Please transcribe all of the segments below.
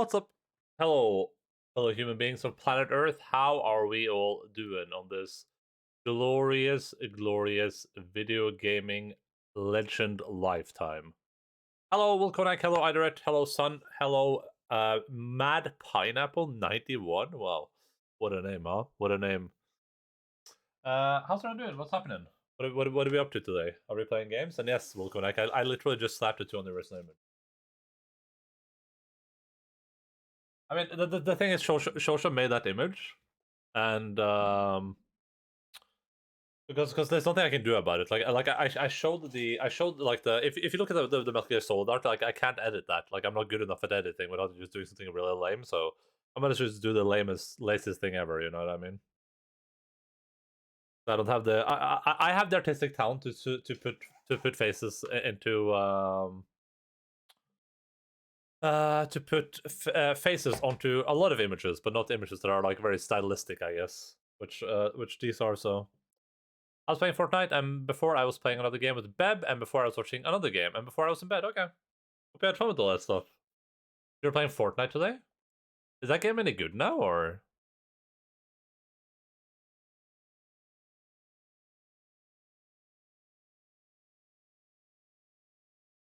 what's up? Hello, fellow human beings of planet Earth. How are we all doing on this glorious, glorious video gaming legend lifetime? Hello, Wilconek. Hello, Idaret. Hello, Sun. Hello, Mad Pineapple 91. Wow, what a name, huh? What a name. How's everyone doing? What's happening? What are we up to today? Are we playing games? And yes, Wilconek, I literally just slapped it on the wrist image. I mean, the thing is, Shosha made that image, and because there's nothing I can do about it. I showed like if you look at the Metal Gear Solid art, like I can't edit that. Like I'm not good enough at editing without just doing something really lame. So I'm gonna just do the laziest thing ever. You know what I mean? I don't have the I have the artistic talent to put faces into to put faces onto a lot of images, but not images that are like very stylistic, I guess. Which these are. So I was playing Fortnite, and before I was playing another game with Beb, and before I was watching another game, and before I was in bed. Okay, hope you had fun with all that stuff. You're playing Fortnite today? Is that game any good now, or?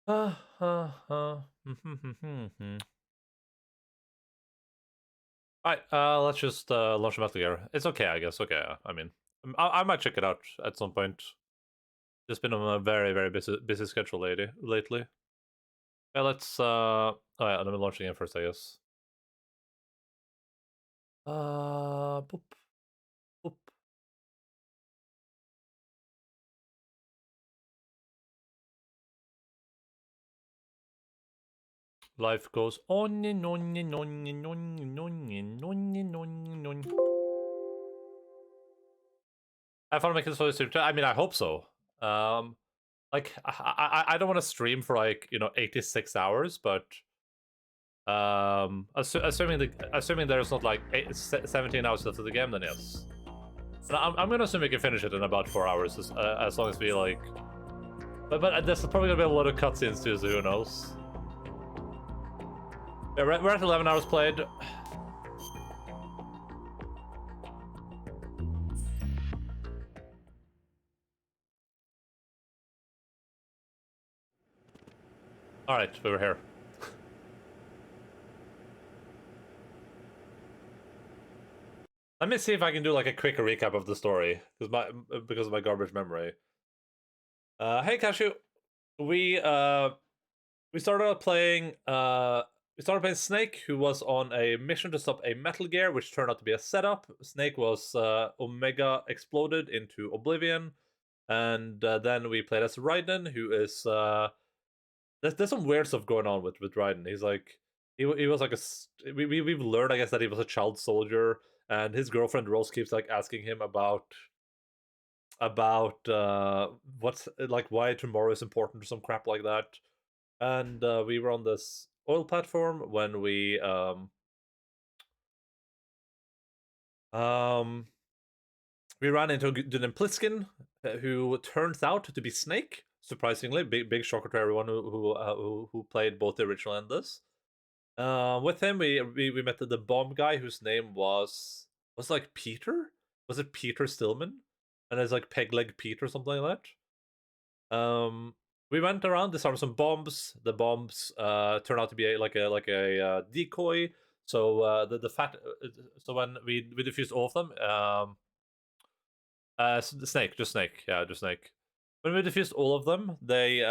Alright, let's just launch Metal Gear. It's okay, I guess. Okay, I mean, I might check it out at some point. Just been on a very, very busy schedule lately. Yeah, let's oh yeah, let me launch the game first, I guess. Boop. Boop. Life goes on and on and on and on and on and on and on and on. I found making this stream. I mean, I hope so. Like I don't want to stream for like 86 hours, but assuming there's not like 17 hours left of the game, then yes. And I'm gonna assume we can finish it in about 4 hours, as long as we like. But there's probably gonna be a lot of cutscenes too, so who knows? Yeah, we're at 11 hours played. All right, we were here. Let me see if I can do like a quick recap of the story because of my garbage memory. Hey Cashew, we started playing Snake, who was on a mission to stop a Metal Gear, which turned out to be a setup. Snake was Omega exploded into oblivion, and then we played as Raiden, who is there's some weird stuff going on with Raiden. He's like he was like we've learned, I guess, that he was a child soldier, and his girlfriend Rose keeps like asking him about what's like why tomorrow is important or some crap like that. And we were on this oil platform when we ran into Dylan Pliskin, who turns out to be Snake. Surprisingly, big shocker to everyone who played both the original and this. With him, we met the bomb guy whose name was like Peter. Was it Peter Stillman? And it's like Pegleg Pete or something like that. We went around, disarmed some bombs. The bombs turned out to be like a decoy. So so when we defused all of them, Snake, just Snake, yeah, just Snake. When we defused all of them, they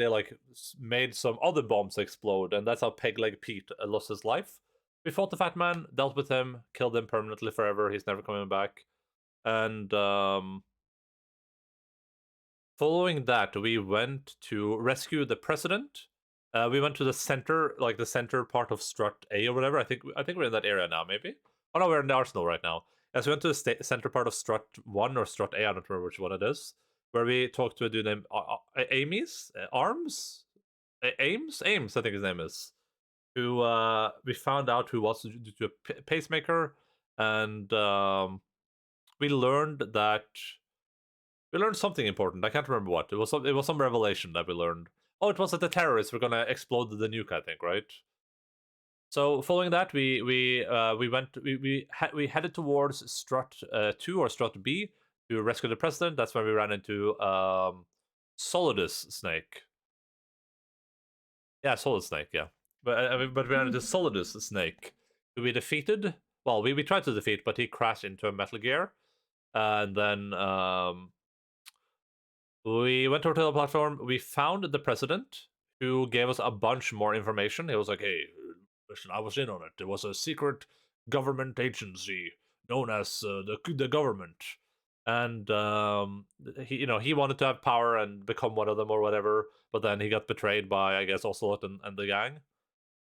like made some other bombs explode, and that's how Pegleg Pete lost his life. We fought the Fat Man, dealt with him, killed him permanently forever. He's never coming back. And following that, we went to rescue the president. We went to the center, like the center part of Strut A or whatever. I think we're in that area now, maybe. Oh no, we're in the arsenal right now. Yes, we went to the center part of Strut 1 or Strut A. I don't remember which one it is. Where we talked to a dude named Ames, Ames, I think his name is. Who we found out who was due to a pacemaker, and we learned something important. I can't remember what. It was some revelation that we learned. Oh, it was that the terrorists were gonna explode the nuke, I think, right? So following that, we headed towards Strut 2 or Strut B to rescue the president. That's when we ran into Solidus Snake. Yeah, Solid Snake. Yeah, but we ran into Solidus Snake, who we defeated. Well, we tried to defeat, but he crashed into a Metal Gear, and then we went over to the platform. We found the president, who gave us a bunch more information. He was like, "Hey, listen, I was in on it. It was a secret government agency known as the government, and he wanted to have power and become one of them or whatever. But then he got betrayed by, I guess, Ocelot and the gang.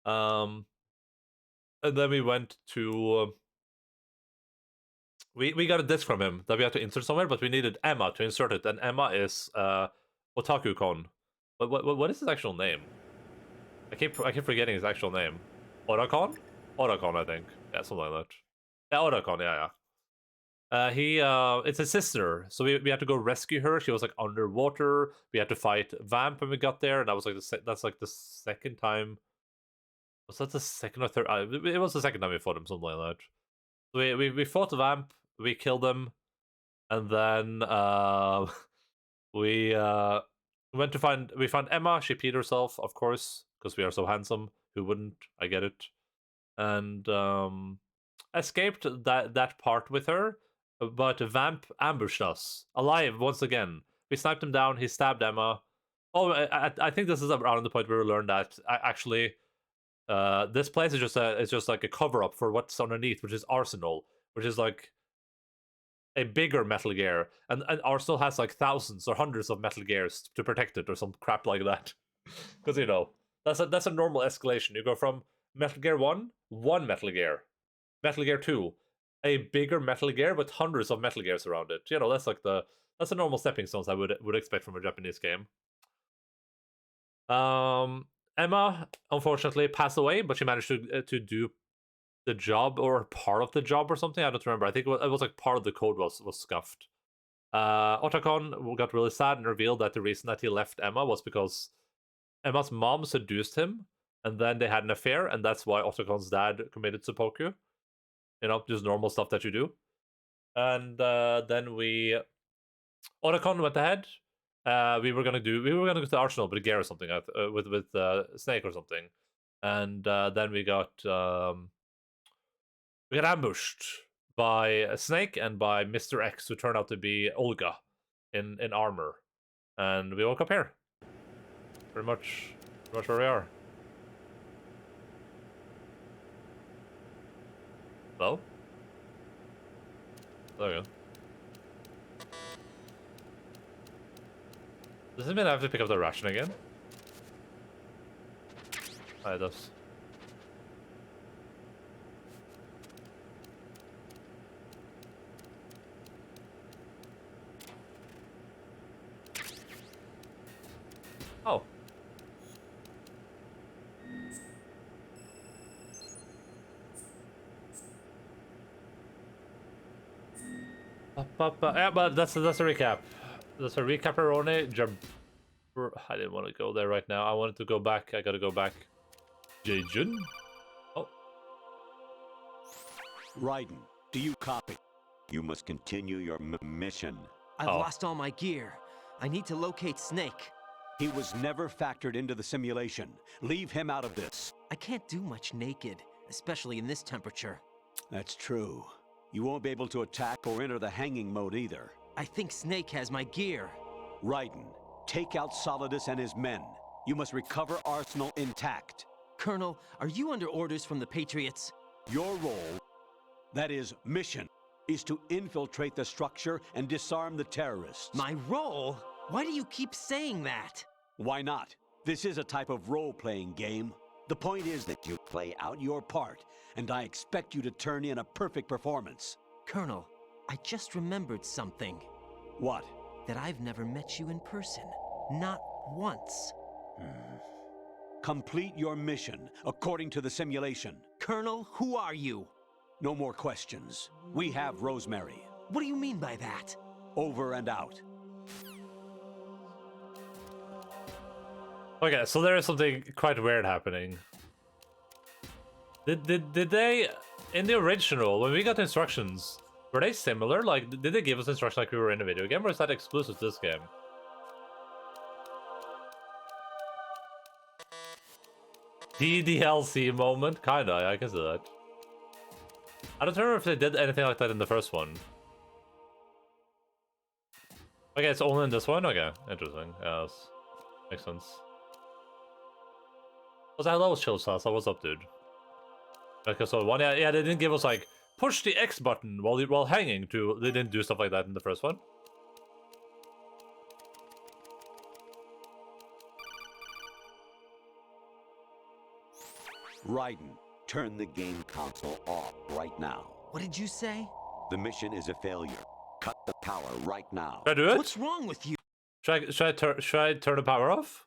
And then we went to." We got a disc from him that we had to insert somewhere, but we needed Emma to insert it, and Emma is Otaku-kon. What is his actual name? I keep forgetting his actual name. Otakon? Otakon, I think. Yeah, something like that. Yeah, Otakon, yeah. It's his sister, so we had to go rescue her. She was like underwater. We had to fight Vamp when we got there, and that was like that's like the second time. Was that the second or third? It was the second time we fought him, something like that. So we fought Vamp. We killed him, and then we went to find Emma. She peed herself, of course, because we are so handsome. Who wouldn't? I get it. And escaped that part with her, but Vamp ambushed us alive once again. We sniped him down. He stabbed Emma. Oh, I think this is around the point where we learned that actually this place is just like a cover up for what's underneath, which is Arsenal, which is like a bigger Metal Gear, and Arsenal has like thousands or hundreds of Metal Gears to protect it or some crap like that. Because that's a normal escalation. You go from Metal Gear 1, one Metal Gear, Metal Gear 2, a bigger Metal Gear with hundreds of Metal Gears around it. That's like that's the normal stepping stones I would expect from a Japanese game. Emma unfortunately passed away, but she managed to do the job or part of the job or something. I don't remember. I think it was like part of the code was scuffed. Otakon got really sad and revealed that the reason that he left Emma was because Emma's mom seduced him, and then they had an affair, and that's why Otakon's dad committed seppuku. Just normal stuff that you do. And then Otakon went ahead. We were gonna go to the Arsenal, but Gear or something with Snake or something, and then we got ambushed by a Snake and by Mr. X, who turned out to be Olga in armor, and we woke up here. Pretty much where we are. Well, there we go. Does it mean I have to pick up the ration again? Oh, it does. Oh. Yeah, but that's a recap. That's a recap, Rone. I didn't want to go there right now. I wanted to go back. I gotta go back. Jaejun? Oh. Raiden, do you copy? You must continue your mission. I've lost all my gear. I need to locate Snake. He was never factored into the simulation. Leave him out of this. I can't do much naked, especially in this temperature. That's true. You won't be able to attack or enter the hanging mode either. I think Snake has my gear. Raiden, take out Solidus and his men. You must recover Arsenal intact. Colonel, are you under orders from the Patriots? Your role, that is, mission, is to infiltrate the structure and disarm the terrorists. My role? Why do you keep saying that? Why not? This is a type of role-playing game. The point is that you play out your part, and I expect you to turn in a perfect performance. Colonel, I just remembered something. What? That I've never met you in person. Not once. Complete your mission, according to the simulation. Colonel, who are you? No more questions. We have Rosemary. What do you mean by that? Over and out. Okay, so there is something quite weird happening. Did they in the original when we got the instructions? Were they similar? Like, did they give us instructions like we were in a video game, or is that exclusive to this game? DDLC moment, kinda. I can see that. I don't remember if they did anything like that in the first one. Okay, it's only in this one? Okay, interesting. Yes. Makes sense. Was that was chill sauce? What's up, dude? Okay, so one, yeah, they didn't give us like push the X button while hanging to. They didn't do stuff like that in the first one. Raiden, turn the game console off right now. What did you say? The mission is a failure. Cut the power right now. Should I do it? What's wrong with you? Should I turn the power off?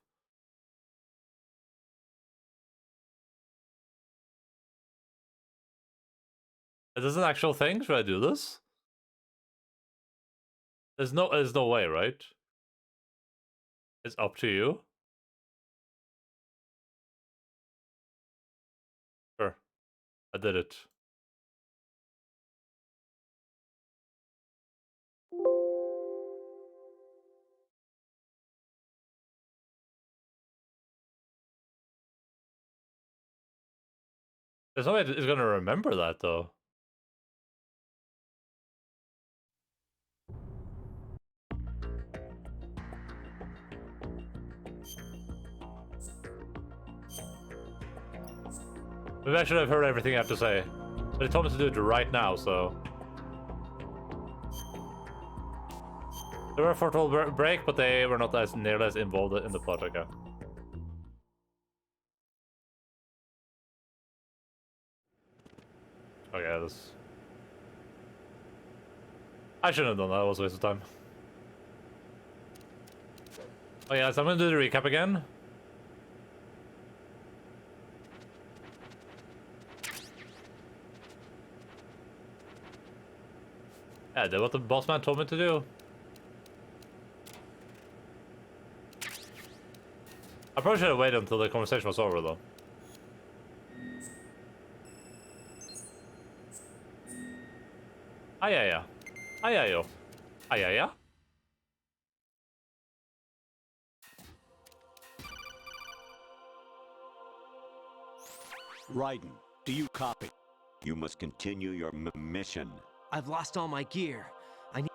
Is this an actual thing? Should I do this? There's no way, right? It's up to you. Sure. I did it. There's no way it's gonna remember that though. Maybe I should have heard everything I have to say. But they told me to do it right now, so... They were a foretold break, but they were not as nearly as involved in the plot, okay. Okay, this... I shouldn't have done that, it was a waste of time. Oh yeah, so I'm gonna do the recap again. Yeah, I did what the boss man told me to do. I probably should have waited until the conversation was over, though. Ayaya. Ayayo. Ayaya. Raiden, do you copy? You must continue your mission. I've lost all my gear. I need...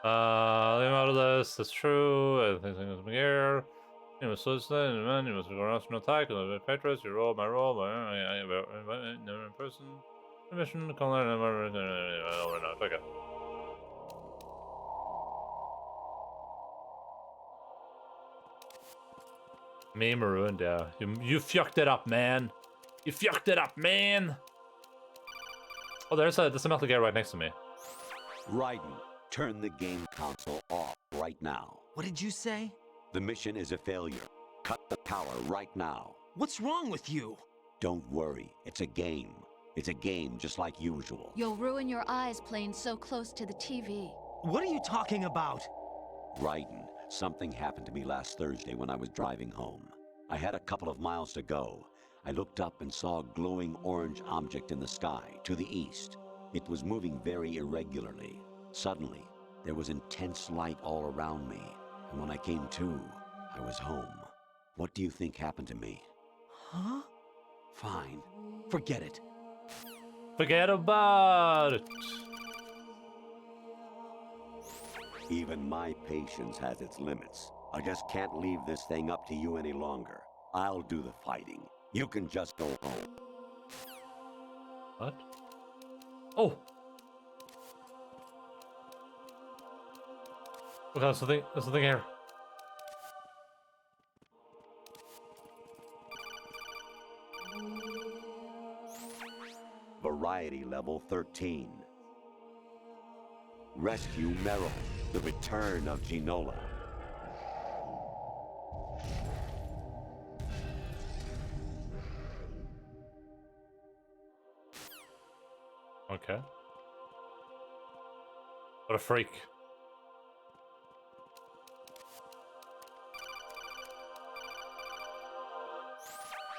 Leave out of this. That's true. Everything's in here. You must listen, and then you must go around an attack. And the Petrus, you roll, my roll, never in person. The mission, come on, okay. Me marooned, yeah. You fucked it up, man. You fucked it up, man. Oh, there's a Metal Gear right next to me. Raiden, turn the game console off right now. What did you say? The mission is a failure. Cut the power right now. What's wrong with you? Don't worry, it's a game. It's a game just like usual. You'll ruin your eyes playing so close to the TV. What are you talking about? Raiden, something happened to me last Thursday when I was driving home. I had a couple of miles to go. I looked up and saw a glowing orange object in the sky to the east. It was moving very irregularly. Suddenly, there was intense light all around me, and when I came to, I was home. What do you think happened to me? Huh? Fine. Forget it. Forget about it. Even my patience has its limits. I just can't leave this thing up to you any longer. I'll do the fighting. You can just go home. What? Oh! Look, there's something here. Variety level 13. Rescue Meryl, the return of Ginola. Okay. What a freak.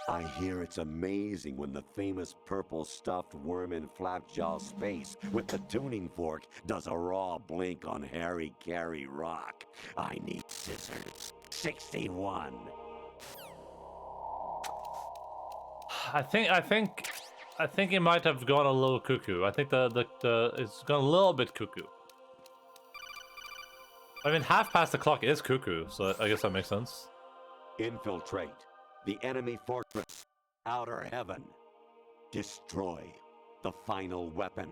I hear it's amazing when the famous purple stuffed worm in Flapjaw's face with the tuning fork does a raw blink on Harry Carey rock. I need scissors. 61. I think he might have gone a little cuckoo. I think the it's gone a little bit cuckoo. I mean, half past the clock is cuckoo, so I guess that makes sense. Infiltrate the enemy fortress. Outer heaven. Destroy the final weapon.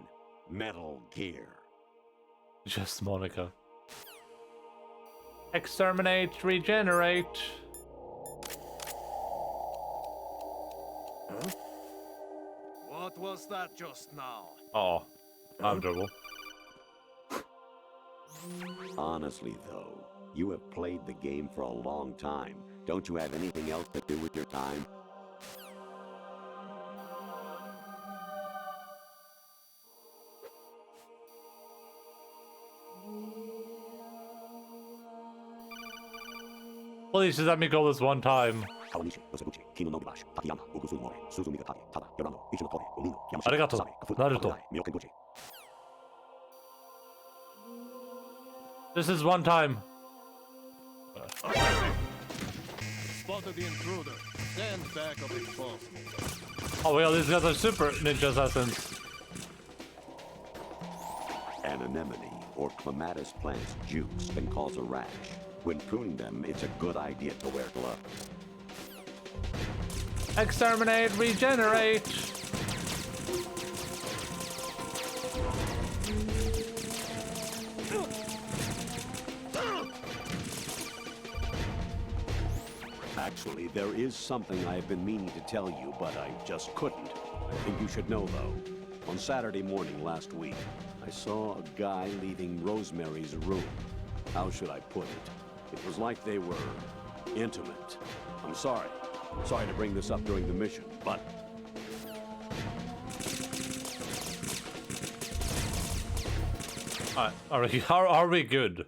Metal Gear. Just Monica. Exterminate, regenerate. Huh? What was that just now? Oh, I'm trouble. Honestly, though, you have played the game for a long time. Don't you have anything else to do with your time? Please just let me go this one time. Arigato, Naruto. This is one time. Spotted the intruder. Stand back of it possible. Oh well, these guys are super ninja assassins. An anemone or clematis plant's juice can cause a rash. When pruning them, it's a good idea to wear gloves. Exterminate, regenerate. Actually, there is something I've been meaning to tell you, but I just couldn't. I think you should know, though. On Saturday morning last week, I saw a guy leaving Rosemary's room. How should I put it? It was like they were intimate. I'm sorry. Sorry to bring this up during the mission, but... Are we good?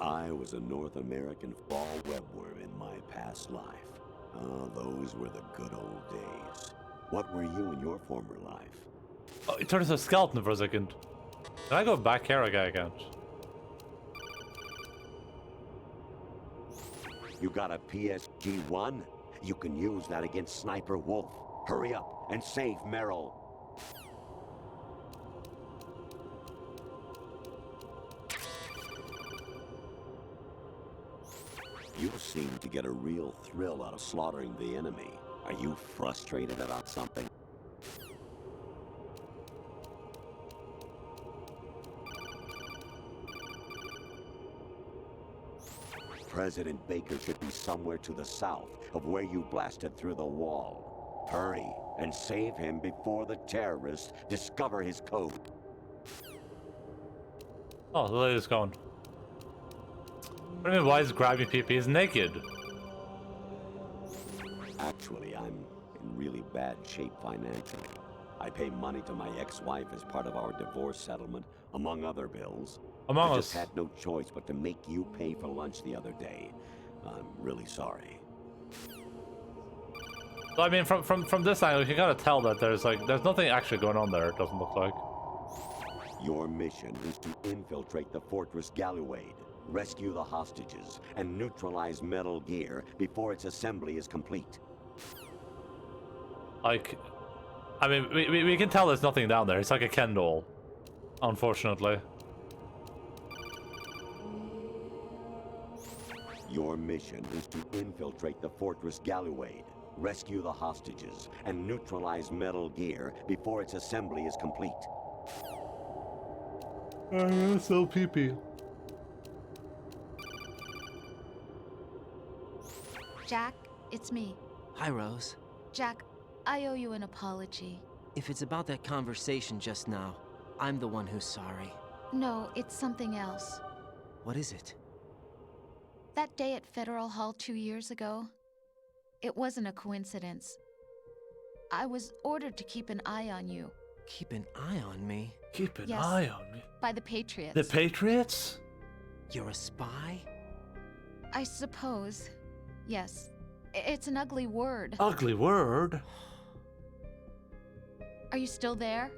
I was a North American fall webworm in my past life. Ah, those were the good old days. What were you in your former life? Oh, it turned into a skeleton for a second. Can I go back here? I can't. You got a PSG-1? You can use that against Sniper Wolf. Hurry up and save Meryl. You seem to get a real thrill out of slaughtering the enemy. Are you frustrated about something? President Baker should be somewhere to the south of where you blasted through the wall. Hurry and save him before the terrorists discover his code. Oh, the lady's gone. What do you mean, why is grabbing PP? He's naked. Actually, I'm in really bad shape financially. I pay money to my ex-wife as part of our divorce settlement, among other bills. Among I us. just had no choice but to make you pay for lunch the other day. I'm really sorry. So, I mean, from this angle, you can kind of tell that there's nothing actually going on there. It doesn't look like. Your mission is to infiltrate the Fortress Galluade, rescue the hostages, and neutralize Metal Gear before its assembly is complete. Like, I mean, we can tell there's nothing down there. It's like a Ken doll, unfortunately. Your mission is to infiltrate the Fortress Galluade, rescue the hostages, and neutralize Metal Gear before its assembly is complete. So peepee. Jack, it's me. Hi, Rose. Jack, I owe you an apology. If it's about that conversation just now, I'm the one who's sorry. No, it's something else. What is it? That day at Federal Hall 2 years ago, it wasn't a coincidence. I was ordered to keep an eye on you. Keep an eye on me? Keep an Yes. eye on me. By the Patriots. The Patriots? You're a spy? I suppose. Yes. It's an ugly word. Ugly word. Are you still there?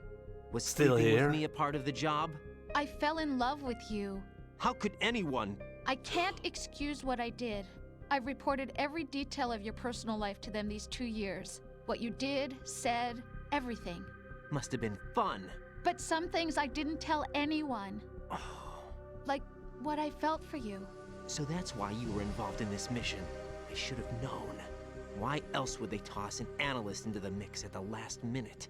Was Still sleeping here? with me a part of the job? I fell in love with you. How could anyone? I can't excuse what I did. I've reported every detail of your personal life to them these 2 years. What you did, said, everything. Must have been fun. But some things I didn't tell anyone. Oh, Like what I felt for you. so that's why you were involved in this mission. I should have known. Why else would they toss an analyst into the mix at the last minute?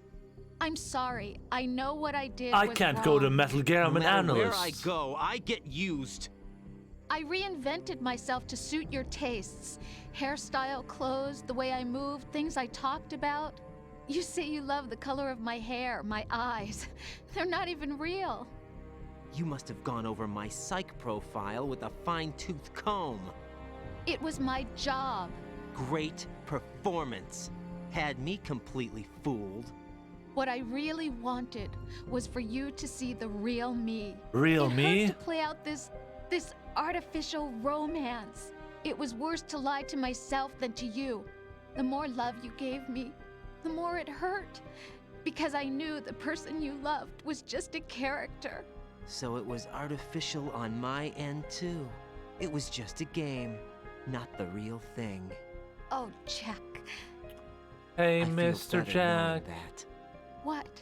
I'm sorry. I know what I did I was can't go to wrong. Metal Gear. I'm No an matter where analyst. I go, I get used. I reinvented myself to suit your tastes. Hairstyle, clothes, the way I moved, things I talked about. You say you love the color of my hair, my eyes. They're not even real. You must have gone over my psych profile with a fine-tooth comb. It was my job. Great performance. Had me completely fooled. What I really wanted was for you to see the real me. Real It me? hurt to play out this artificial romance. It was worse to lie to myself than to you. The more love you gave me, the more it hurt. Because I knew the person you loved was just a character. So it was artificial on my end, too. It was just a game, not the real thing. Oh, Jack. Hey, I feel Mr. better knowing Jack. that. What?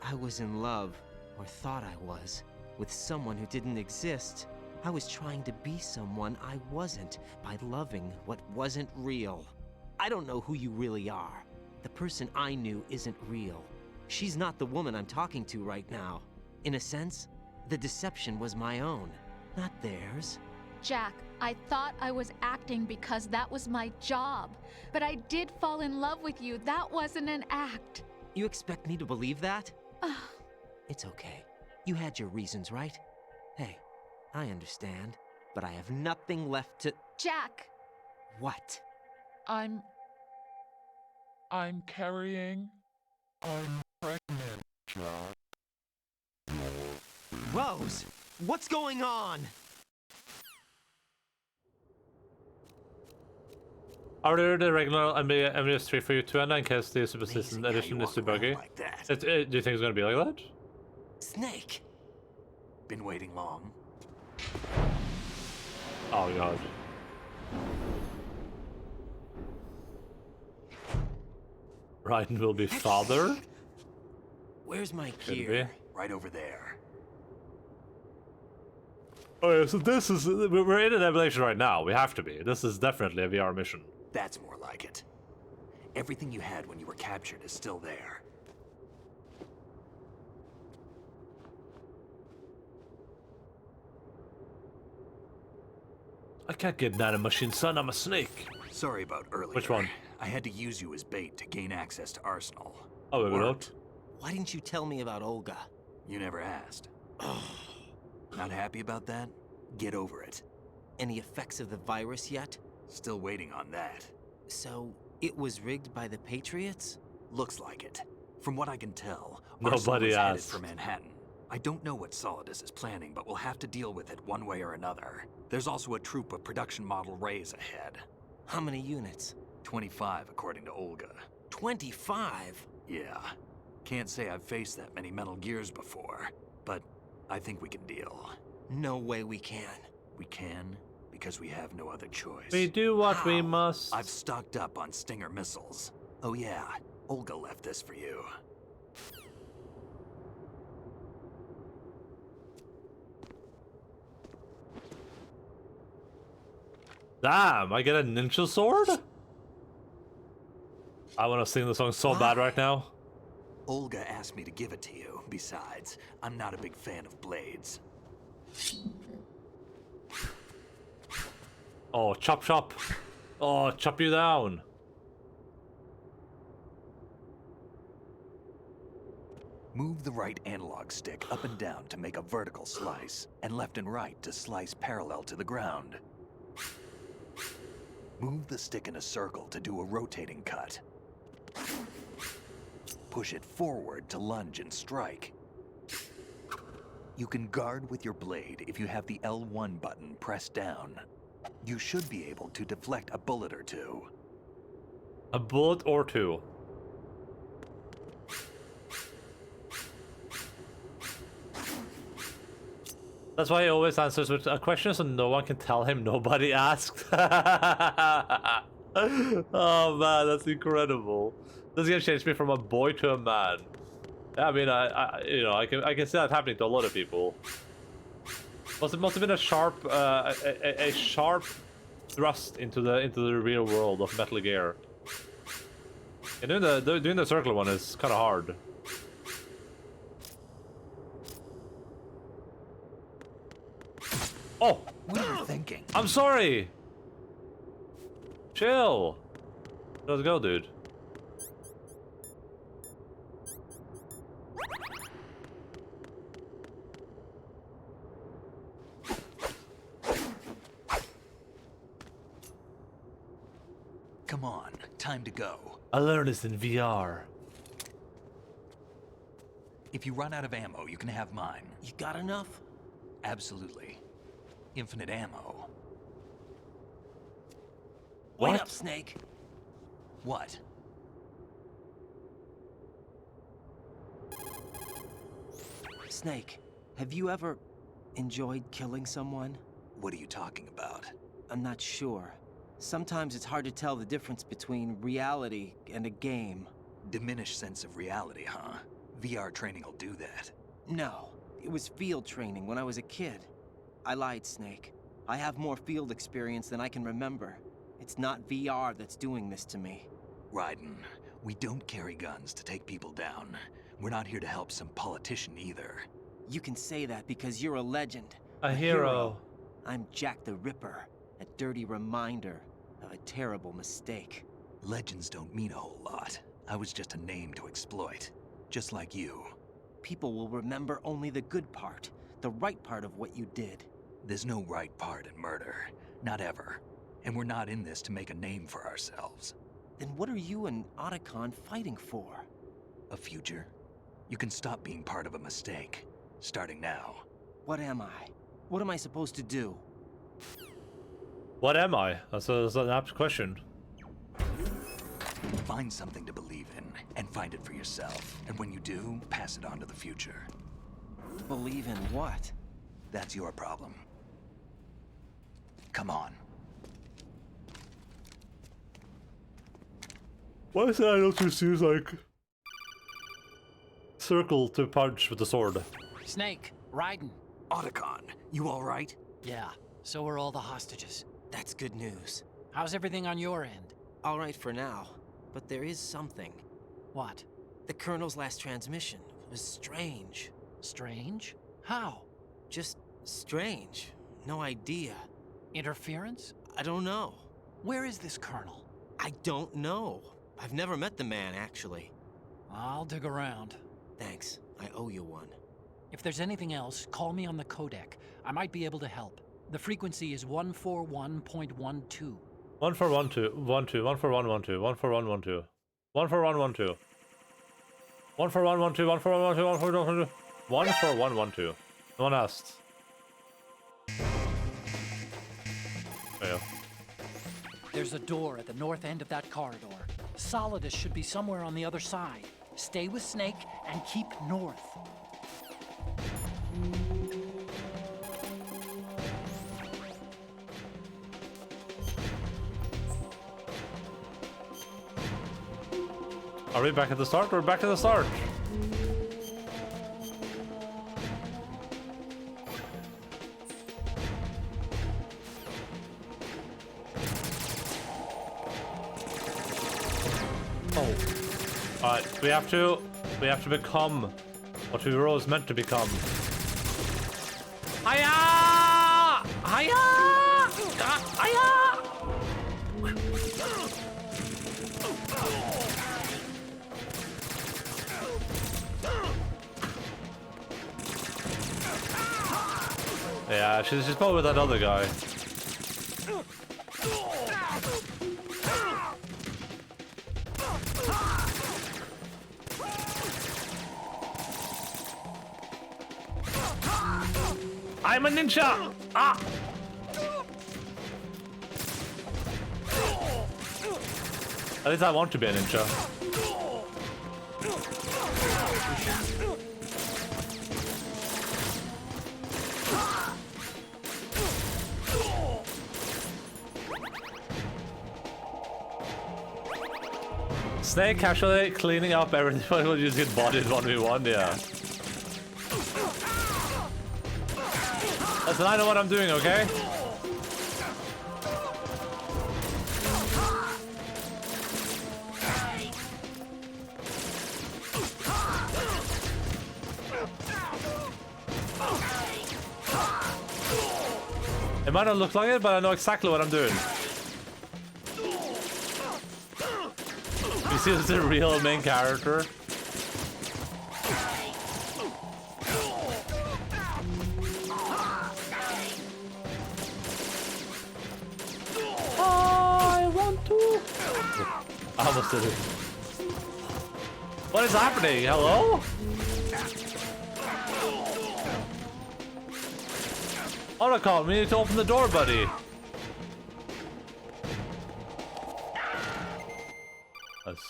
I was in love, or thought I was, with someone who didn't exist. I was trying to be someone I wasn't by loving what wasn't real. I don't know who you really are. The person I knew isn't real. She's not the woman I'm talking to right now. In a sense, the deception was my own, not theirs. Jack, I thought I was acting because that was my job. But I did fall in love with you. That wasn't an act. You expect me to believe that? Ugh. It's okay. You had your reasons, right? Hey, I understand, but I have nothing left to... Jack! What? I'm carrying. I'm pregnant, Jack. Rose, what's going on? Are there the regular MBS3 for you to end in case the Super Amazing System how you edition is walk too around buggy? like that. Do you think it's gonna be like that? Snake! Been waiting long. Oh god. Raiden will be father? Where's my Could gear? Right over there. Oh yeah, so this is... We're in an emulation right now. We have to be. This is definitely a VR mission. That's more like it. Everything you had when you were captured is still there. I can't get nanomachine, son. I'm a snake. Sorry about earlier. Which one? I had to use you as bait to gain access to Arsenal. Oh, wait, Worked. Why didn't you tell me about Olga? You never asked. Not happy about that? Get over it. Any effects of the virus yet? Still waiting on that. So, it was rigged by the Patriots? Looks like it. From what I can tell, Nobody Arsenal is headed asked. for Manhattan. I don't know what Solidus is planning, but we'll have to deal with it one way or another. There's also a troop of production model Rays ahead. How many units? 25, according to Olga. 25? Yeah. Can't say I've faced that many Metal Gears before, but I think we can deal. No way we can. We can, because we have no other choice. We do what we How? must. I've stocked up on Stinger missiles. Oh yeah, Olga left this for you. Damn, I get a ninja sword? I want to sing the song so bad right now. Olga asked me to give it to you. Besides, I'm not a big fan of blades. Oh, chop chop. Oh, chop you down. Move the right analog stick up and down to make a vertical slice, and left and right to slice parallel to the ground. Move the stick in a circle to do a rotating cut. Push it forward to lunge and strike. You can guard with your blade if you have the L1 button pressed down. You should be able to deflect a bullet or two. A bullet or two. That's why he always answers with a question so no one can tell him nobody asked. Oh man, that's incredible. This game changed me from a boy to a man. I mean, I can see that happening to a lot of people. Must have been a sharp, a sharp thrust into the real world of Metal Gear. And doing the circle one is kind of hard. Oh, What are you thinking? I'm sorry. Chill. Let's go, dude. Come on, time to go. I learned this in VR. If you run out of ammo, you can have mine. You got enough? Absolutely. Infinite ammo. Wait What? up, Snake. What? Snake, have you ever enjoyed killing someone? What are you talking about? I'm not sure. Sometimes it's hard to tell the difference between reality and a game. Diminished sense of reality, huh? VR training will do that. No, it was field training when I was a kid. I lied, Snake. I have more field experience than I can remember. It's not VR that's doing this to me. Raiden, we don't carry guns to take people down. We're not here to help some politician either. You can say that because you're a legend. A hero. I'm Jack the Ripper, a dirty reminder of a terrible mistake. Legends don't mean a whole lot. I was just a name to exploit. Just like you. People will remember only the good part, the right part of what you did. There's no right part in murder. Not ever. And we're not in this to make a name for ourselves. Then what are you and Otacon fighting for? A future? You can stop being part of a mistake. Starting now. What am I? What am I supposed to do? What am I? That's an apt question. Find something to believe in, and find it for yourself. And when you do, pass it on to the future. Believe in what? That's your problem. Come on. Why is that I don't just use like circle to punch with the sword? Snake, Raiden. Otacon, you alright? Yeah, so are all the hostages. That's good news. How's everything on your end? All right for now, but there is something. What? The Colonel's last transmission was strange. Strange? How? Just strange. No idea. Interference? I don't know. Where is this colonel? I don't know. I've never met the man, actually. I'll dig around. Thanks. I owe you one. If there's anything else, call me on the codec. I might be able to help. The frequency is 141.12. 14112, 14112, 14112, 14112, 14112, 14112, 14112. No one asked. There you go. There's a door at the north end of that corridor. Solidus should be somewhere on the other side. Stay with Snake and keep north. Are we back at the start? We're back at the start. Oh. Alright, we have to become what we were always meant to become. Hiya! Hiya! Hiya! Yeah, she's probably with that other guy. I'm a ninja! Ah! At least I want to be a ninja. Snake casually cleaning up everything when you just get bodied 1v1, yeah. Listen, I know what I'm doing, okay? It might not look like it, but I know exactly what I'm doing. You see, this is the real main character. I want to. I almost did it. What is happening? Hello? Otacon, we need to open the door, buddy. That's...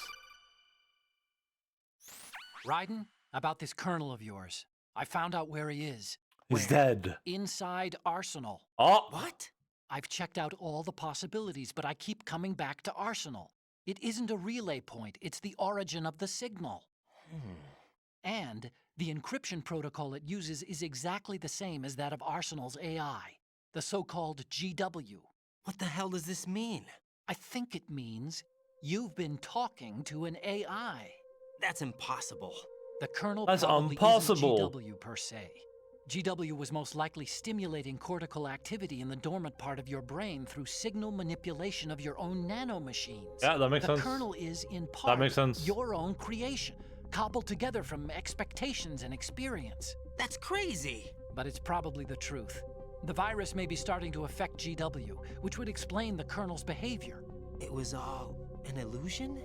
Raiden, about this colonel of yours. I found out where he is. He's dead. Inside Arsenal. Oh! What? I've checked out all the possibilities, but I keep coming back to Arsenal. It isn't a relay point, it's the origin of the signal. And the encryption protocol it uses is exactly the same as that of Arsenal's AI, the so-called GW. What the hell does this mean? I think it means you've been talking to an AI. That's impossible. The Colonel That's probably impossible. isn't GW per se. GW was most likely stimulating cortical activity in the dormant part of your brain through signal manipulation of your own nanomachines. Yeah, that makes sense. The Colonel is, in part, makes sense. your own creation, cobbled together from expectations and experience. That's crazy. But it's probably the truth. The virus may be starting to affect GW, which would explain the Colonel's behavior. It was all an illusion?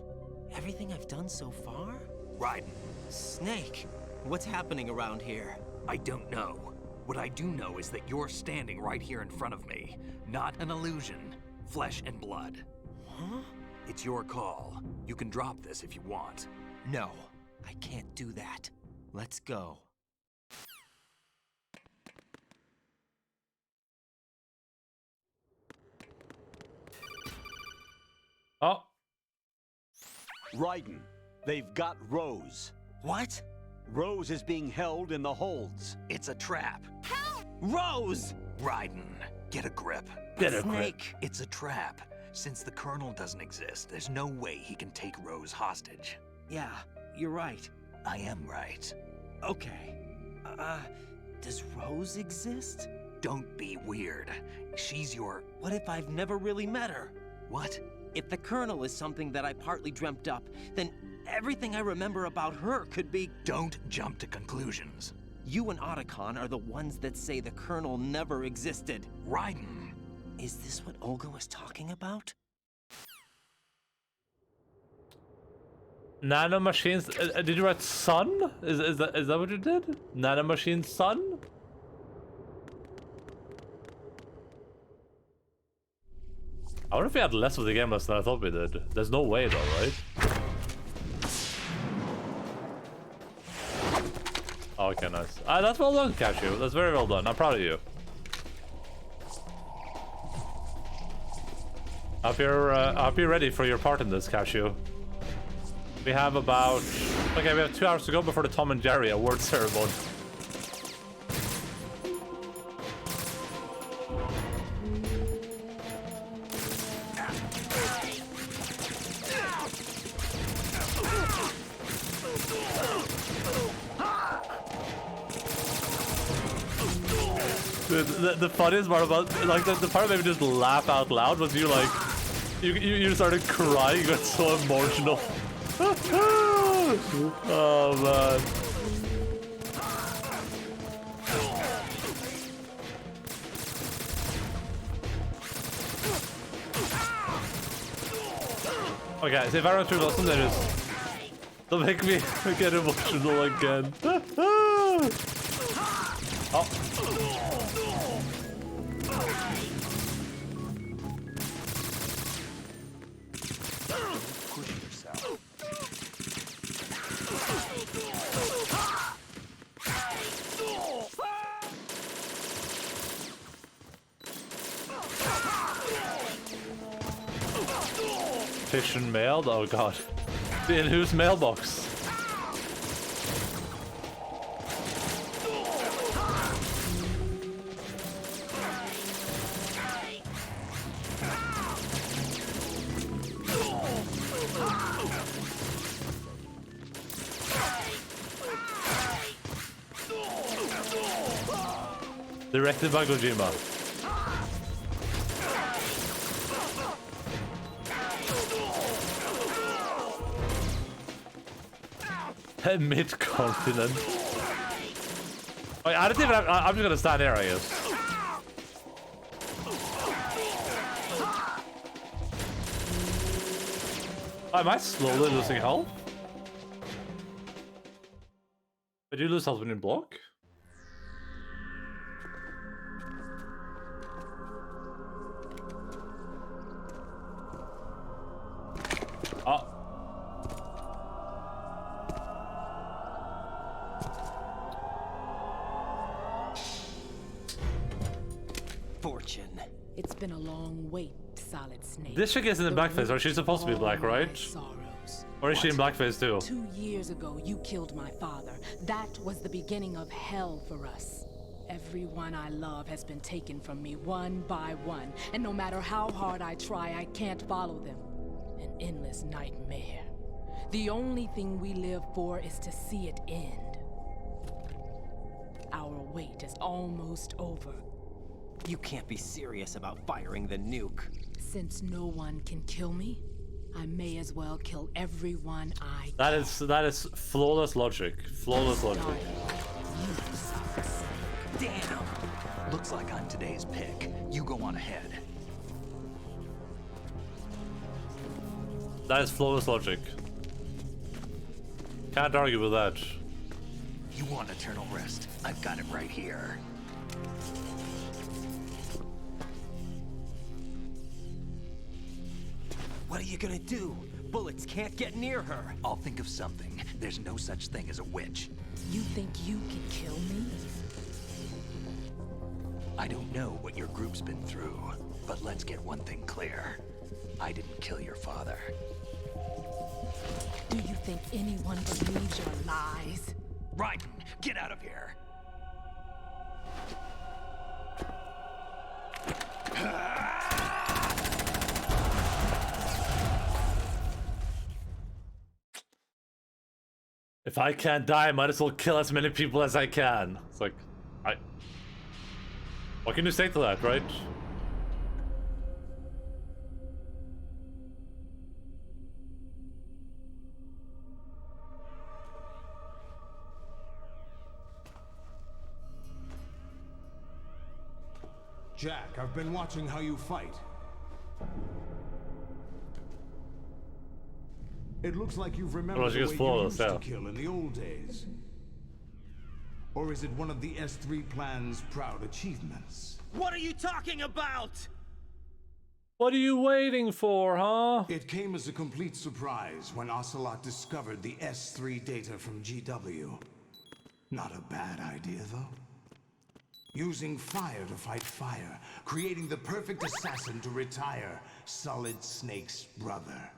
Everything I've done so far? Raiden, Snake, what's happening around here? I don't know. What I do know is that you're standing right here in front of me. Not an illusion. Flesh and blood. Huh? It's your call. You can drop this if you want. No, I can't do that. Let's go. Oh. Raiden, they've got Rose. What? Rose is being held in the holds. It's a trap. Rose! Raiden, get a grip. Get a grip. Snake! It's a trap. Since the Colonel doesn't exist, there's no way he can take Rose hostage. Yeah, you're right. I am right. Okay. Does Rose exist? Don't be weird. She's your... What if I've never really met her? What? If the Colonel is something that I partly dreamt up, then everything I remember about her could be... Don't jump to conclusions. You and Otacon are the ones that say the Colonel never existed. Raiden. Is this what Olga was talking about? Nanomachines. Did you write son? Is that what you did? Nanomachine son? I wonder if we had less of the game less than I thought we did. There's no way though, right? Okay, nice. That's well done, Cashew. That's very well done. I'm proud of you. I hope you're ready for your part in this, Cashew. We have about... Okay, we have 2 hours to go before the Tom and Jerry award ceremony. Dude, the funniest part about, like, the part that made me just laugh out loud was you, like, you started crying. You got so emotional. Oh, man. Okay, so if I run through those, then just don't make me get emotional again. Oh. Push yourself. Fiction mailed? Oh god. In whose mailbox? Directed by Kojima. Mid-continent. Wait, I don't even have, I'm just gonna stand here, I guess. Am I slowly losing health? Did you lose health when you block? Oh. Fortune. It's been a long wait, Solid Snake. This chick is in the blackface, or she's supposed to be black, right? Sorrows. Or is she in blackface too? 2 years ago, you killed my father. That was the beginning of hell for us. Everyone I love has been taken from me one by one, and no matter how hard I try, I can't follow them. An endless nightmare. The only thing we live for is to see it end. Our wait is almost over. You can't be serious about firing the nuke. Since no one can kill me, I may as well kill everyone I That is flawless logic. Flawless logic. Damn! Looks like I'm today's pick. You go on ahead. That is flawless logic. Can't argue with that. You want eternal rest? I've got it right here. What are you gonna do? Bullets can't get near her. I'll think of something. There's no such thing as a witch. You think you can kill me? I don't know what your group's been through, but let's get one thing clear. I didn't kill your father. Do you think anyone believes your lies? Raiden, get out of here! If I can't die, I might as well kill as many people as I can. It's like, what can you say to that, right? Jack, I've been watching how you fight. It looks like you've remembered the way you used to kill in the old days. Or is it one of the S3 plan's proud achievements? What are you talking about? What are you waiting for, huh? It came as a complete surprise when Ocelot discovered the S3 data from GW. Not a bad idea, though. Using fire to fight fire, creating the perfect assassin to retire Solid Snake's brother.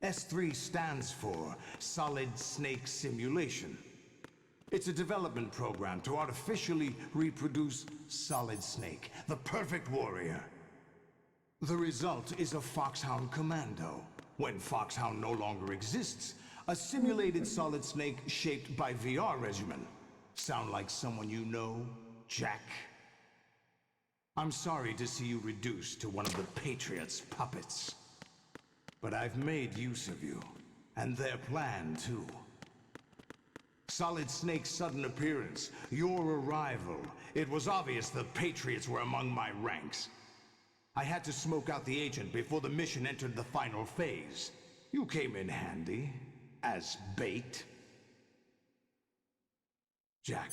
S3 stands for Solid Snake Simulation. It's a development program to artificially reproduce Solid Snake, the perfect warrior. The result is a Foxhound Commando. When Foxhound no longer exists, a simulated Solid Snake shaped by VR regimen. Sound like someone you know, Jack? I'm sorry to see you reduced to one of the Patriots' puppets. But I've made use of you, and their plan too. Solid Snake's sudden appearance, your arrival. It was obvious the Patriots were among my ranks. I had to smoke out the agent before the mission entered the final phase. You came in handy, as bait. Jack,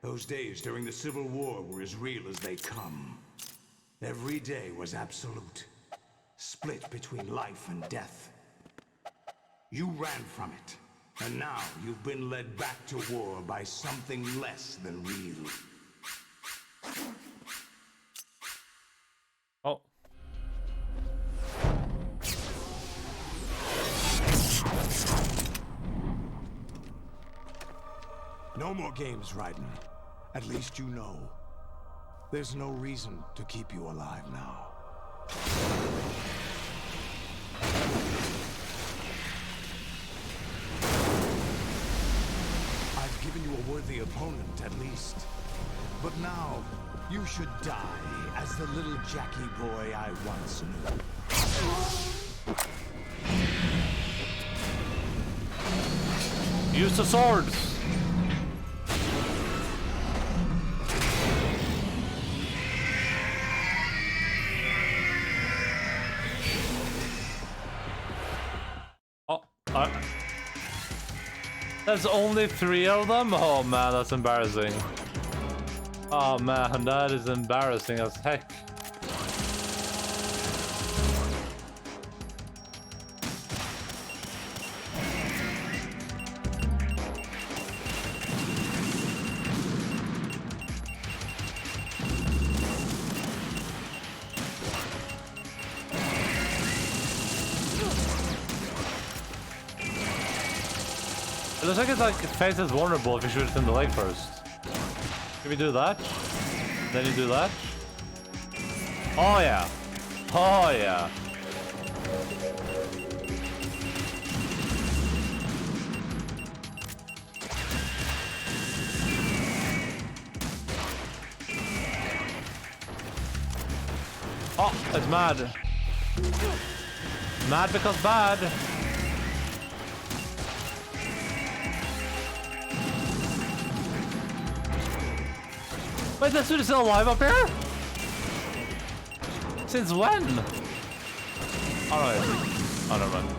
Those days during the Civil War were as real as they come. Every day was absolute, split between life and death. You ran from it, and now you've been led back to war by something less than real. Oh. No more games, Raiden. At least you know. There's no reason to keep you alive now. I've given you a worthy opponent, at least. But now, you should die as the little Jackie boy I once knew. Use the swords! There's only 3 of them? Oh man, that's embarrassing. Oh man, that is embarrassing as heck. It looks like it's like face is vulnerable if you shoot it in the leg first. Can we do that? Then you do that? Oh yeah. Oh yeah. Oh, it's mad. Mad because bad. Wait, this dude is still alive up here? Since when? Oh no, oh never mind.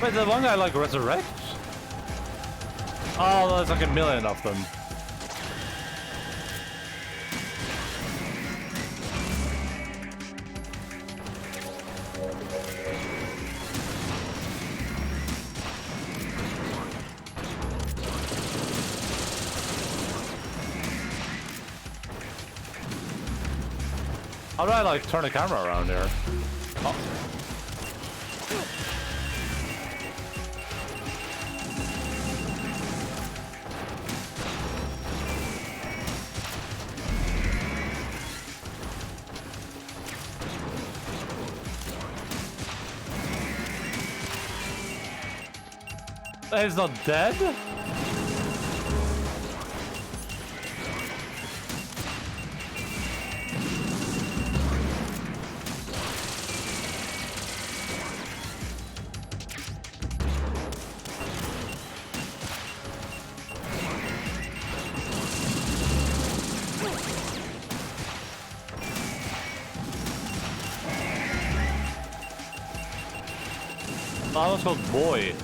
Wait, the one guy like resurrects? Oh, there's like a million of them. How do I like turn the camera around here? Oh. He's not dead? That was called Boy.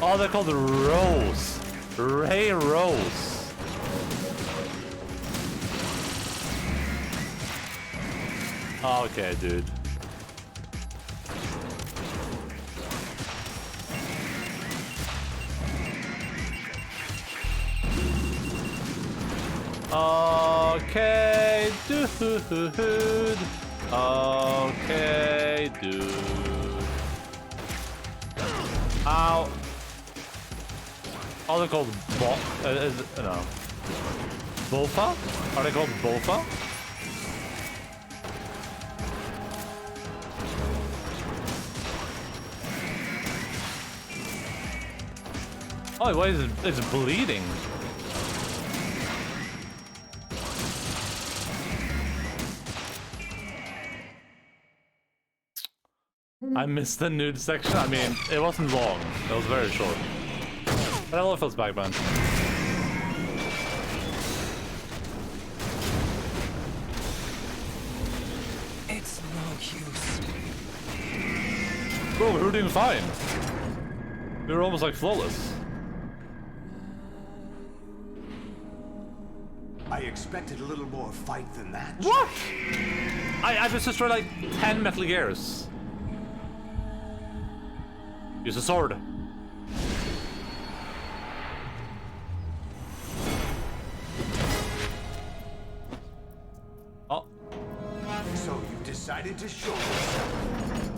Oh, they're called Rose. Ray Rose. Okay, dude. Okay, dude. Okay, dude. Ow. Oh, they're called no. Bofa? Are they called Bofa? Oh, why is it's bleeding? I missed the nude section. I mean, it wasn't long. It was very short. But I love Phil's Pac-Man. It's no use. Bro, we were doing fine. We were almost like flawless. I expected a little more fight than that. What? I just destroyed like 10 Metal Gears. Use a sword. Oh. So you decided to show yourself.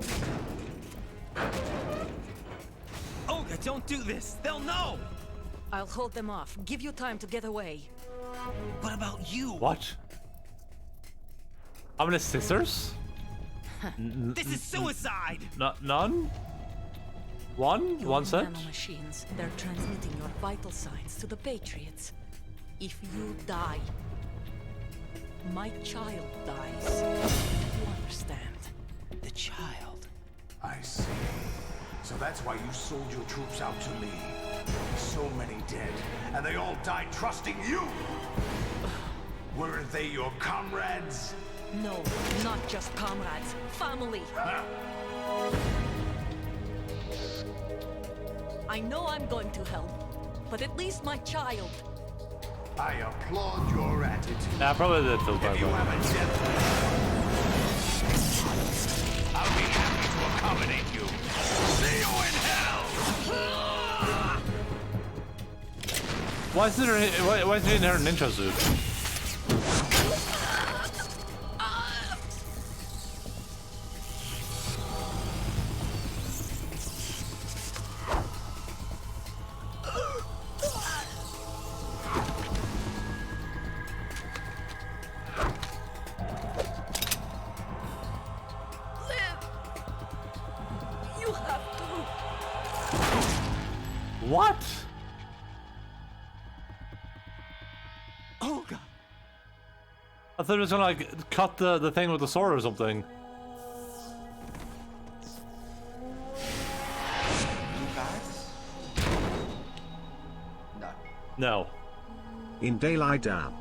Olga, don't do this. They'll know. I'll hold them off. Give you time to get away. What about you? What? How many scissors? This is suicide. None? One set? Nanomachines. They're transmitting your vital signs to the Patriots. If you die, my child dies. You understand? The child. I see. So that's why you sold your troops out to me. So many dead, and they all died trusting you! Weren't they your comrades? No, not just comrades. Family. I know I'm going to hell, but at least my child. I applaud your attitude. Yeah, probably did feel bad. If you have a death wish, I'll be happy to accommodate you. See you in hell! Why is he in her ninja suit? You have to. What? Olga. I thought it was gonna like cut the thing with the sword or something. No. In Daylight app.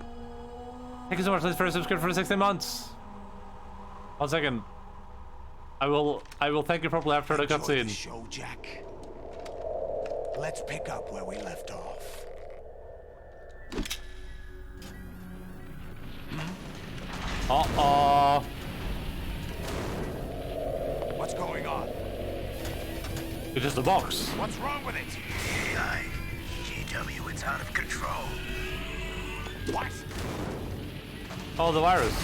Thank you so much for subscribing for 16 months. 1 second. I will thank you properly after the Enjoy cutscene. the show, Jack. Let's pick up where we left off. Uh-oh. What's going on? It's just a box. What's wrong with it? GW, it's out of control. What? Oh, the virus.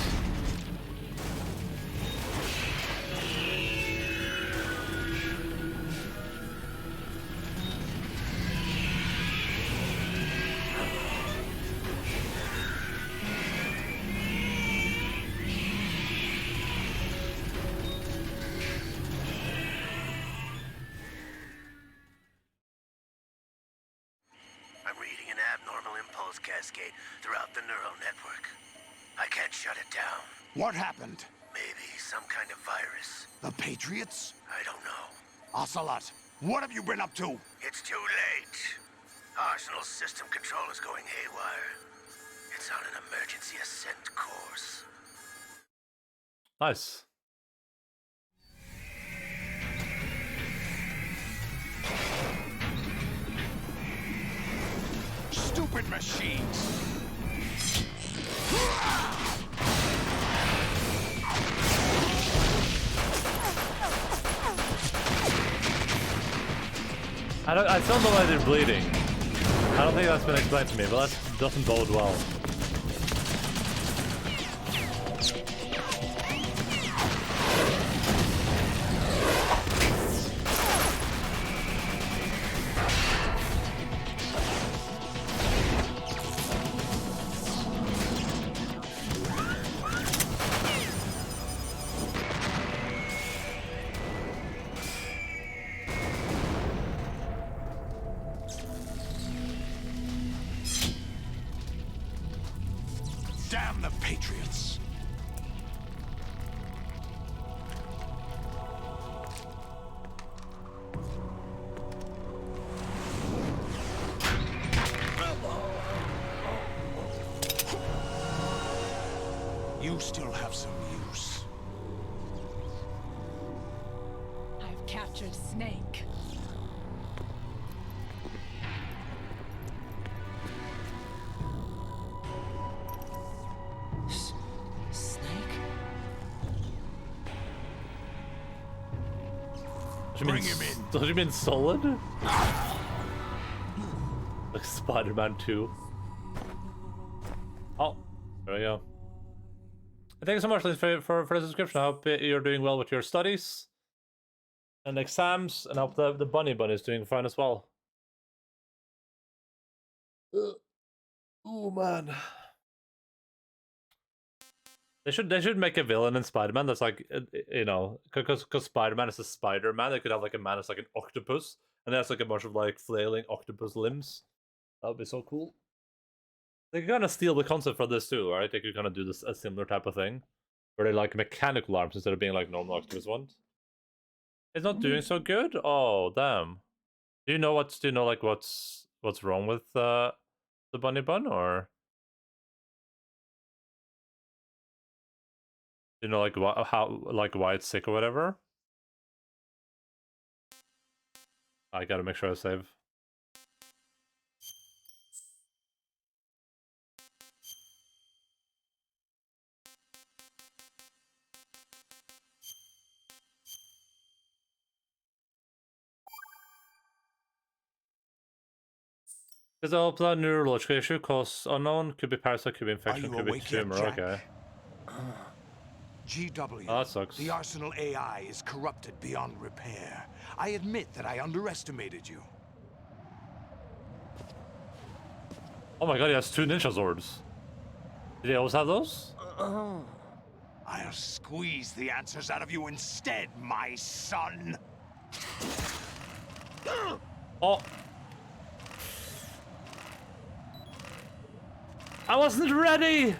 I'm reading an abnormal impulse cascade throughout the neural network. I can't shut it down. What happened? Maybe some kind of virus. The Patriots? I don't know. Ocelot, what have you been up to? It's too late. Arsenal's system control is going haywire. It's on an emergency ascent course. Nice. Stupid machines! I still don't know why they're bleeding. I don't think that's been explained to me, but that doesn't bode well. Damn the Patriots! captured Snake. Snake? Bring him in. Does you mean solid? Like Spider-Man 2. Oh, there we go. Thank you so much, Liz, for the subscription. I hope you're doing well with your studies and exams, and I hope the bunny is doing fine as well. Oh man. They should make a villain in Spider-Man that's like, you know, because Spider-Man is a Spider-Man. They could have like a man that's like an octopus, and that's like a bunch of like flailing octopus limbs. That would be so cool. They could kind of steal the concept for this too, right? They could kind of do this a similar type of thing, where they like mechanical arms instead of being like normal octopus ones. It's not doing so good. Oh damn! Do you know what's wrong with the bunny bun, or do you know like why it's sick or whatever? I gotta make sure I save. There's a neurological issue, cause unknown, could be parasite, could be infection, could be tumor. Okay. GW, Oh, that sucks. the Arsenal AI is corrupted beyond repair. I admit that I underestimated you. Oh my god, he has 2 ninja swords. Did he always have those? I'll squeeze the answers out of you instead, my son. Oh. I wasn't ready!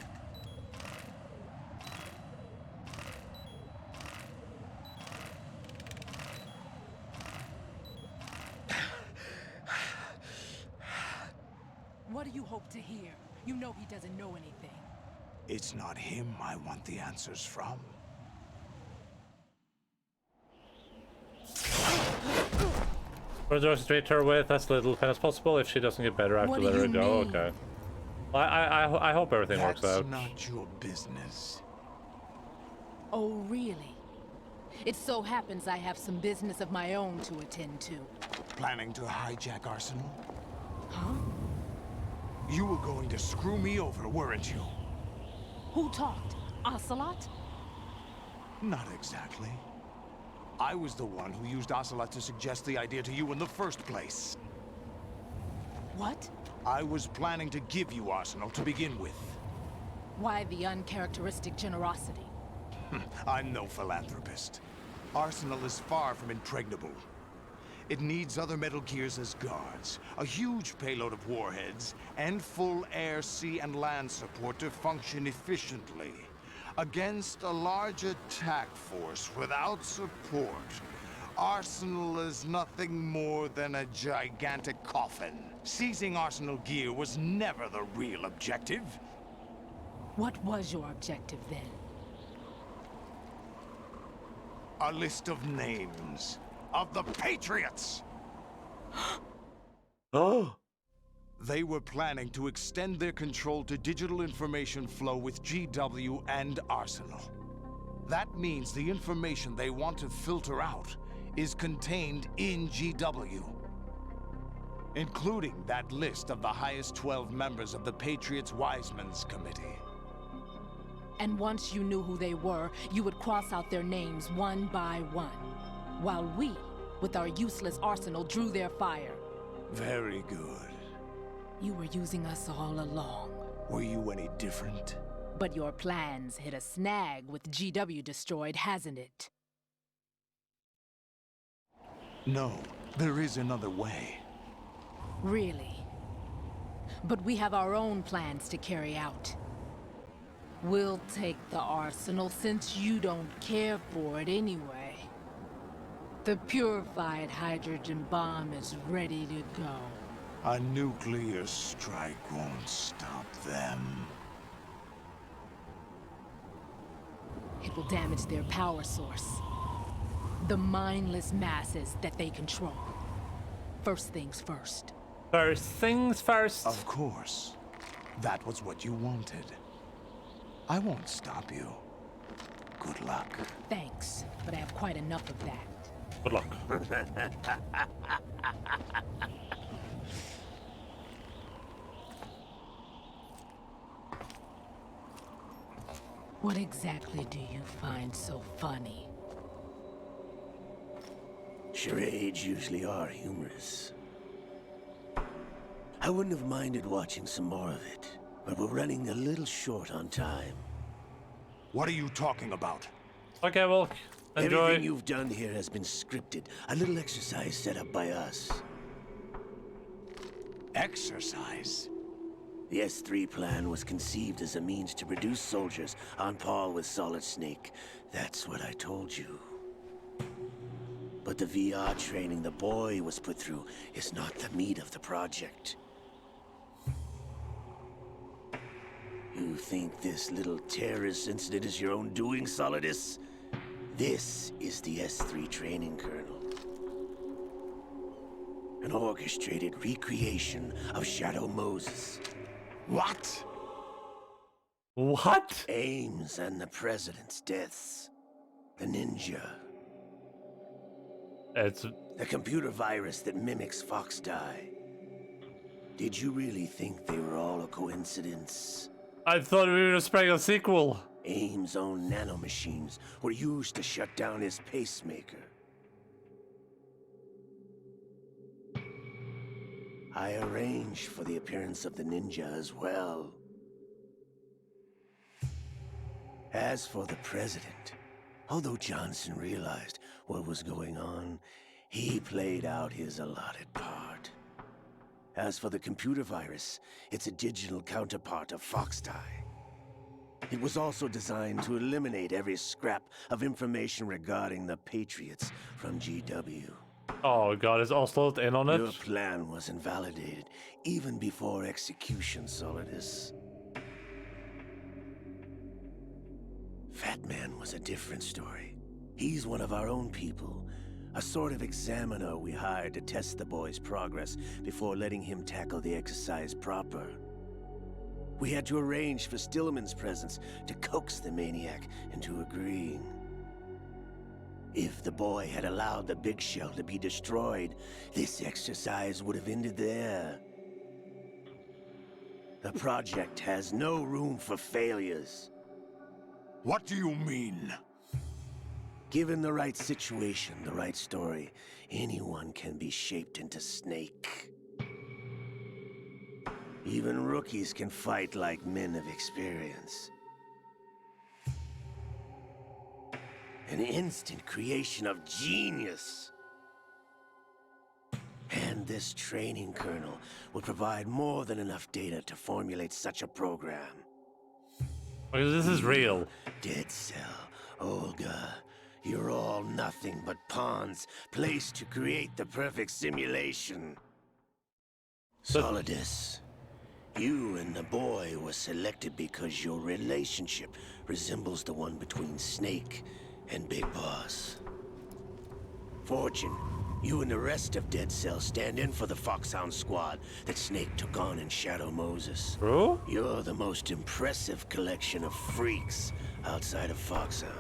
What do you hope to hear? You know he doesn't know anything. It's not him I want the answers from. Straight her with as little pen as possible. If she doesn't get better, I have to let her go. Okay. I hope everything works out. That's not your business. Oh, really? It so happens I have some business of my own to attend to. Planning to hijack Arsenal? Huh? You were going to screw me over, weren't you? Who talked? Ocelot? Not exactly. I was the one who used Ocelot to suggest the idea to you in the first place. What? I was planning to give you Arsenal to begin with. Why the uncharacteristic generosity? I'm no philanthropist. Arsenal is far from impregnable. It needs other Metal Gears as guards, a huge payload of warheads, and full air, sea, and land support to function efficiently. Against a large attack force without support, Arsenal is nothing more than a gigantic coffin. Seizing Arsenal gear was never the real objective. What was your objective then? A list of names of the Patriots! Oh! They were planning to extend their control to digital information flow with GW and Arsenal. That means the information they want to filter out is contained in GW, including that list of the highest 12 members of the Patriots Wiseman's Committee. And once you knew who they were, you would cross out their names one by one, while we, with our useless arsenal, drew their fire. Very good. You were using us all along. Were you any different? But your plans hit a snag with GW destroyed, hasn't it? No, there is another way. Really? But we have our own plans to carry out. We'll take the arsenal since you don't care for it anyway. The purified hydrogen bomb is ready to go. A nuclear strike won't stop them. It will damage their power source. The mindless masses that they control. First things first. First things first. Of course. That was what you wanted. I won't stop you. Good luck. Thanks, but I have quite enough of that. Good luck. What exactly do you find so funny? Charades usually are humorous. I wouldn't have minded watching some more of it, but we're running a little short on time. What are you talking about? Okay, well, enjoy. Everything you've done here has been scripted. A little exercise set up by us. Exercise? The S3 plan was conceived as a means to produce soldiers on par with Solid Snake. That's what I told you. But the VR training the boy was put through is not the meat of the project. You think this little terrorist incident is your own doing, Solidus? This is the S3 training kernel. An orchestrated recreation of Shadow Moses. What? What? Ames and the president's deaths. The ninja. It's the computer virus that mimics Fox Die. Did you really think they were all a coincidence? I thought we were spraying a sequel. Ames' own nanomachines were used to shut down his pacemaker. I arranged for the appearance of the ninja as well. As for the president, although Johnson realized what was going on, he played out his allotted part. As for the computer virus, it's a digital counterpart of Fox Die. It was also designed to eliminate every scrap of information regarding the Patriots from GW. Oh god, is Oslo in on it? Your plan was invalidated even before execution, Solidus. Fat Man was a different story. He's one of our own people, a sort of examiner we hired to test the boy's progress before letting him tackle the exercise proper. We had to arrange for Stillman's presence to coax the maniac into agreeing. If the boy had allowed the big shell to be destroyed, this exercise would have ended there. The project has no room for failures. What do you mean? Given the right situation, the right story, anyone can be shaped into Snake. Even rookies can fight like men of experience. An instant creation of genius. And this training kernel would provide more than enough data to formulate such a program. Because this is real. Dead Cell, Olga, you're all nothing but pawns placed to create the perfect simulation. Solidus, you and the boy were selected because your relationship resembles the one between Snake and Big Boss. Fortune, you and the rest of Dead Cell stand in for the Foxhound squad that Snake took on in Shadow Moses. True? You're the most impressive collection of freaks outside of Foxhound.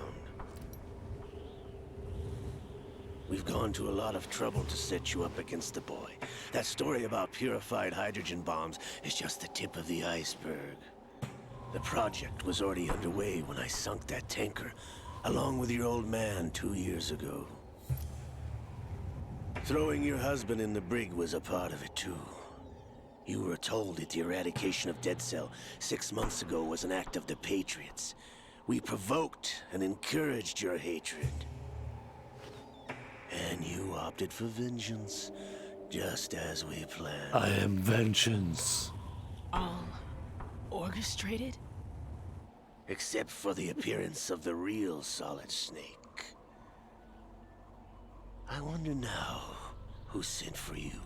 We've gone to a lot of trouble to set you up against the boy. That story about purified hydrogen bombs is just the tip of the iceberg. The project was already underway when I sunk that tanker, along with your old man 2 years ago. Throwing your husband in the brig was a part of it too. You were told that the eradication of Dead Cell 6 months ago was an act of the Patriots. We provoked and encouraged your hatred. And you opted for vengeance, just as we planned. I am vengeance. All orchestrated? Except for the appearance of the real Solid Snake. I wonder now who sent for you.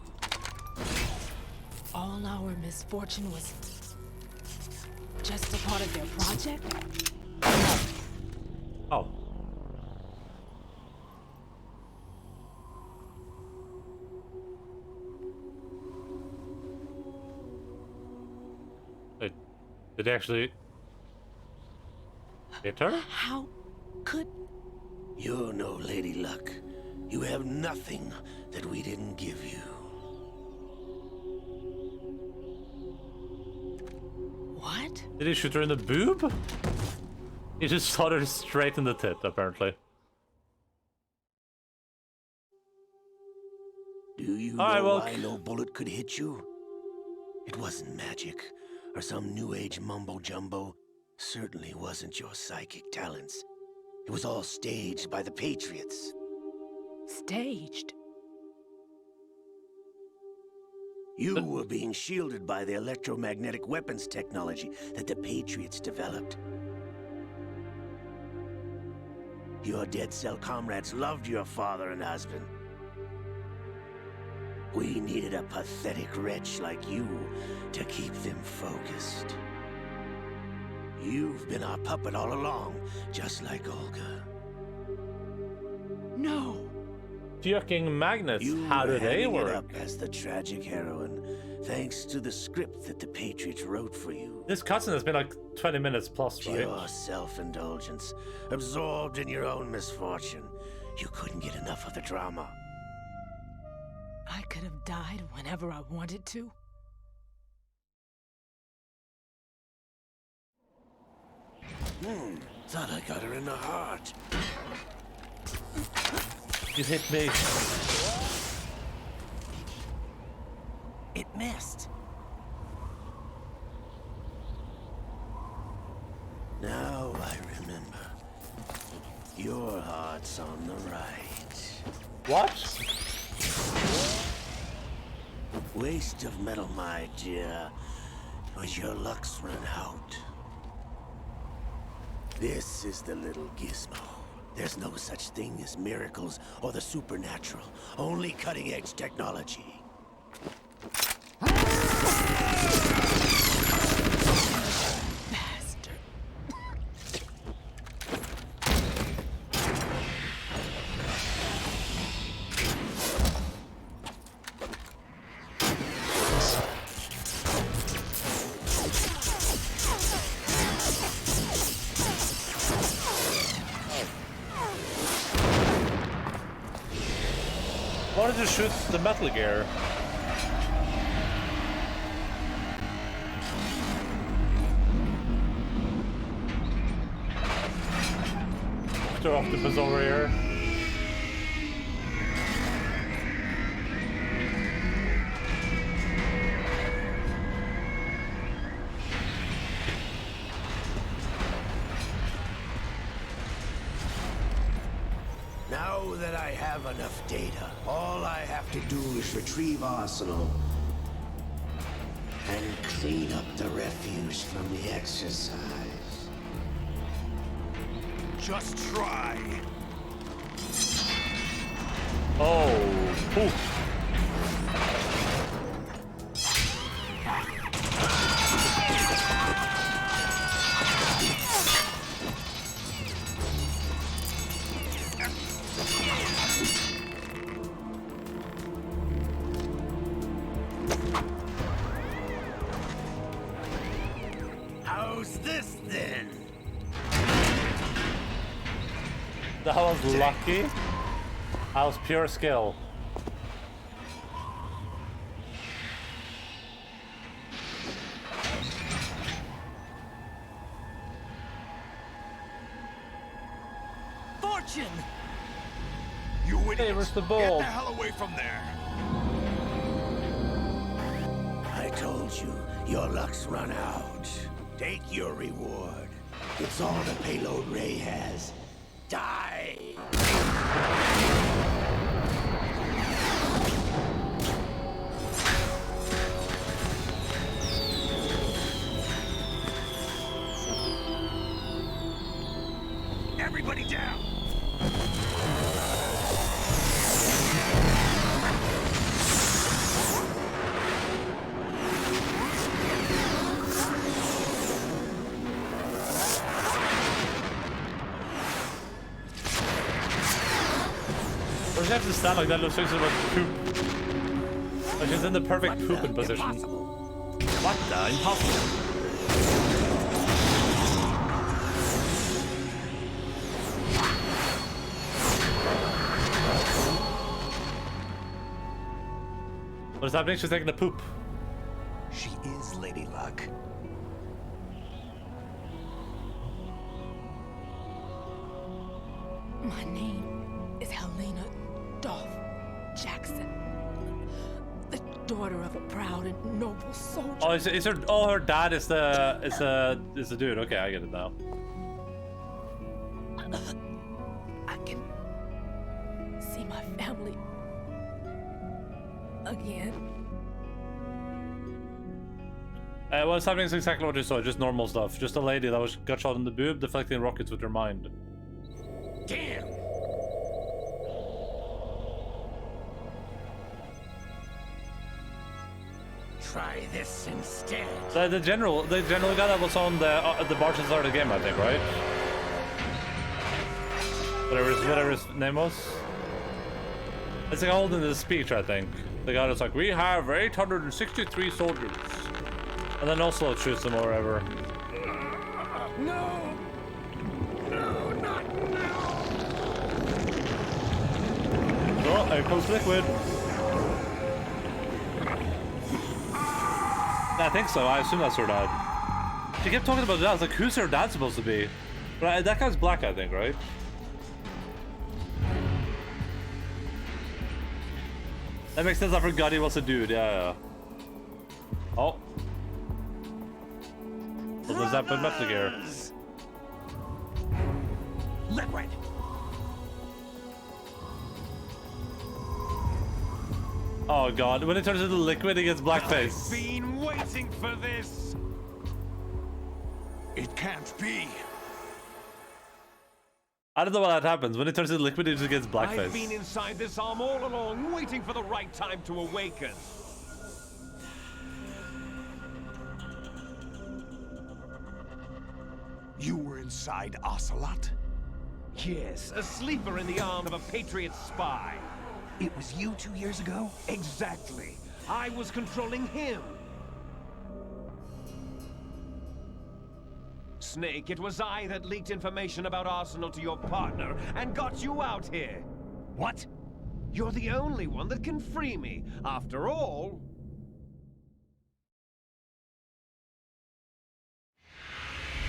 All our misfortune was just a part of their project? Oh. Did he actually hit her? How could... You're no Lady Luck. You have nothing that we didn't give you. What? Did he shoot her in the boob? He just shot her straight in the tit, apparently. Do you Alright, know well, why no bullet could hit you? It wasn't magic, or some new age mumbo-jumbo. Certainly wasn't your psychic talents. It was all staged by the Patriots. Staged? You were being shielded by the electromagnetic weapons technology that the Patriots developed. Your dead cell comrades loved your father and husband. We needed a pathetic wretch like you to keep them focused. You've been our puppet all along, just like Olga. No. Fucking magnets. You How do were they hanging it work? up as the tragic heroine, thanks to the script that the Patriots wrote for you. This cutscene has been like 20 minutes plus, right? Pure self-indulgence, absorbed in your own misfortune. You couldn't get enough of the drama. I could have died whenever I wanted to. Thought I got her in the heart. You hit me. It missed. Now I remember. Your heart's on the right. What? Waste of metal, my dear. Was your luck's run out? This is the little gizmo. There's no such thing as miracles or the supernatural. Only cutting-edge technology. Why did you shoot the Metal Gear? Throw octopus over here. Now that I have enough data, all I have to do is retrieve Arsenal and clean up the refuse from the exercise. Just try. Oh, poof. How's this then? That was lucky. That was pure skill. Fortune! You Hey, idiots! where's the Get ball? the hell away from there! I told you, your luck's run out. Take your reward. It's all the payload Ray has. Die! Everybody down! Or you have to stand like that, looks like she's about to poop. Like she's in the perfect pooping position. What the? Impossible. What is happening? She's taking a poop. She is Lady Luck. My name is Helena Dolph Jackson. The daughter of a proud and noble soldier. Oh, is her? Oh, her dad is the dude. Okay, I get it now. I can see my family again. What's happening is exactly what you saw. Just normal stuff. Just a lady that got shot in the boob, deflecting rockets with her mind. Damn! Try this instead. The general guy that was on the bar to start the game, I think, right? Whatever his name was. It's like holding the speech, I think. The guy that's like, we have 863 soldiers. And then also shoots them or whatever. No! No, not now! Oh, there comes liquid. I think so. I assume that's her dad. She kept talking about that. I was like, who's her dad supposed to be? But that guy's black, I think, right? That makes sense. I forgot he was a dude. Yeah. Oh. What does that put Metal Gear? Liquid! Oh god, when it turns into liquid, it gets blackface. I've been waiting for this! It can't be. I don't know why that happens. When it turns into liquid, it just gets blackface. I've been inside this arm all along, waiting for the right time to awaken. You were inside Ocelot? Yes, a sleeper in the arm of a Patriot spy. It was you 2 years ago? Exactly. I was controlling him. Snake, it was I that leaked information about Arsenal to your partner and got you out here. What? You're the only one that can free me. After all...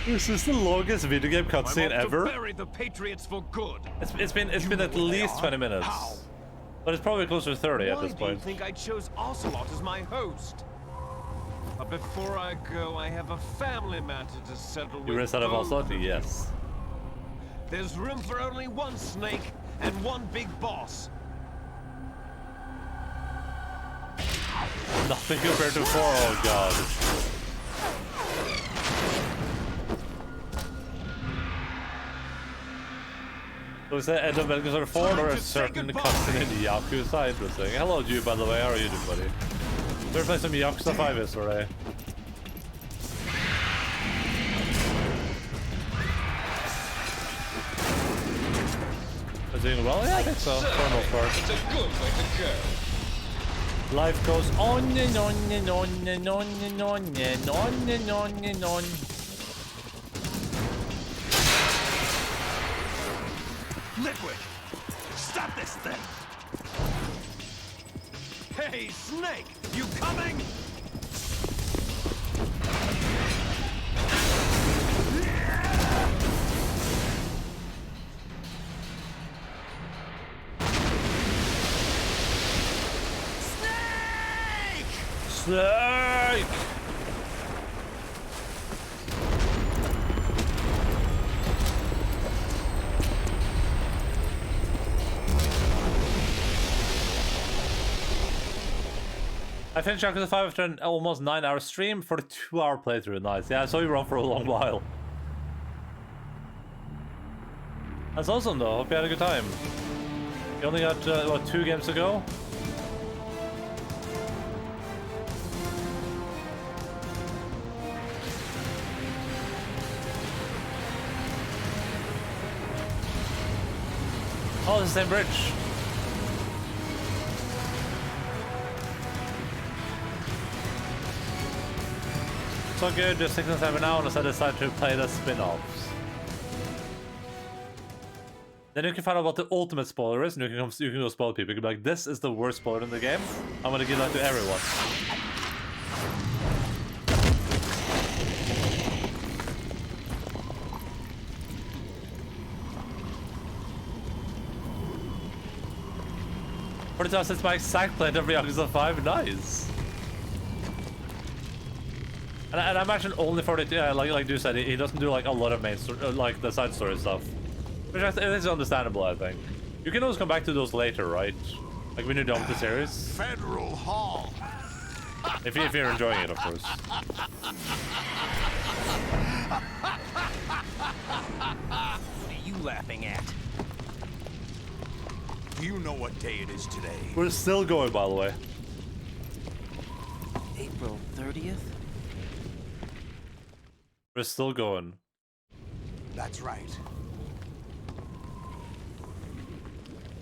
This is the longest video game cutscene ever. Bury the Patriots for good. It's been at least 20 minutes. How? But it's probably closer to 30 at this Why do you point. think I chose Ocelot as my host? But before I go, I have a family matter to settle with. You rinsed out of both. Ocelot? Yes. There's room for only one snake and one big boss. Nothing compared to 4. Oh god. So is that End of Metal Gear 4 or a certain cutscene in Yakuza? Interesting. Hello, Jew, by the way. How are you doing, buddy? We're playing some Yakuza 5 yesterday. Is doing well? Yeah, I think so. For the most part. It's a good way to go. Life goes on and on and on and on and on and on and on and on. Liquid! Stop this thing! Hey, Snake! You coming? Snake! I finished Yakuza 5 after an almost 9-hour stream for the 2-hour playthrough. Nice. Yeah, I saw you run for a long while. That's awesome though. Hope you had a good time. You only got, what, 2 games to go? Oh, it's the same bridge. So good, just 6 and 7 now, and I decided to play the spin-offs. Then you can find out what the ultimate spoiler is, and you can go spoil people. You can be like, this is the worst spoiler in the game. I'm gonna give that to everyone. For the time since my exact played every Yakuza 5, nice. And I imagine only for the like you said, he doesn't do like a lot of main like the side story stuff, which it is understandable. I think you can always come back to those later, right? Like when you're done with the series. Federal Hall. If you're enjoying it, of course. What are you laughing at? Do you know what day it is today? We're still going, by the way. April 30th? We're still going. That's right.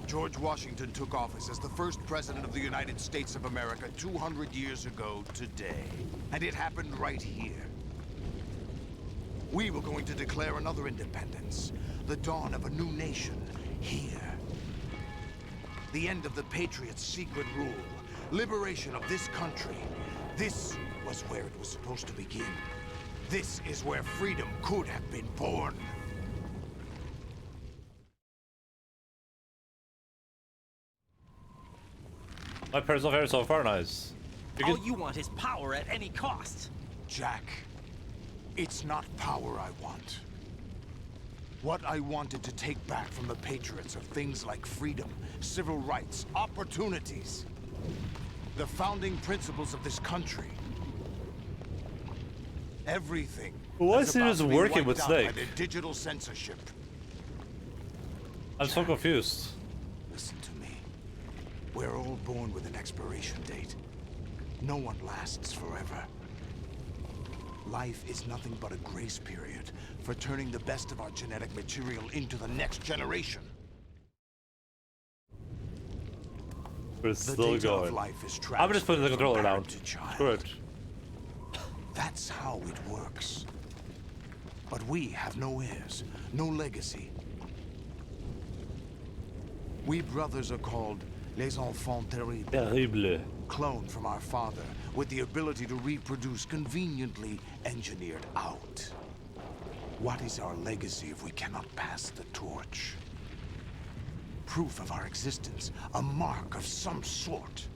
George Washington took office as the first president of the United States of America 200 years ago today. And it happened right here. We were going to declare another independence. The dawn of a new nation here. The end of the Patriots' secret rule. Liberation of this country. This was where it was supposed to begin. This is where freedom could have been born. My personal favorite so far, nice. All you want is power at any cost. Jack, it's not power I want. What I wanted to take back from the Patriots are things like freedom, civil rights, opportunities. The founding principles of this country. Everything. Why is he just working with Snake? By their digital censorship. I'm so confused. Listen to me. We're all born with an expiration date. No one lasts forever. Life is nothing but a grace period for turning the best of our genetic material into the next generation. We're still going. I'm just putting the controller down. Good. That's how it works. But we have no heirs, no legacy. We brothers are called les enfants terribles. Terrible. Cloned from our father, with the ability to reproduce conveniently engineered out. What is our legacy if we cannot pass the torch? Proof of our existence, a mark of some sort.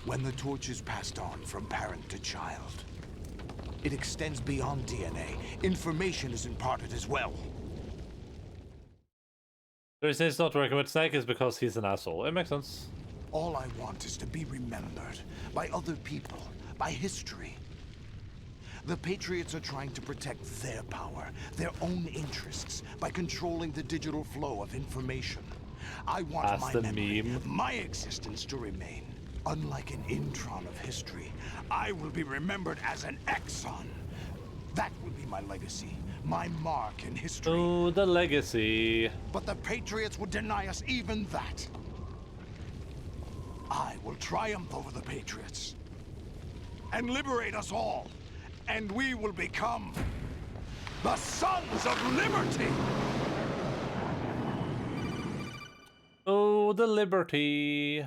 When the torch is passed on from parent to child, it extends beyond DNA. Information is imparted as well. The reason he's not working with Snake is because he's an asshole. It makes sense. All I want is to be remembered by other people, by history. The Patriots are trying to protect their power, their own interests, by controlling the digital flow of information. I want my memory, my existence to remain. Unlike an intron of history, I will be remembered as an exon. That will be my legacy, my mark in history. Oh, the legacy. But the Patriots would deny us even that. I will triumph over the Patriots and liberate us all, and we will become the Sons of Liberty. Oh, the liberty.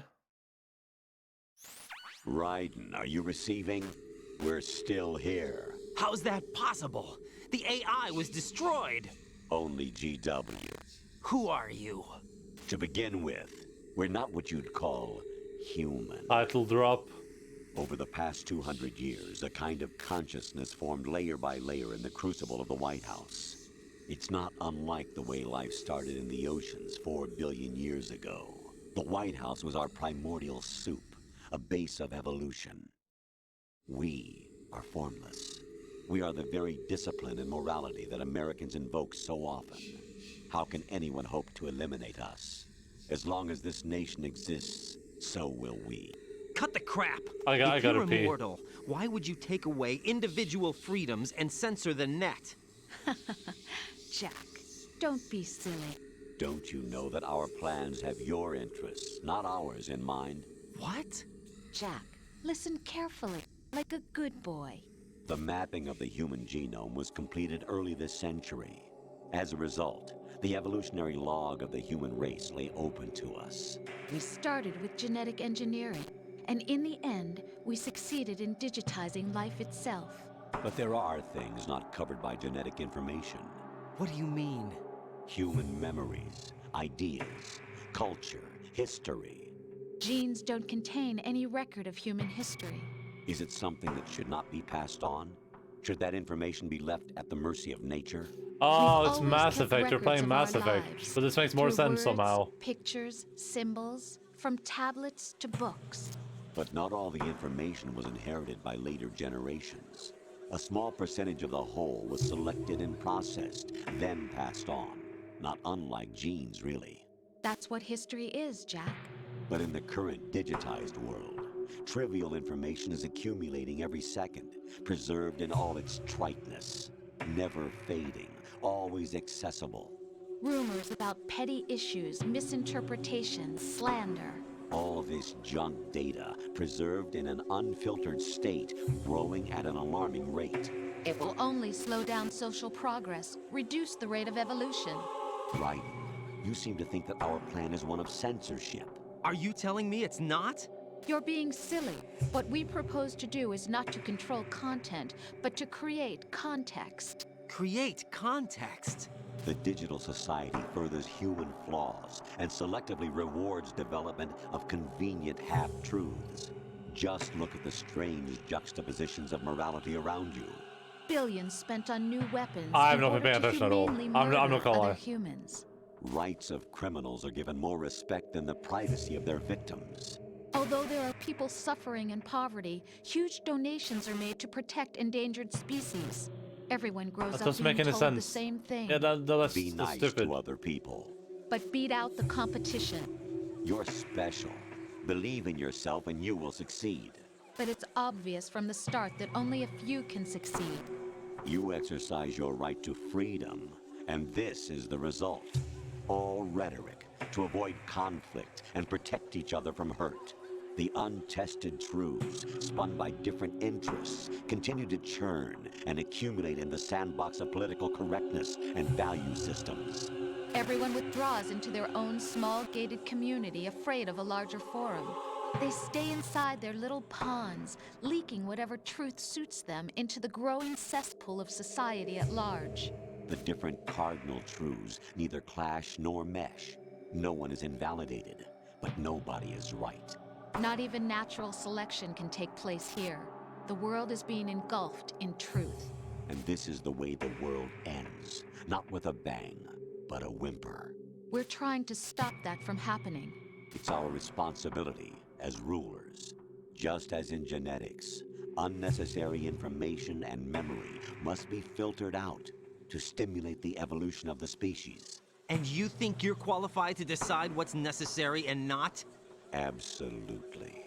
Raiden, are you receiving? We're still here. How's that possible? The AI was destroyed. Only GW. Who are you? To begin with, we're not what you'd call human. Title drop. Over the past 200 years, a kind of consciousness formed layer by layer in the crucible of the White House. It's not unlike the way life started in the oceans 4 billion years ago. The White House was our primordial soup, a base of evolution. We are formless. We are the very discipline and morality that Americans invoke so often. How can anyone hope to eliminate us? As long as this nation exists, so will we. Cut the crap! I if gotta you're pee. immortal, why would you take away individual freedoms and censor the net? Jack, don't be silly. Don't you know that our plans have your interests, not ours, in mind? What? Jack, listen carefully, like a good boy. The mapping of the human genome was completed early this century. As a result, the evolutionary log of the human race lay open to us. We started with genetic engineering, and in the end, we succeeded in digitizing life itself. But there are things not covered by genetic information. What do you mean? Human memories, ideas, culture, history. Genes don't contain any record of human history. Is it something that should not be passed on? Should that information be left at the mercy of nature? Oh, it's always Mass kept Effect. You're records playing of Mass our Effect. lives, So this makes more through sense words, somehow. Pictures, symbols, from tablets to books. But not all the information was inherited by later generations. A small percentage of the whole was selected and processed, then passed on. Not unlike genes, really. That's what history is, Jack. But in the current digitized world, trivial information is accumulating every second, preserved in all its triteness, never fading, always accessible. Rumors about petty issues, misinterpretations, slander. All this junk data, preserved in an unfiltered state, growing at an alarming rate. It will only slow down social progress, reduce the rate of evolution. Right. You seem to think that our plan is one of censorship. Are you telling me it's not? You're being silly. What we propose to do is not to control content, but to create context. Create context? The digital society furthers human flaws and selectively rewards development of convenient half-truths. Just look at the strange juxtapositions of morality around you. Billions spent on new weapons I've in not been order paying to attention at all. humanely I'm not murder gonna lie. other humans. Rights of criminals are given more respect than the privacy of their victims. Although there are people suffering in poverty, huge donations are made to protect endangered species. Everyone grows That up doesn't being make any told the sense. same thing. Yeah, that's Be nice stupid. to other people. But beat out the competition. You're special. Believe in yourself and you will succeed. But it's obvious from the start that only a few can succeed. You exercise your right to freedom, and this is the result. All rhetoric to avoid conflict and protect each other from hurt. The untested truths, spun by different interests, continue to churn and accumulate in the sandbox of political correctness and value systems. Everyone withdraws into their own small gated community, afraid of a larger forum. They stay inside their little ponds, leaking whatever truth suits them into the growing cesspool of society at large. The different cardinal truths neither clash nor mesh. No one is invalidated, but nobody is right. Not even natural selection can take place here. The world is being engulfed in truth. And this is the way the world ends. Not with a bang, but a whimper. We're trying to stop that from happening. It's our responsibility as rulers. Just as in genetics, unnecessary information and memory must be filtered out to stimulate the evolution of the species. And you think you're qualified to decide what's necessary and not? Absolutely.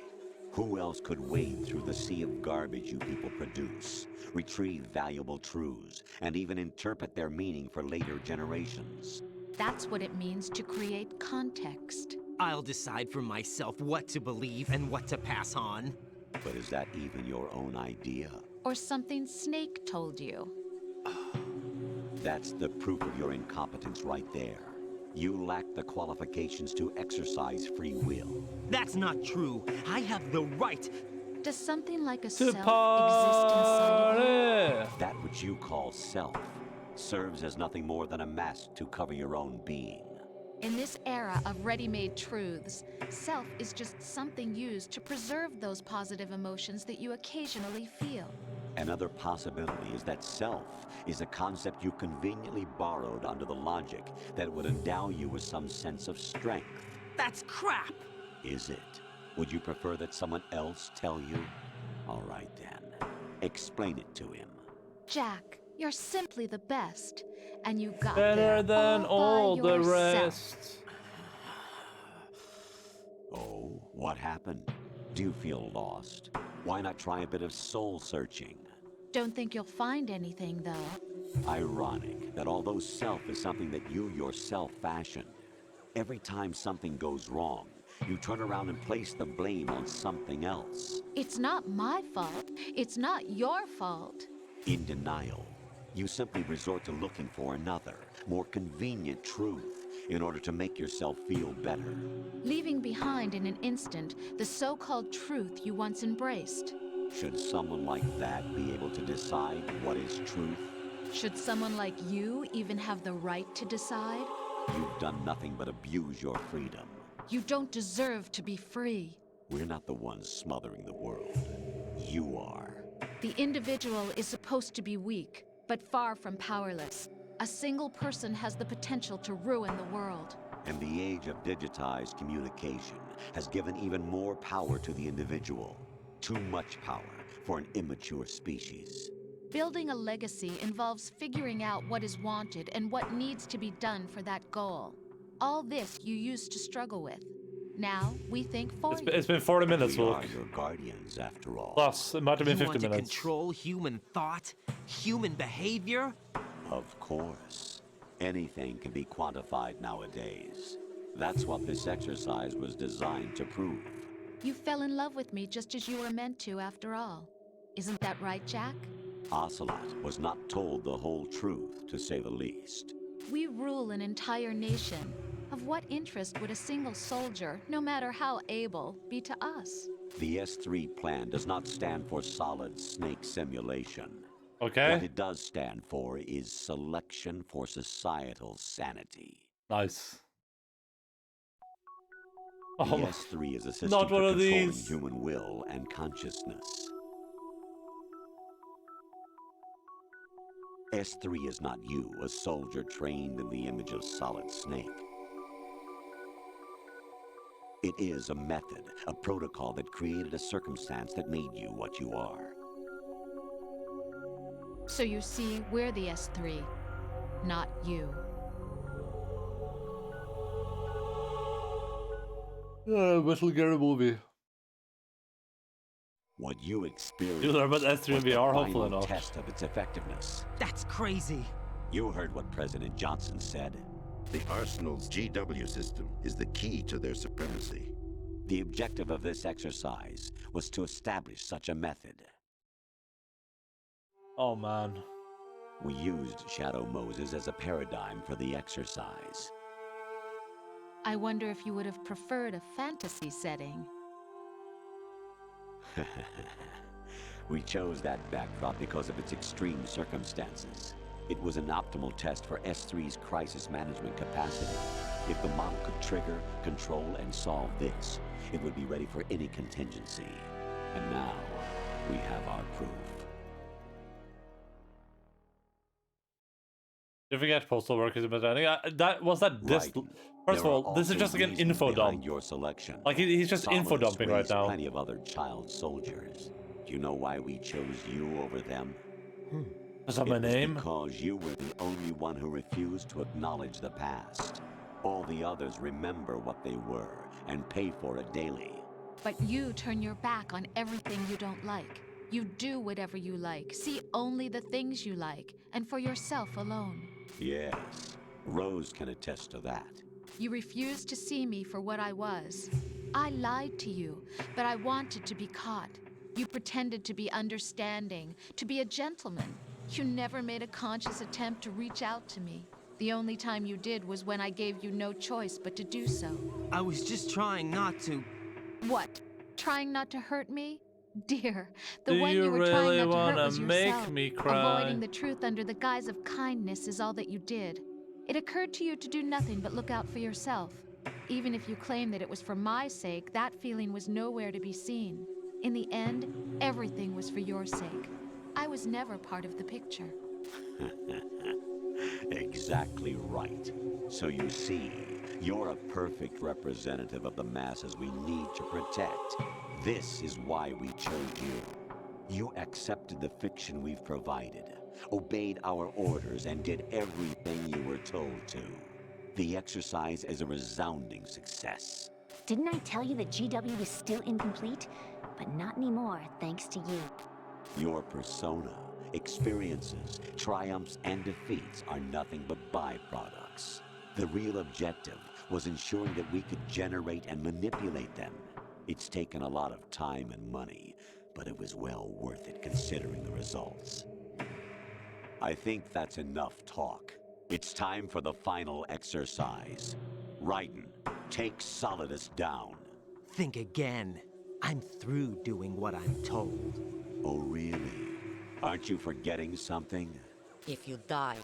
Who else could wade through the sea of garbage you people produce, retrieve valuable truths, and even interpret their meaning for later generations? That's what it means to create context. I'll decide for myself what to believe and what to pass on. But is that even your own idea? Or something Snake told you. That's the proof of your incompetence right there. You lack the qualifications to exercise free will. That's not true. I have the right. Does something like a To self exist inside of you? party. That which you call self serves as nothing more than a mask to cover your own being. In this era of ready-made truths, self is just something used to preserve those positive emotions that you occasionally feel. Another possibility is that self is a concept you conveniently borrowed under the logic that it would endow you with some sense of strength. That's crap! Is it? Would you prefer that someone else tell you? All right then. Explain it to him. Jack, you're simply the best, and you got Better there than all by the yourself. rest. Oh, what happened? Do you feel lost? Why not try a bit of soul searching? Don't think you'll find anything, though. Ironic that although self is something that you yourself fashioned, every time something goes wrong, you turn around and place the blame on something else. It's not my fault. It's not your fault. In denial, you simply resort to looking for another, more convenient truth in order to make yourself feel better. Leaving behind in an instant the so-called truth you once embraced. Should someone like that be able to decide what is truth? Should someone like you even have the right to decide? You've done nothing but abuse your freedom. You don't deserve to be free. We're not the ones smothering the world. You are. The individual is supposed to be weak, but far from powerless. A single person has the potential to ruin the world. And the age of digitized communication has given even more power to the individual. Too much power for an immature species. Building a legacy involves figuring out what is wanted and what needs to be done for that goal. All this you used to struggle with. Now, we think for you. It's been 40 minutes, We Luke. are your guardians, after all. Plus, it might have been You 50 want to minutes. control human thought? Human behavior? Of course. Anything can be quantified nowadays. That's what this exercise was designed to prove. You fell in love with me just as you were meant to, after all. Isn't that right, Jack? Ocelot was not told the whole truth, to say the least. We rule an entire nation. Of what interest would a single soldier, no matter how able, be to us? The S3 plan does not stand for solid snake simulation. Okay. What it does stand for is selection for societal sanity. Nice. The Oh, S3 is a system not for one of controlling these. human will and consciousness. S3 is not you, a soldier trained in the image of Solid Snake. It is a method, a protocol that created a circumstance that made you what you are. So you see, we're the S3, not you. Metal Gear movie. What you experience You learn about S3 was and the VR, hopefully final enough. test of its effectiveness. That's crazy. You heard what President Johnson said. The Arsenal's GW system is the key to their supremacy. The objective of this exercise was to establish such a method. Oh man. We used Shadow Moses as a paradigm for the exercise. I wonder if you would have preferred a fantasy setting. We chose that backdrop because of its extreme circumstances. It was an optimal test for S3's crisis management capacity. If the model could trigger, control, and solve this, it would be ready for any contingency. And now, we have our proof. Did you forget postal workers in Britannia? That was that this. Right. First of There are all, this is also just like an reasons info behind dump. your selection. Like he's just info Solidus dumping right raised now. Plenty of other child soldiers. Do you know why we chose you over them? Is that my name? Because you were the only one who refused to acknowledge the past. All the others remember what they were and pay for it daily. But you turn your back on everything you don't like. You do whatever you like, see only the things you like, and for yourself alone. Yes, Rose can attest to that. You refused to see me for what I was. I lied to you, but I wanted to be caught. You pretended to be understanding, to be a gentleman. You never made a conscious attempt to reach out to me. The only time you did was when I gave you no choice but to do so. I was just trying not to. What? Trying not to hurt me? Dear, the Do one you you were really trying not to hurt wanna was make yourself. me cry? Avoiding the truth under the guise of kindness is all that you did. It occurred to you to do nothing but look out for yourself. Even if you claim that it was for my sake, that feeling was nowhere to be seen. In the end, everything was for your sake. I was never part of the picture. Exactly right. So you see, you're a perfect representative of the masses we need to protect. This is why we chose you. You accepted the fiction we've provided, obeyed our orders, and did everything you were told to. The exercise is a resounding success. Didn't I tell you that GW was still incomplete? But not anymore, thanks to you. Your persona, experiences, triumphs, and defeats are nothing but byproducts. The real objective was ensuring that we could generate and manipulate them. It's taken a lot of time and money, but it was well worth it considering the results. I think that's enough talk. It's time for the final exercise. Raiden, take Solidus down. Think again. I'm through doing what I'm told. Oh, really? Aren't you forgetting something? If you die,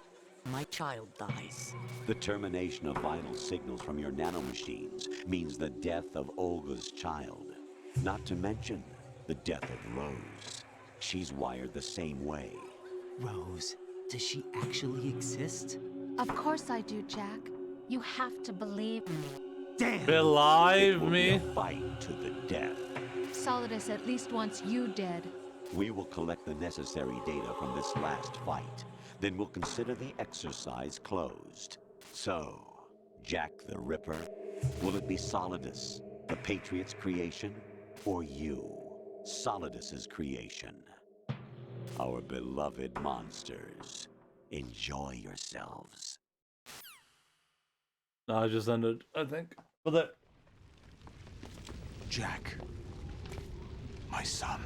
my child dies. The termination of vital signals from your nanomachines means the death of Olga's child. Not to mention the death of Rose. She's wired the same way. Rose, does she actually exist? Of course I do, Jack. You have to believe me. Damn! Believe It will me. be a fight to the death. Solidus at least wants you dead. We will collect the necessary data from this last fight. Then we'll consider the exercise closed. So, Jack the Ripper, will it be Solidus, the Patriot's creation, or you, Solidus's creation? Our beloved monsters, enjoy yourselves. No, I just ended, I think. But that. Jack, my son.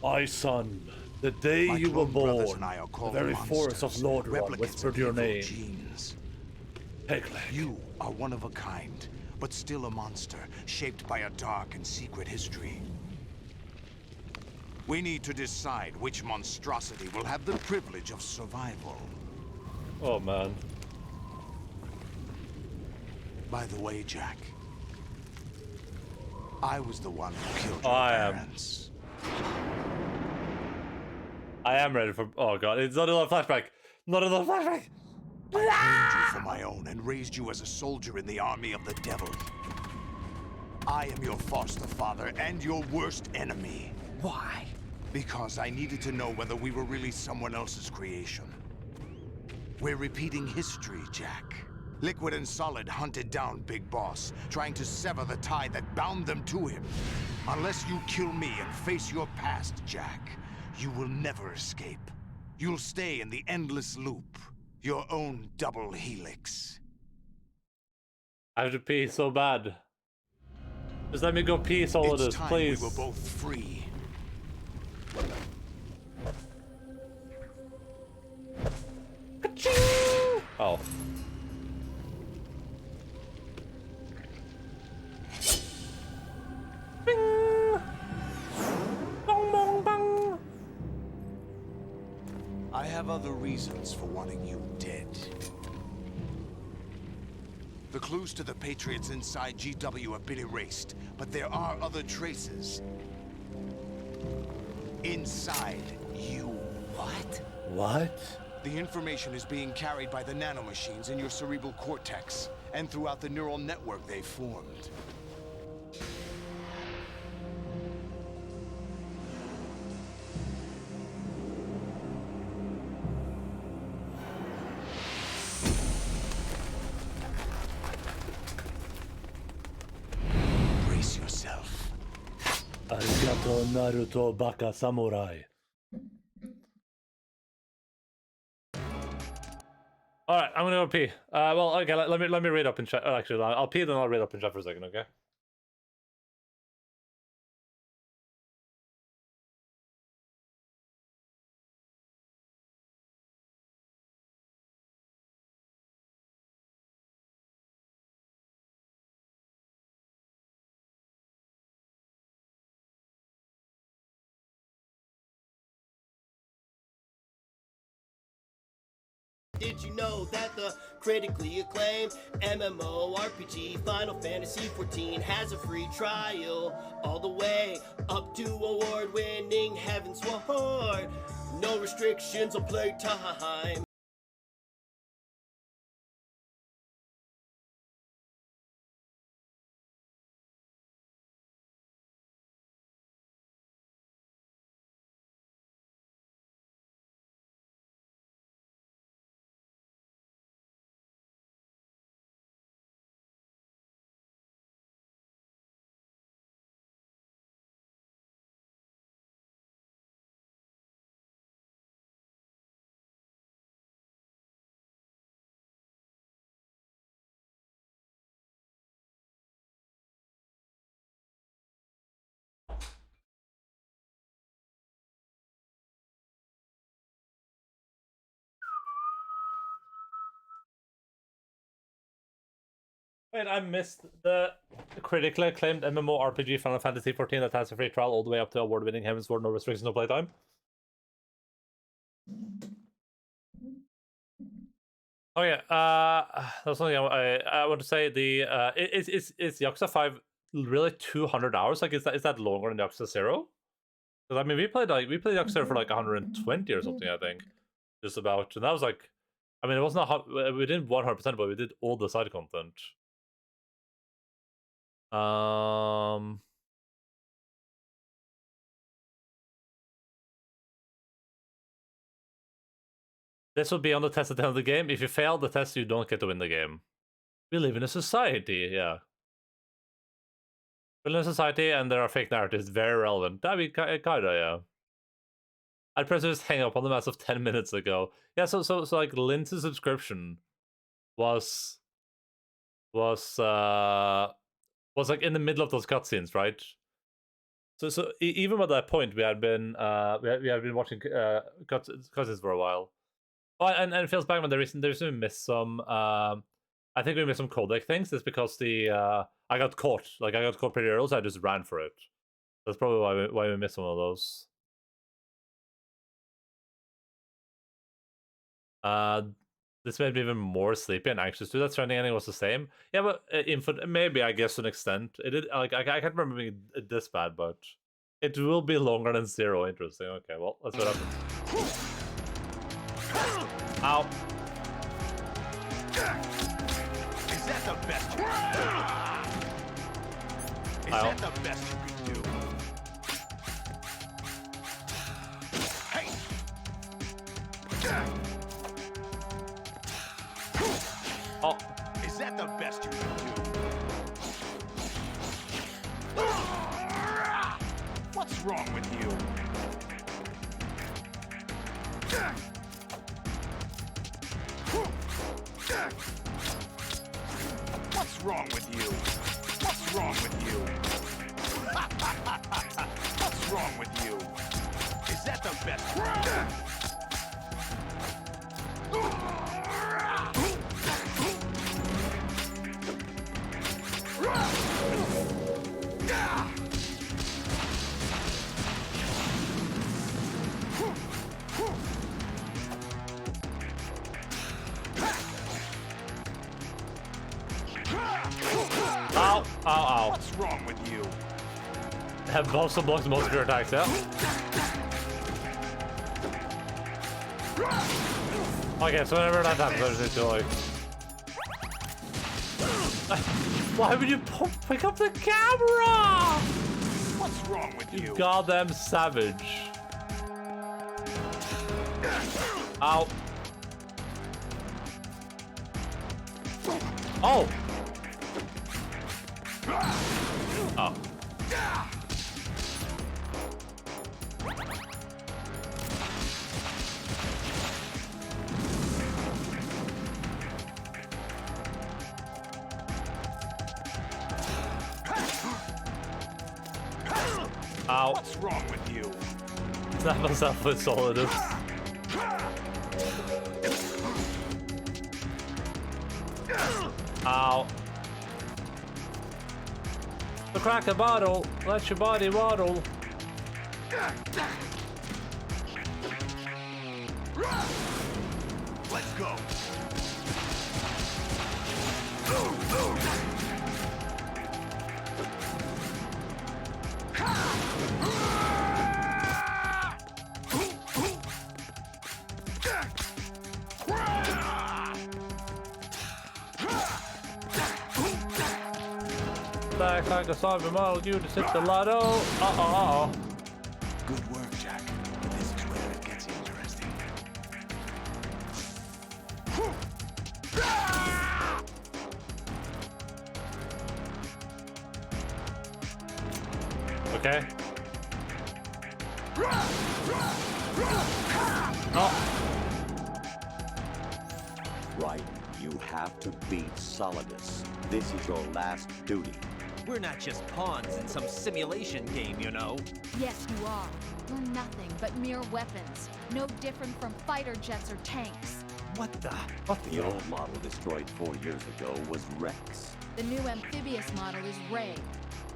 My son, the day My you were clone brothers born, and I are the called very force of monsters, Lordaeron replicates whispered of your evil name. Genes. Pegleg. You are one of a kind, but still a monster, shaped by a dark and secret history. We need to decide which monstrosity will have the privilege of survival. Oh, man. By the way, Jack, I was the one who killed your parents. I am ready for. Oh god, it's not another flashback. Not another flashback. I trained you for my own and raised you as a soldier in the army of the devil. I am your foster father and your worst enemy. Why? Because I needed to know whether we were really someone else's creation. We're repeating history, Jack. Liquid and Solid hunted down Big Boss, trying to sever the tie that bound them to him. Unless you kill me and face your past, Jack, you will never escape. You'll stay in the endless loop, your own double helix. I have to pee so bad. Just let me go pee, Solidus, It's time please. we were both free. Oh. Bing! Bong, bong, bong. I have other reasons for wanting you dead. The clues to the Patriots inside GW have been erased, but there are other traces. Inside you. What? What? The information is being carried by the nanomachines in your cerebral cortex, and throughout the neural network they formed. Brace yourself. Arigato Naruto Baka Samurai. All right, I'm gonna go pee. Well, okay, let me read up in chat. Actually, I'll pee, then I'll read up in chat for a second, okay? Did you know that the critically acclaimed MMORPG Final Fantasy XIV has a free trial all the way up to award-winning Heaven's Sword? No restrictions on playtime. Wait, I missed the critically acclaimed MMORPG Final Fantasy XIV that has a free trial all the way up to award-winning Heavensward, no restrictions, no playtime. Oh yeah, that's something I want to say. The is Yakuza 5 really 200 hours? Like, is that longer than Yakuza 0? Because I mean, we played Yakuza 0 for like 120 or something, I think, just about. And that was like, I mean, it wasn't we didn't 100%, but we did all the side content. This will be on the test at the end of the game. If you fail the test, you don't get to win the game. We live in a society, yeah. We live in a society, and there are fake narratives. Very relevant. I mean, kinda, yeah. I'd press just hang up on them as of 10 minutes ago. Yeah, so like Lince's subscription was like in the middle of those cutscenes, right? So even by that point, we had been watching cutscenes for a while. Oh, and it feels bad when there we missed some. I think we missed some codec things. It's because I got caught. Like, I got caught pretty early, so I just ran for it. That's probably why we missed some of those. This made me even more sleepy and anxious too. That Stranding ending was the same. Yeah, but maybe, I guess, to an extent. It did, like, I can't remember being this bad, but it will be longer than 0. Interesting. Okay, well, let's what happens. Ow. Is that the best? Is Ow. that the best you can do? Hey. Oh. Is that the best you can do? What's wrong with you? What's wrong with you? What's wrong with you? What's wrong with you? Is that the best? Ow, ow, ow. What's wrong with you? Have also blocks most of your attacks, yeah? Okay, so whenever that happens, I just need to, like... Why would you pick up the camera? What's wrong with you? You goddamn savage. Ow. Oh! Oh. Ow. What's wrong with you? Snap myself with Solidus. Ow. So crack a bottle, let your body waddle. Let's go. Back like a zombie model, you just hit the lotto. Uh-oh. Good work, Jack. But this is where it gets interesting. Okay. Oh. Right. You have to beat Solidus. This is your last duty. We're not just pawns in some simulation game, you know. Yes, you are. You're nothing but mere weapons. No different from fighter jets or tanks. What the? The old model destroyed 4 years ago was Rex. The new amphibious model is Ray.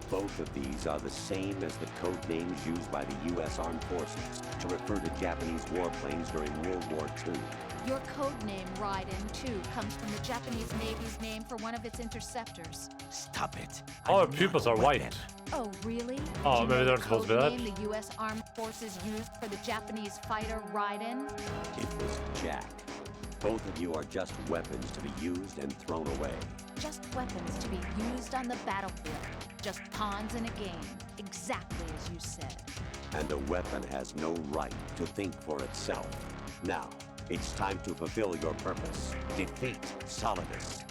Both of these are the same as the code names used by the U.S. Armed Forces to refer to Japanese warplanes during World War II. Your code name, Raiden, too, comes from the Japanese Navy's name for one of its interceptors. Stop it. Oh, her pupils are white. Oh, really? Oh, Do you maybe know they're the supposed to be code that. name the U.S. Armed Forces used for the Japanese fighter Raiden? It was Jack. Both of you are just weapons to be used and thrown away. Just weapons to be used on the battlefield. Just pawns in a game. Exactly as you said. And a weapon has no right to think for itself. Now, it's time to fulfill your purpose. Defeat Solidus.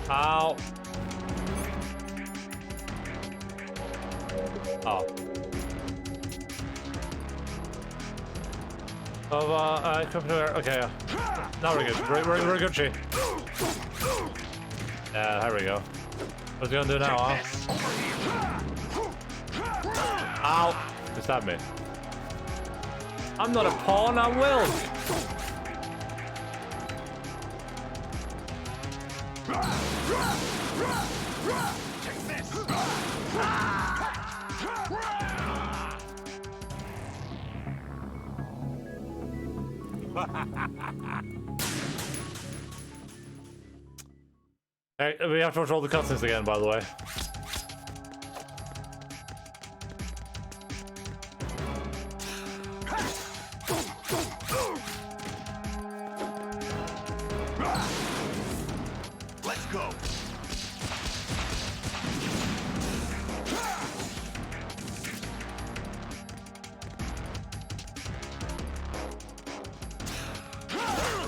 Ow. Oh. Okay, yeah. Now we're good. We're good, Chi. Yeah, there we go. What's he gonna do now, huh? Ow! He stabbed me. I'm not a pawn, I will! Take this! Hey, we have to watch all the cutscenes again, by the way. Let's go!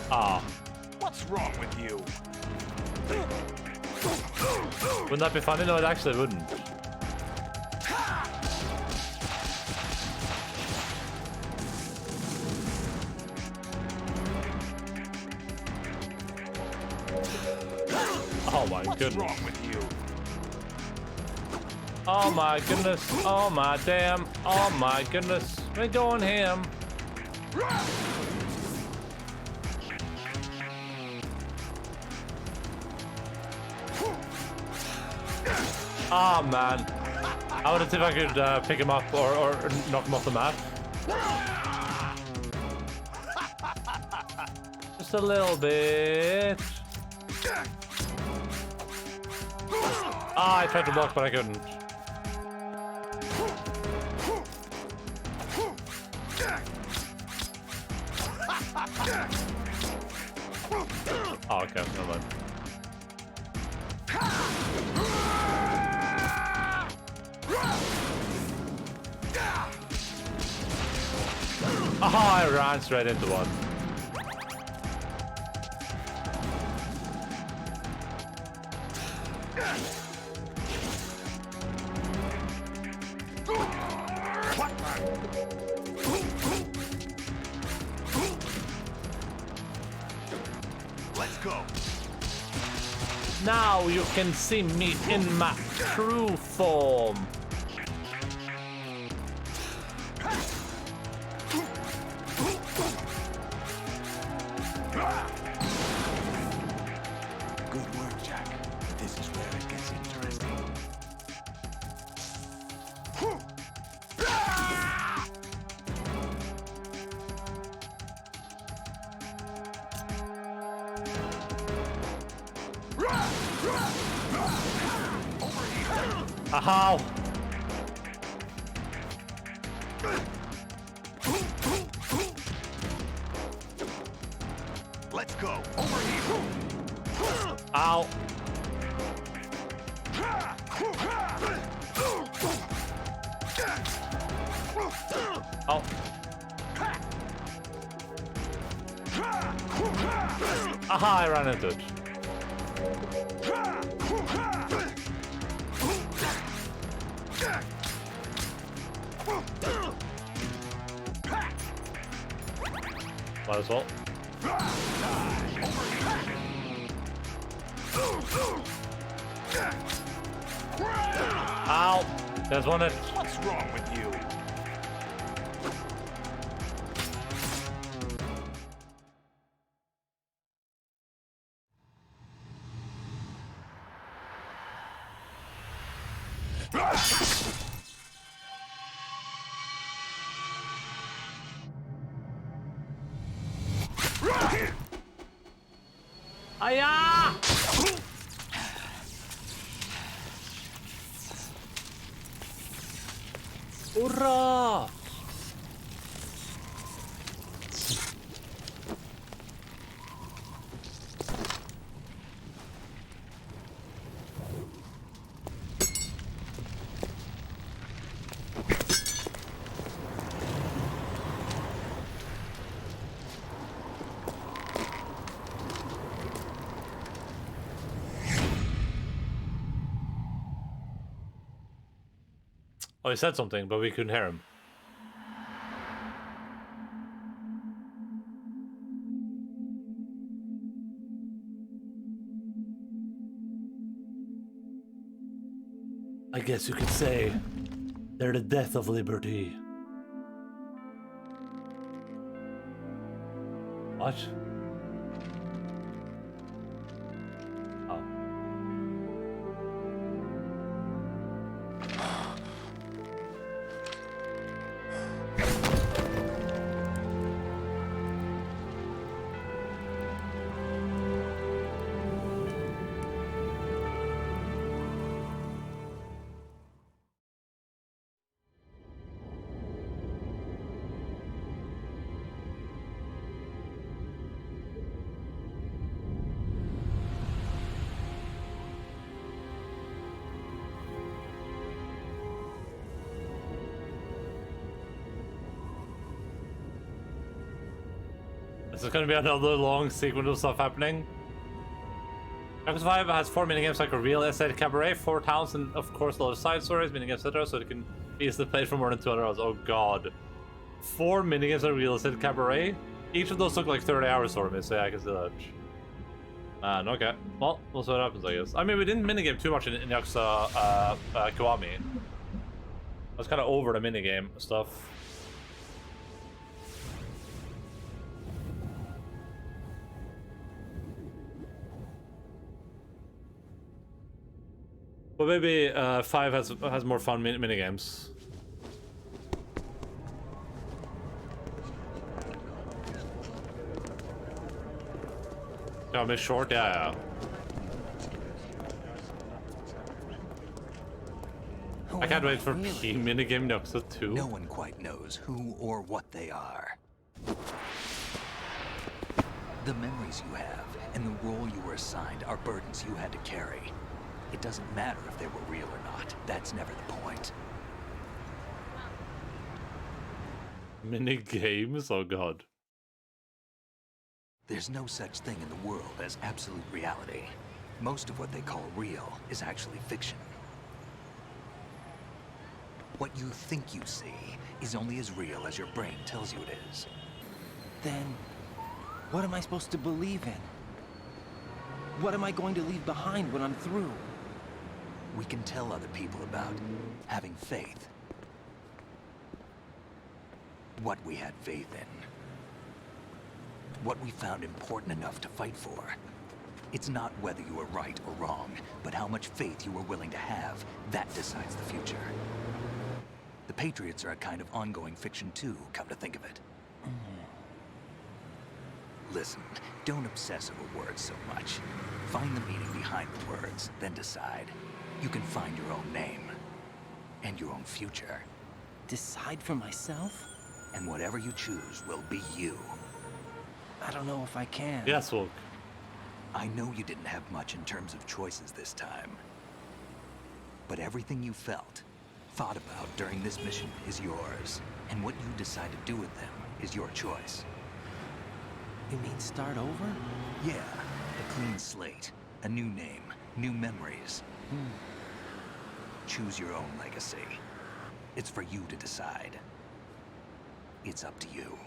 Ah. What's wrong with you? Wouldn't that be funny? No, it actually wouldn't. Oh my goodness. What's wrong with you? Oh my goodness. Oh my damn. Oh my goodness. We're going him. Oh man. I wanted to see if I could pick him up or knock him off the map. Just a little bit. Ah, I tried to block, but I couldn't. Oh, okay, never mind. Oh, I ran straight into one. Let's go. Now you can see me in my true form. Good work, Jack. This is where it gets interesting. Aha! Let's go. Over here. Ow! Oh. Aha, I ran into it. Might as well. Ow! There's one that... What's wrong with you? Aya! Hurrah! Oh, he said something, but we couldn't hear him. I guess you could say they're the death of liberty. What? Oh. This is gonna be another long sequence of stuff happening. Yakuza 5 has 4 minigames like a real estate cabaret, 4 towns, and of course a lot of side stories, minigames, etc. So it can be easily played for more than 200 hours. Oh god. 4 minigames of real estate cabaret? Each of those took like 30 hours for me, so yeah, I can see that. Man, okay. Well, we'll see what happens, I guess. I mean, we didn't minigame too much in Yakuza Kiwami. I was kind of over the minigame stuff. But maybe 5 has more fun minigames. Oh, Miss Short, yeah. I can't wait for P minigame Yakuza 2. No one quite knows who or what they are. The memories you have and the role you were assigned are burdens you had to carry. It doesn't matter if they were real or not. That's never the point. Minigames? Oh god. There's no such thing in the world as absolute reality. Most of what they call real is actually fiction. What you think you see is only as real as your brain tells you it is. Then, what am I supposed to believe in? What am I going to leave behind when I'm through? We can tell other people about having faith. What we had faith in. What we found important enough to fight for. It's not whether you were right or wrong, but how much faith you were willing to have. That decides the future. The Patriots are a kind of ongoing fiction too, come to think of it. Listen, don't obsess over words so much. Find the meaning behind the words, then decide. You can find your own name. And your own future. Decide for myself? And whatever you choose will be you. I don't know if I can. Yes, Wolk. I know you didn't have much in terms of choices this time. But everything you felt, thought about during this mission is yours. And what you decide to do with them is your choice. You mean start over? Yeah, a clean slate, a new name, new memories. Choose your own legacy. It's for you to decide. It's up to you.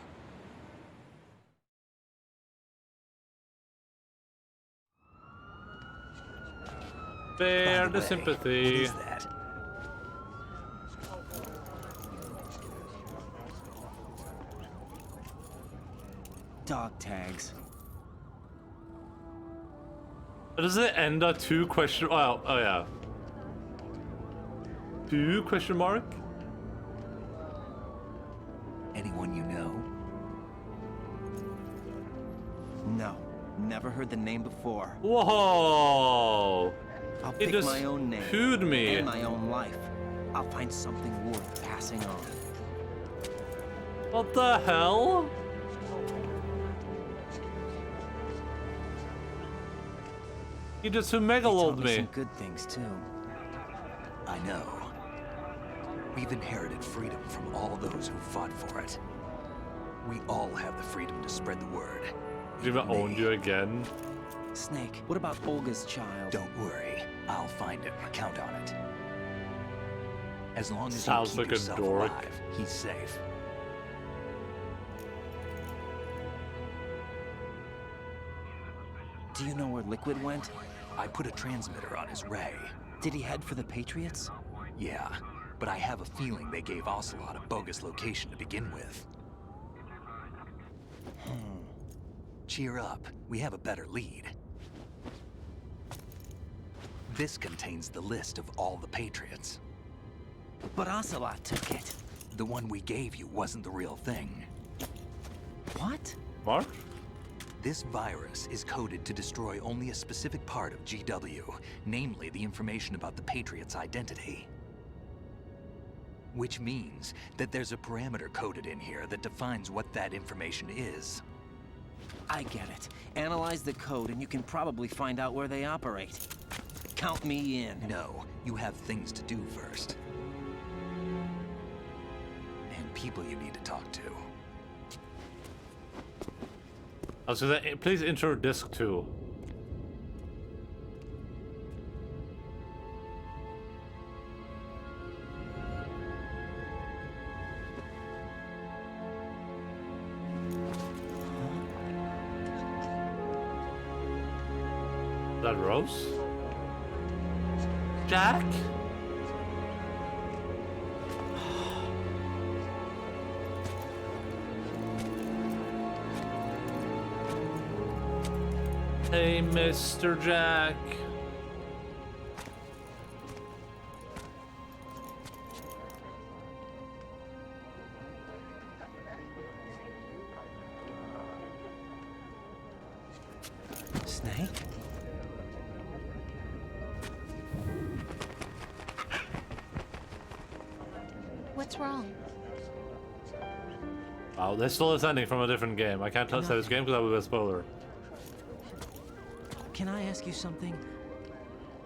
Bear By the way, sympathy. What is that? Dog tags. Does it end at 2 question? Oh yeah. 2 question mark? Anyone you know? No, never heard the name before. Whoa! I'll It pick just my own name pooed me. and my own life. I'll find something worth passing on. What the hell? He just megaloled me. Some good things too. I know. We've inherited freedom from all those who fought for it. We all have the freedom to spread the word. Even owned you again. Snake, what about Olga's child? Don't worry. I'll find him. Count on it. As long as Sounds you keep like a yourself dork. alive, he's safe. Do you know where Liquid went? I put a transmitter on his ray. Did he head for the Patriots? Yeah, but I have a feeling they gave Ocelot a bogus location to begin with. Cheer up. We have a better lead. This contains the list of all the Patriots. But Ocelot took it. The one we gave you wasn't the real thing. What? What? This virus is coded to destroy only a specific part of GW, namely the information about the Patriot's identity. Which means that there's a parameter coded in here that defines what that information is. I get it. Analyze the code and you can probably find out where they operate. Count me in. No, you have things to do first. And people you need to talk to. I was gonna say, please intro disc 2. Is that Rose? Jack? Hey, Mr. Jack. Snake? What's wrong? Wow, this still is ending from a different game. I can't say this game because that would be a spoiler. Can I ask you something?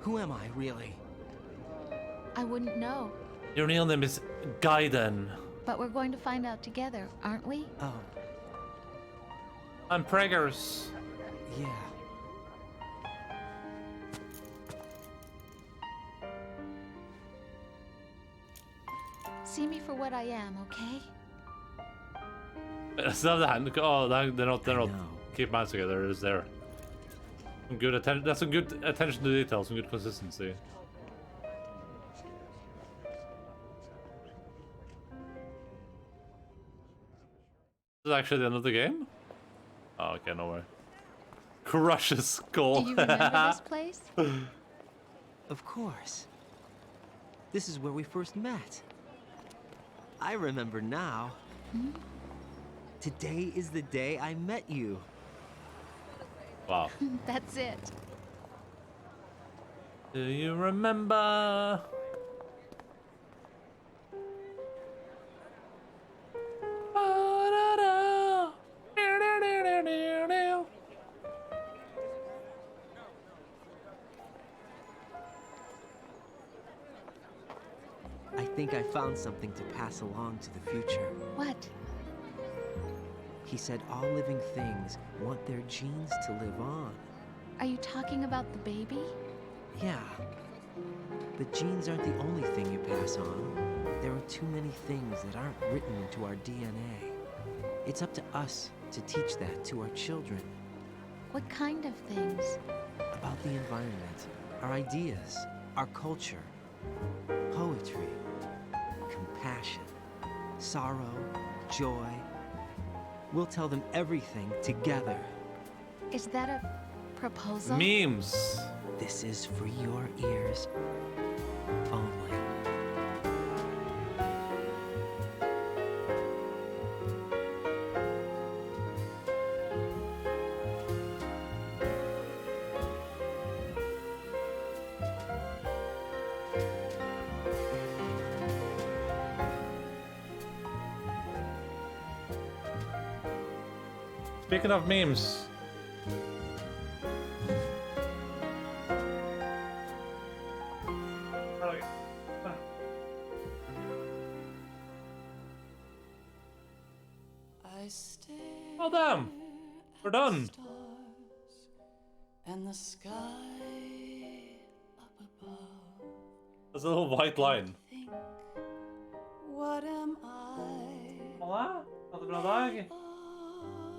Who am I, really? I wouldn't know. Your real name is Gaiden. But we're going to find out together, aren't we? Oh, I'm Preggers. yeah. See me for what I am, okay? It's not that. Oh, they're not keep minds together. It's there. Some good attention. That's some good attention to detail. Some good consistency. This is actually the end of the game. Oh, okay, no way. Crush his skull. Do you remember this place? Of course. This is where we first met. I remember now. Today is the day I met you. Wow. That's it. Do you remember? I think I found something to pass along to the future. What? He said all living things want their genes to live on. Are you talking about the baby? Yeah. But genes aren't the only thing you pass on. There are too many things that aren't written into our DNA. It's up to us to teach that to our children. What kind of things? About the environment, our ideas, our culture, poetry, compassion, sorrow, joy. We'll tell them everything together. Is that a proposal? Memes. This is for your ears only. Speaking of memes. Oh damn! We're done! And the sky up above. There's a little white line. What am I? Olá? Tá do bag?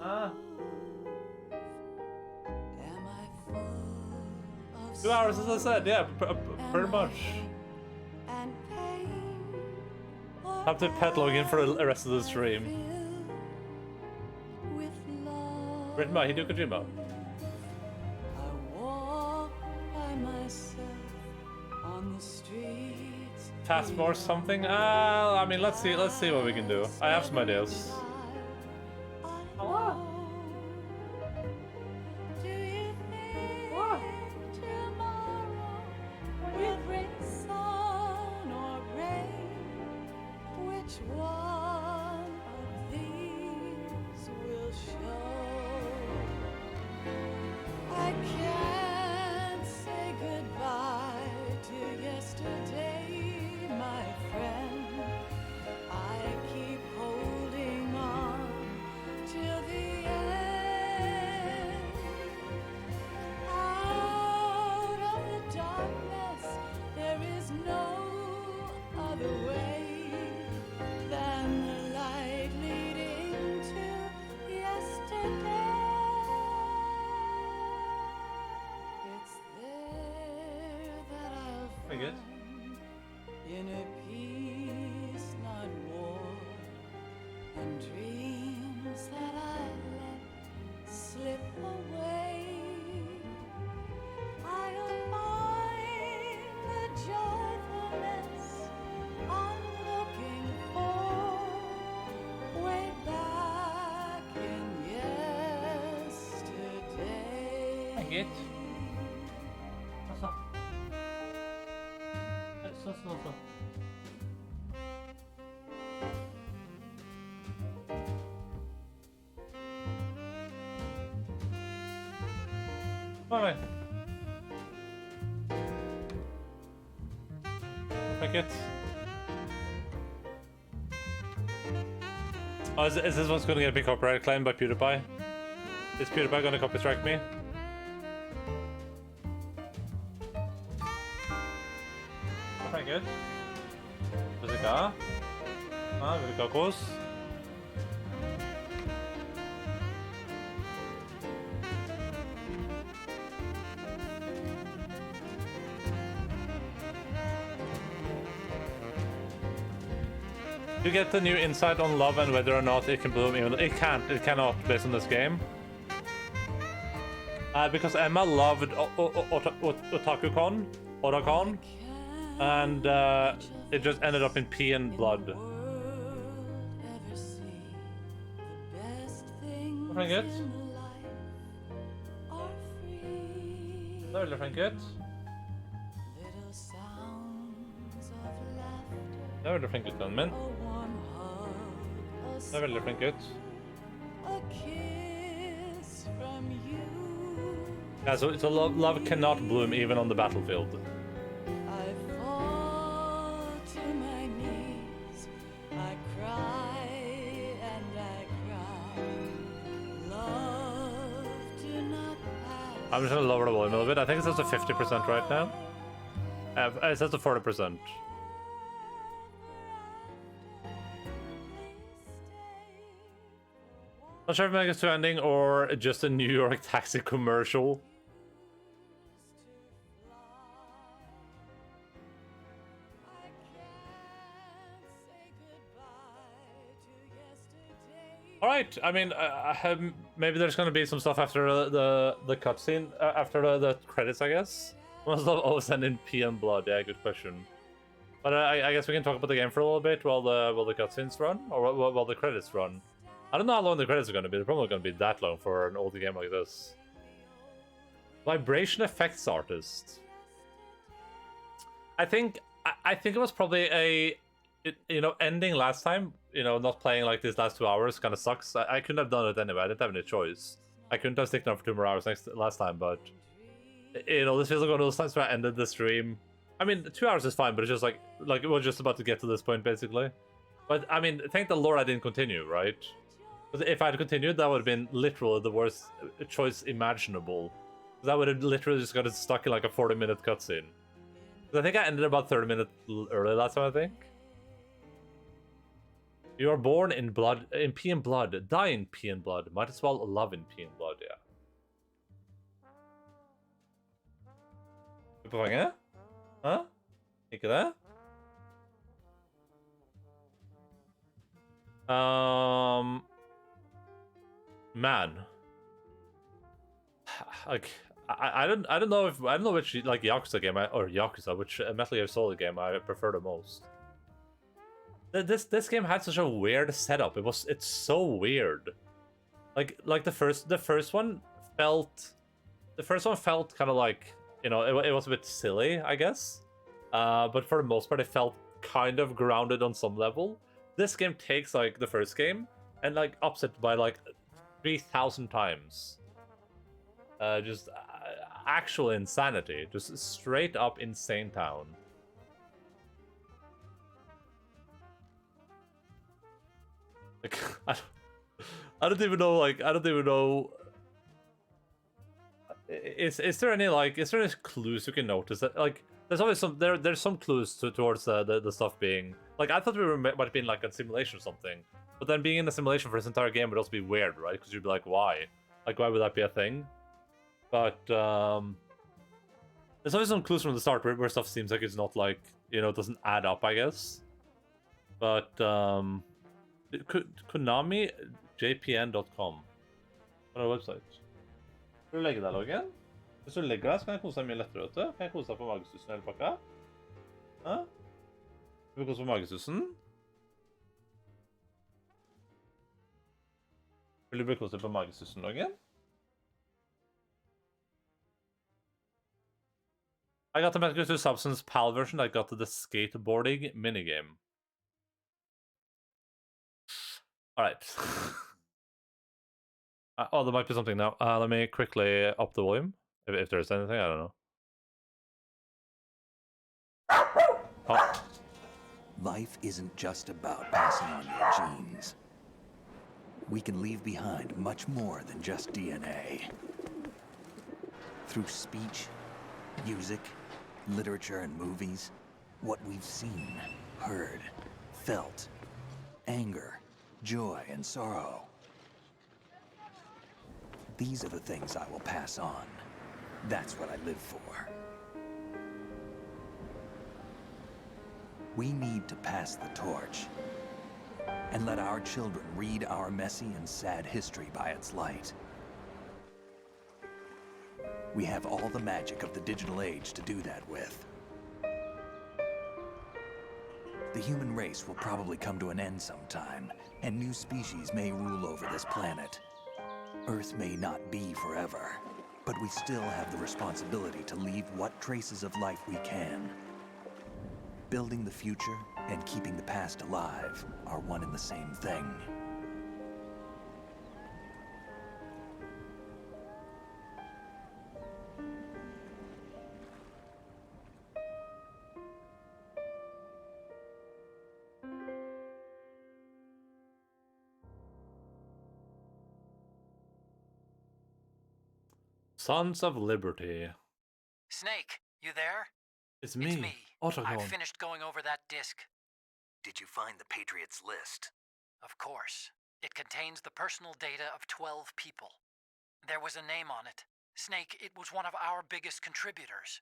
Ah. 2 hours, as I said, yeah, pretty much. Have to pet log in for the rest of the stream. Written by Hideo Kojima. Task more something? I mean, let's see what we can do. I have some ideas. Hello? In a peace not war, and dreams that I let slip away, I'll find the joyfulness I'm looking for way back in yesterday. I get. Alright. Make it. Oh, is this one's gonna get a big copyright claim by PewDiePie? Is PewDiePie gonna copy strike me? Very good. Muzyka. Wielka kurs. You get the new insight on love and whether or not it can bloom even it cannot based on this game. Because Emma loved Otakon, and it just ended up in pee and blood. Thank it. No, thank it. Det är väldigt fint ut, men... Det är väldigt fint ut. Yeah, so love cannot bloom even on the battlefield. I'm just gonna lower the volume a little bit. I think it says to 50% right now. It says to 40%. Not sure if Megas 2 ending or just a New York taxi commercial. All right. I mean, maybe there's gonna be some stuff after the cutscene, after the credits, I guess. Most of always end in PM blood. Yeah, good question. But I guess we can talk about the game for a little bit while the cutscenes run, or while the credits run. I don't know how long the credits are gonna be. They're probably not gonna be that long for an old game like this. Vibration effects artist. I think it was probably ending last time. Not playing like these last 2 hours kind of sucks. I couldn't have done it anyway. I didn't have any choice. I couldn't have sticked around for 2 more hours last time, but this feels like one of those times where I ended the stream. I mean, 2 hours is fine, but it's just like it was just about to get to this point basically. But I mean, thank the Lord I didn't continue, right? Because if I had continued, that would have been literally the worst choice imaginable. Because I would have literally just got stuck in like a 40-minute cutscene. I think I ended about 30 minutes early last time, I think. You are born in blood, in pea and blood, die in pea and blood. Might as well love in pea and blood, yeah. På poenget? Hæ? Ikke det? Man. Like, I don't know which like Yakuza game which Metal Gear Solid game I prefer the most. This game had such a weird setup. It's so weird. Like the first one felt kind of like, it was a bit silly, I guess. But for the most part it felt kind of grounded on some level. This game takes like the first game and like ups it by like 3,000 times. Just actual insanity. Just straight up insane town. Like, I don't even know, like, I don't even know. Is there any clues you can notice that, like, there's always there's some clues towards the stuff being, like, I thought might have been like a simulation or something, but then being in a simulation for this entire game would also be weird, right? Because you'd be like, why? Like, why would that be a thing? But there's always some clues from the start where stuff seems like it's not like, it doesn't add up, I guess. But Konami jpn.com. På den website. Skal du legge deg, Loggen? Hvis du legger deg, så kan jeg kose deg mye lettere, vet du. Kan jeg kose deg på magestussen hele pakka? Hæ? Vil du kose på magestussen? Vil du bli kose deg på magestussen, Loggen? I got the Metal Gear Substance PAL version. I got the skateboarding minigame. Alright. Oh, there might be something now. Let me quickly up the volume. If there's anything, I don't know. Oh. Life isn't just about passing on your genes. We can leave behind much more than just DNA. Through speech, music, literature, and movies, what we've seen, heard, felt, anger, joy, and sorrow. These are the things I will pass on. That's what I live for. We need to pass the torch and let our children read our messy and sad history by its light. We have all the magic of the digital age to do that with. The human race will probably come to an end sometime, and new species may rule over this planet. Earth may not be forever, but we still have the responsibility to leave what traces of life we can. Building the future and keeping the past alive are one and the same thing. Sons of Liberty. Snake, you there? It's me, It's me. Autogon. I've finished going over that disc. Did you find the Patriots list? Of course. It contains the personal data of 12 people. There was a name on it. Snake, it was one of our biggest contributors.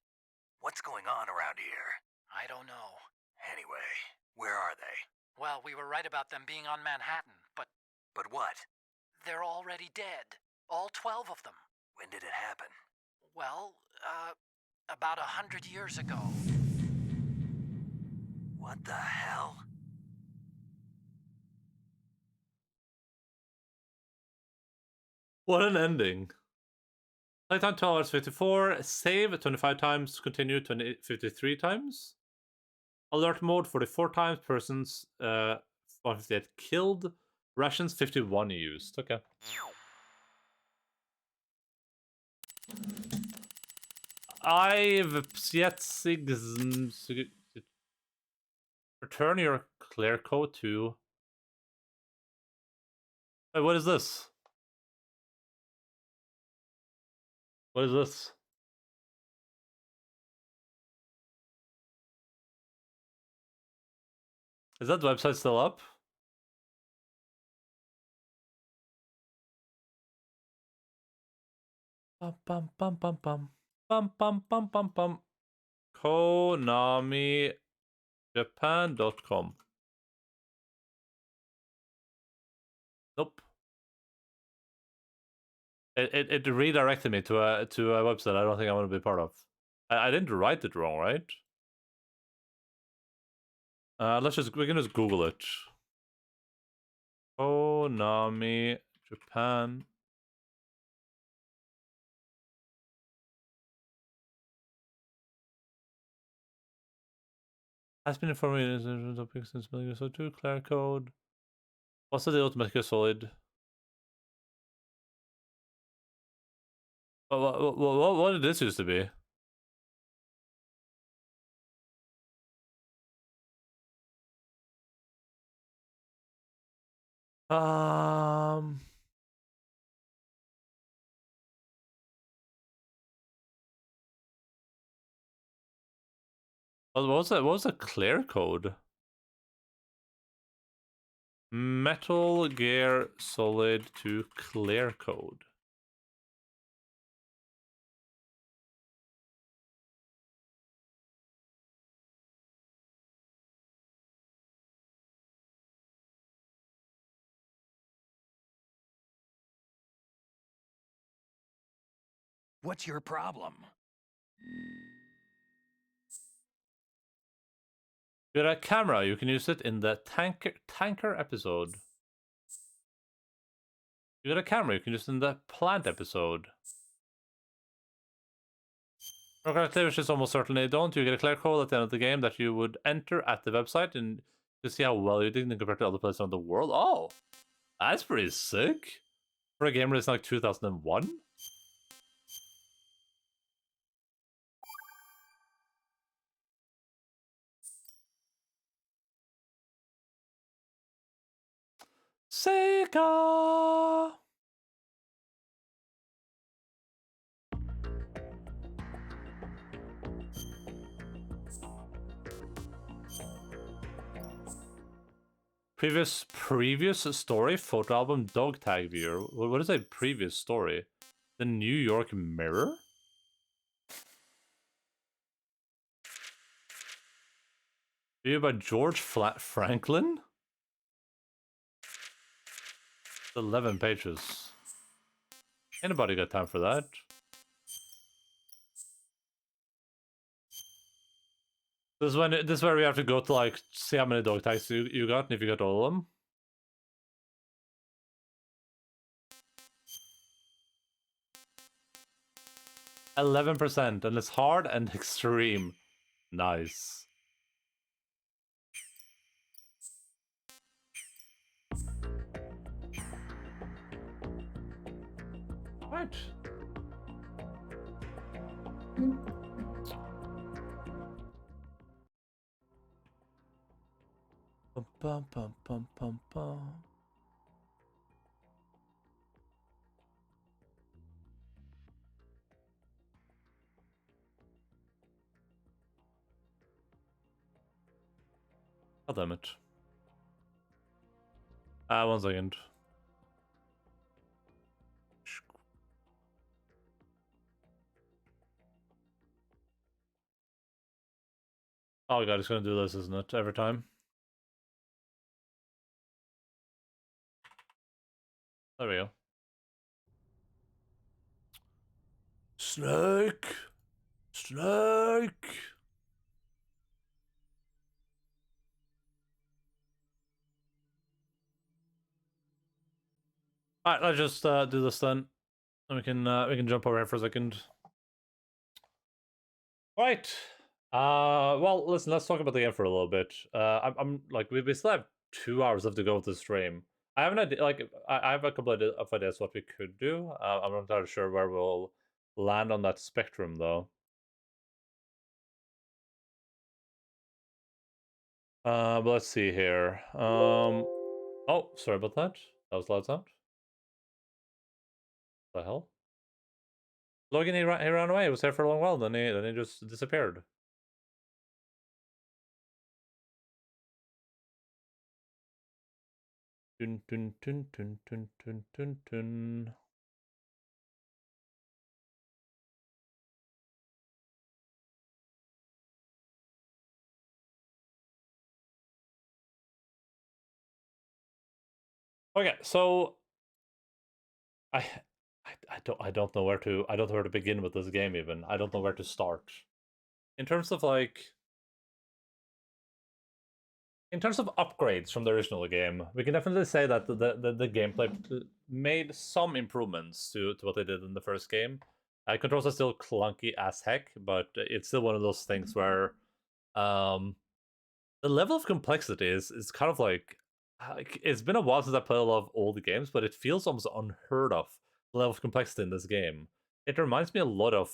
What's going on around here? I don't know. Anyway, where are they? Well, we were right about them being on Manhattan, but But what? They're already dead. All 12 of them. When did it happen? Well, about 100 years ago. What the hell? What an ending. Playtime 12 hours 54, save 25 times, continue 53 times. Alert mode 44 times, persons 158 killed, Russians 51 used. Okay. I've yet return your clear code to. Wait, what is this? What is this? Is that website still up? Bum bum bum bum bum bum bum bum bum bum. KonamiJapan.com. Nope. It redirected me to a website I don't think I want to be part of. I didn't write it wrong, right? We can just Google it. Konami Japan. Has been informed in topics since Metal Gear Solid 2, Clear Code. What's the deal with Metal Gear Solid? What did this used to be? What was that? What was the Clear Code? Metal Gear Solid 2 Clear Code. What's your problem? You got a camera, you can use it in the tanker episode. You got a camera, you can use it in the plant episode. Which is almost certainly don't. You get a clear code at the end of the game that you would enter at the website and to see how well you did compared to other places around the world. Oh, that's pretty sick. For a game released in like 2001. Sega! Previous story, photo album, dog tag viewer. What is a previous story? The New York Mirror? Viewed by George Franklin? 11 pages. Anybody got time for that? This is where we have to go to like see how many dog tags you got and if you got all of them. %, and it's hard and extreme. Nice. Right. Bum bum bum bum bum bum. God damn it. 1 second. Oh god, it's gonna do this, isn't it? Every time. There we go. Snake! Snake! Alright, let's just do this then. And we can jump over here for a second. Right. Well, listen, let's talk about the game for a little bit. I'm like, we still have 2 hours left to go with the stream. I have an idea, like, I have a couple of ideas what we could do. I'm not entirely sure where we'll land on that spectrum, though. But let's see here. Oh, sorry about that. That was loud sound. What the hell? Logan, he ran away. He was here for a long while. Then he just disappeared. Dun dun dun dun dun dun dun dun. Okay, so I don't know where to begin with this game even. I don't know where to start. In terms of upgrades from the original game, we can definitely say that the gameplay made some improvements to what they did in the first game. Controls are still clunky as heck, but it's still one of those things where the level of complexity is kind of like it's been a while since I played a lot of old games, but it feels almost unheard of, the level of complexity in this game. It reminds me a lot of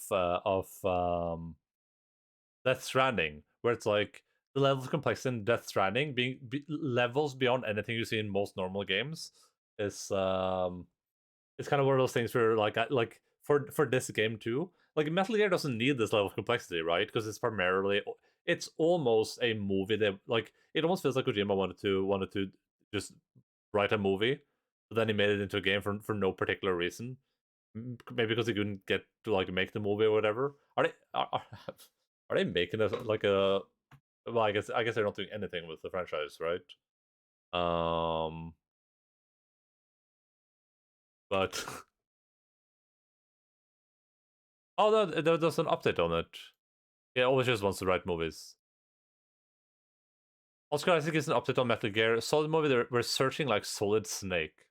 Death Stranding, where it's like the level of complexity in Death Stranding being levels beyond anything you see in most normal games. Is it's kind of one of those things where like for this game too, like Metal Gear doesn't need this level of complexity, right? Because it's almost a movie that, like, it almost feels like Kojima wanted to just write a movie, but then he made it into a game for no particular reason. Maybe because he couldn't get to like make the movie or whatever. Are they making it like a? Well, I guess they're not doing anything with the franchise, right? But oh no, there's an update on it. Yeah, always just wants to write movies. Oscar Isaac is an update on Metal Gear Solid movie. We're searching like Solid Snake.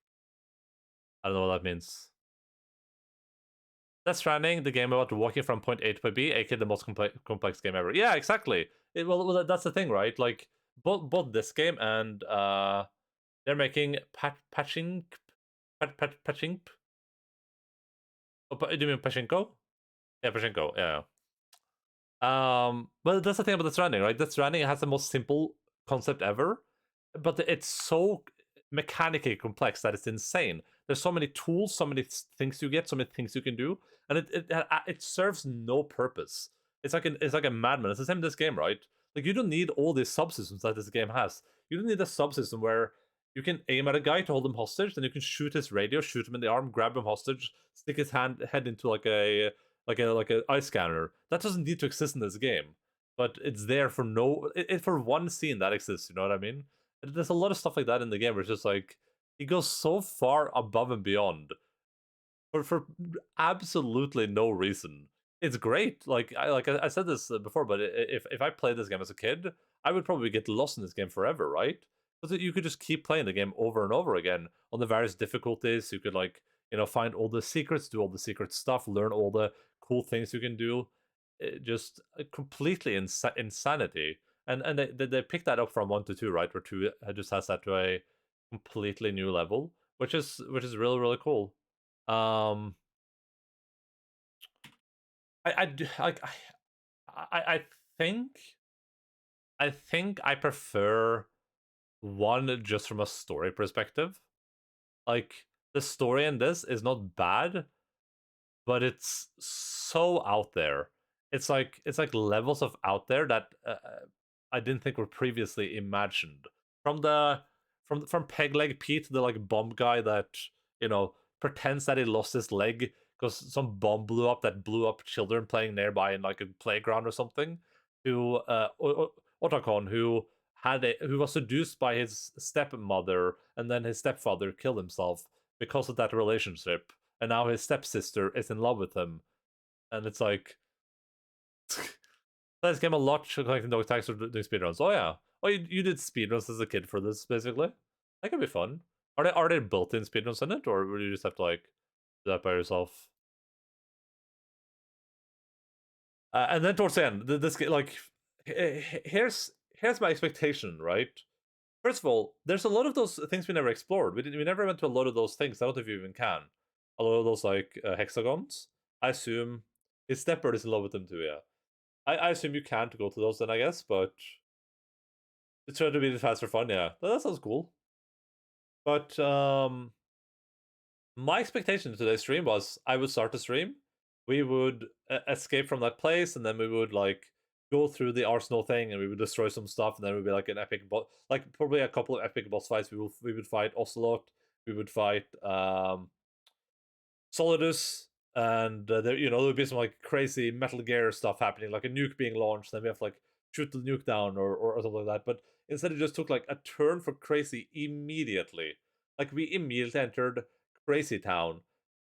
I don't know what that means. Death Stranding, the game about walking from point A to point B, aka the most complex game ever. Yeah, exactly. Well, that's the thing, right? Like both this game and they're making patching. Oh, do you mean Pachinko? Yeah, Pachinko. Yeah. But that's the thing about Death Stranding, right? Death Stranding has the most simple concept ever, but it's so mechanically complex that it's insane. There's so many tools, so many things you get, so many things you can do, and it serves no purpose. It's like a madman. It's the same in this game, right? Like, you don't need all these subsystems that this game has. You don't need a subsystem where you can aim at a guy to hold him hostage, then you can shoot his radio, shoot him in the arm, grab him hostage, stick his head into like a eye scanner. That doesn't need to exist in this game, but it's there for for one scene that exists. You know what I mean? There's a lot of stuff like that in the game where it's just like it goes so far above and beyond for absolutely no reason. It's great. Like I said this before, but if I played this game as a kid, I would probably get lost in this game forever, right? Because you could just keep playing the game over and over again on the various difficulties. You could, like, find all the secrets, do all the secret stuff, learn all the cool things you can do. Just completely insanity. And they picked that up from 1 to 2, right? Where 2 just has that to a completely new level, which is really, really cool. I think I prefer 1 just from a story perspective. Like, the story in this is not bad, but it's so out there. It's like levels of out there that I didn't think were previously imagined. From Peg Leg Pete, the like bomb guy that pretends that he lost his leg because some bomb blew up children playing nearby in like a playground or something, to Otacon, who was seduced by his stepmother, and then his stepfather killed himself because of that relationship, and now his stepsister is in love with him, and it's like this game a lot collecting dog tags or doing speedruns. Oh yeah, oh you did speedruns as a kid for this basically. That could be fun. Are there built-in speedruns in it, or would you just have to like do that by yourself? And then towards the end, this like here's my expectation, right? First of all, there's a lot of those things we never explored. We never went to a lot of those things. I don't know if you even can. A lot of those like hexagons. I assume his stepbrother is in love with them too. Yeah, I assume you can't go to those then, I guess. But it's trying to be fast for fun. Yeah, that sounds cool. But my expectation to today's stream was I would start the stream, we would escape from that place, and then we would like go through the arsenal thing, and we would destroy some stuff, and then it would be like an epic boss, like probably a couple of epic boss fights. We would fight Ocelot, we would fight Solidus, and there would be some like crazy Metal Gear stuff happening, like a nuke being launched, then we have to like shoot the nuke down or something like that. But instead, it just took like a turn for crazy immediately. Like we immediately entered Crazy Town,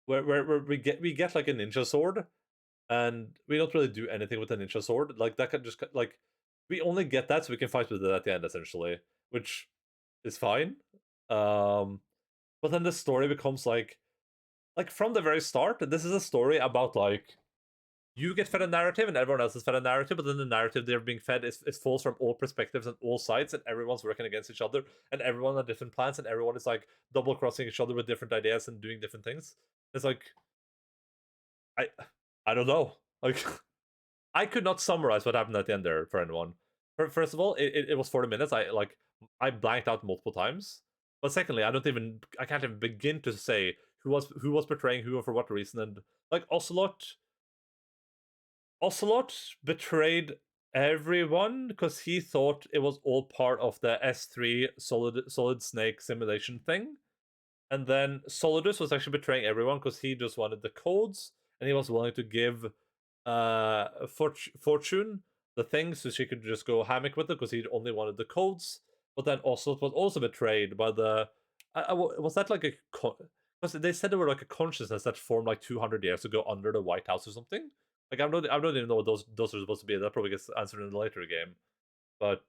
where we get like a ninja sword, and we don't really do anything with the ninja sword. Like that can just like we only get that so we can fight with it at the end essentially, which is fine. But then the story becomes like from the very start, this is a story about like you get fed a narrative and everyone else is fed a narrative, but then the narrative they're being fed is falls from all perspectives and all sides, and everyone's working against each other, and everyone has different plans, and everyone is like double crossing each other with different ideas and doing different things. It's like I don't know. Like I could not summarize what happened at the end there for anyone. First of all, it was 40 minutes. I blanked out multiple times. But secondly, I can't even begin to say who was betraying who and for what reason. And like Ocelot betrayed everyone because he thought it was all part of the S3 solid snake simulation thing. And then Solidus was actually betraying everyone because he just wanted the codes, and he was willing to give Fortune the thing so she could just go hammock with it because he only wanted the codes. But then also it was also betrayed by the was that like a because they said there were like a consciousness that formed like 200 years ago under the White House or something. Like I don't even know what those are supposed to be. That probably gets answered in a later game. But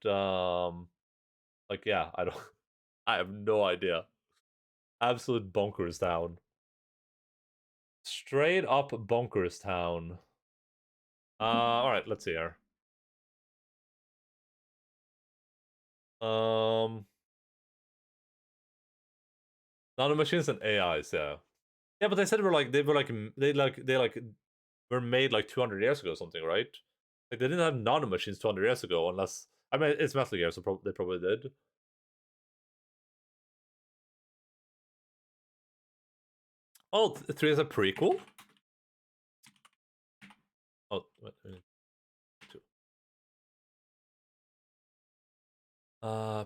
like yeah, I have no idea. Absolute bonkers town. Straight up bonkers town. Alright, let's see here. Nanomachines and AIs, yeah. Yeah, but they said they were made like 200 years ago or something, right? Like they didn't have nanomachines 200 years ago, unless I mean it's Metal Gear, so they probably did. Oh, 3 is a prequel? Oh, wait, 2.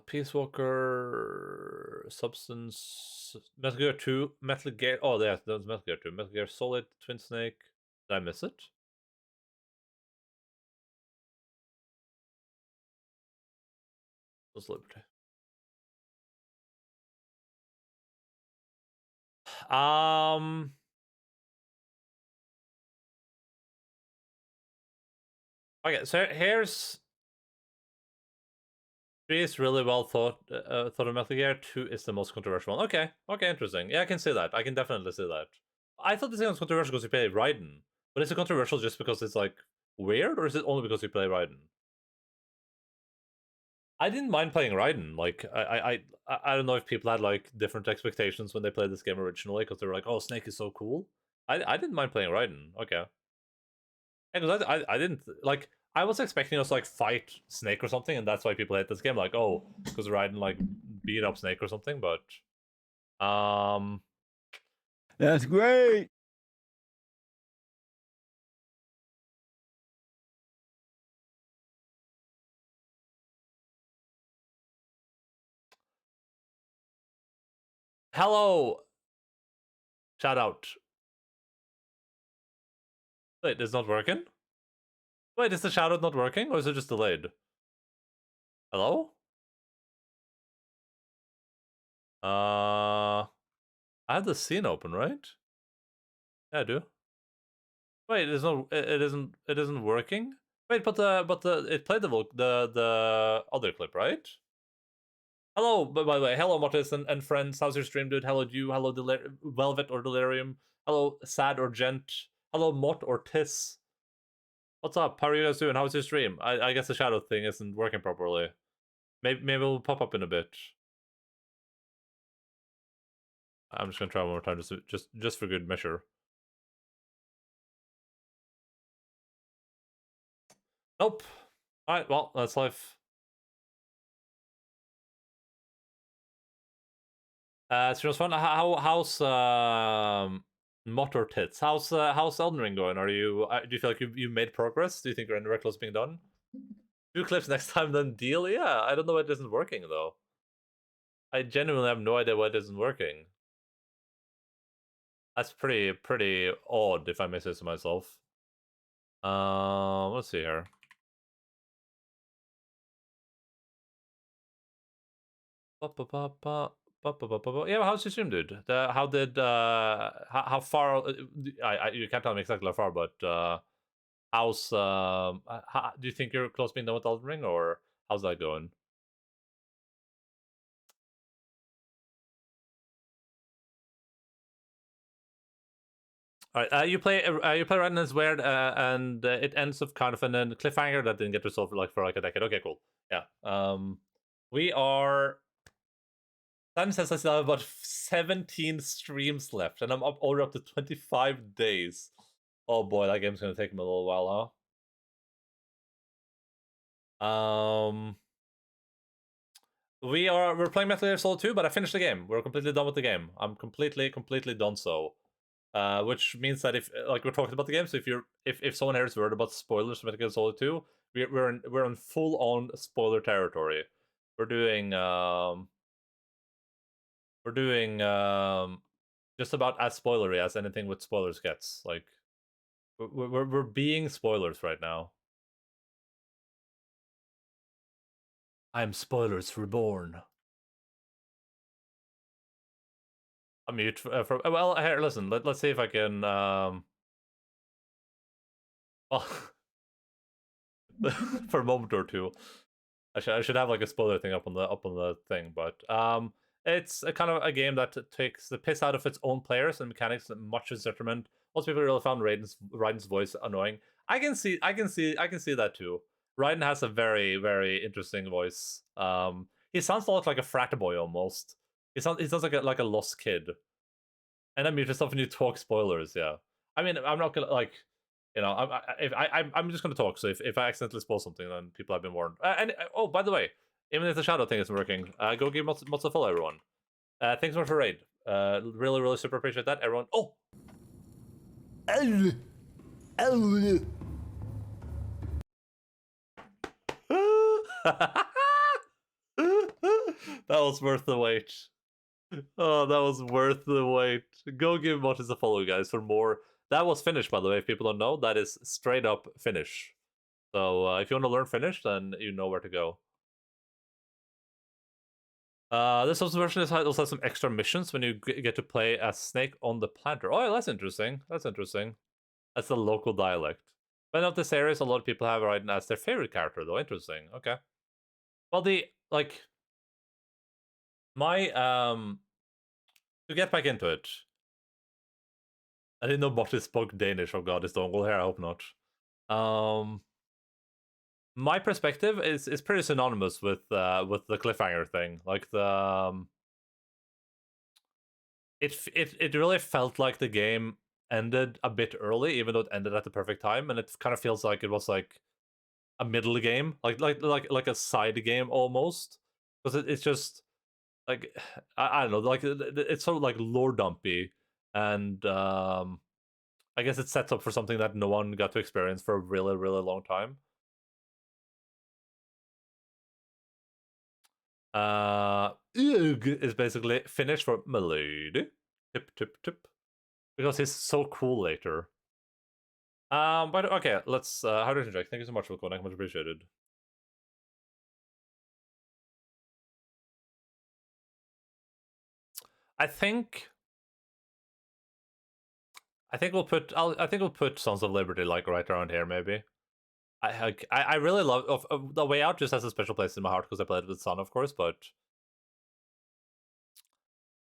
Peace Walker, Substance, Metal Gear 2, Metal Gear. Oh, yeah, that was Metal Gear 2. Metal Gear Solid, Twin Snake. Did I miss it? It was Liberty. Okay, so here's 3 is really well thought of Metal Gear. 2 is the most controversial one. Okay, interesting. Yeah, I can see that. I can definitely see that. I thought this game was controversial because you play Raiden, but is it controversial just because it's like weird, or is it only because you play Raiden? I didn't mind playing Raiden. Like I don't know if people had like different expectations when they played this game originally because they were like, "Oh, Snake is so cool." I didn't mind playing Raiden. Okay. Because I didn't like. I was expecting us to like fight Snake or something, and that's why people hate this game. Like, oh, because Raiden like beat up Snake or something. But that's great. Hello. Shout out. Wait, it's not working? Wait, is the shout out not working, or is it just delayed? Hello? I have the scene open, right? Yeah, I do. Wait, it's not. It isn't. It isn't working. Wait, but it played the other clip, right? Hello, by the way, hello Mortis and friends. How's your stream, dude? Hello, you. Hello, Velvet or Delirium. Hello, Sad or Gent. Hello, Mott or Tis. What's up? How are you guys doing? How's your stream? I guess the shadow thing isn't working properly. Maybe it'll pop up in a bit. I'm just gonna try one more time, just for good measure. Nope. All right. Well, that's life. Stream was fun. How's Motor Tits? How's Elden Ring going? Are you? Do you feel like you made progress? Do you think your Ender close being done? 2 clips next time, then deal. Yeah, I don't know why it isn't working though. I genuinely have no idea why it isn't working. That's pretty odd, if I may say so myself. Let's see here. Yeah, how's your stream, dude? How did how far? You can't tell me exactly how far, but how's do you think you're close being done with Elden Ring, or how's that going? All right, you play right now is weird, and it ends with kind of a cliffhanger that didn't get resolved for like a decade. Okay, cool. Yeah. We are. Simon says I still have about 17 streams left, and I'm already up to 25 days. Oh boy, that game's gonna take me a little while, huh? We're playing Metal Gear Solid 2, but I finished the game. We're completely done with the game. I'm completely done so. Which means that if like we're talking about the game, so if someone here is worried about spoilers for Metal Gear Solid 2, we're in full on spoiler territory. We're doing just about as spoilery as anything with spoilers gets. Like we're being spoilers right now. I'm Spoilers Reborn. I'll mute for well, here, listen, let's see if I can well, for a moment or two. I should have like a spoiler thing up on the thing, but it's a kind of a game that takes the piss out of its own players and mechanics, much as detriment. Most people really found Raiden's voice annoying. I can see that too. Raiden has a very interesting voice. He sounds a lot like a frat boy almost. He sounds like a lost kid. And I mute yourself when you talk spoilers. Yeah, I mean, I'm not gonna like, you know, I'm just gonna talk. So if I accidentally spoil something, then people have been warned. And oh, by the way, even if the shadow thing isn't working, go give lots of follow, everyone. Thanks so much for raid. Really super appreciate that, everyone. Oh. That was worth the wait. Oh, that was worth the wait. Go give Mortis a follow, guys, for more. That was Finnish, by the way. If people don't know, that is straight up Finnish. So if you want to learn Finnish, then you know where to go. This version also has some extra missions when you get to play as Snake on the Planter. Oh, that's interesting. That's interesting. That's the local dialect. But of this series, a lot of people have Raiden as their favorite character, though. Interesting. Okay. Well, to get back into it, I didn't know Mortis spoke Danish. Oh god, it's dongle here. I hope not. My perspective is pretty synonymous with the cliffhanger thing. Like it really felt like the game ended a bit early, even though it ended at the perfect time, and it kind of feels like it was like a middle game, like a side game almost, because it's just like I don't know, like it's sort of like lore dumpy, and I guess it sets up for something that no one got to experience for a really long time. Is basically Finnish for milady. Tip. Because he's so cool later. But okay, let's Hydration Jack, thank you so much for calling, much appreciated. I think I think we'll put Sons of Liberty like right around here maybe. I really love The Way Out just has a special place in my heart because I played it with Son, of course, but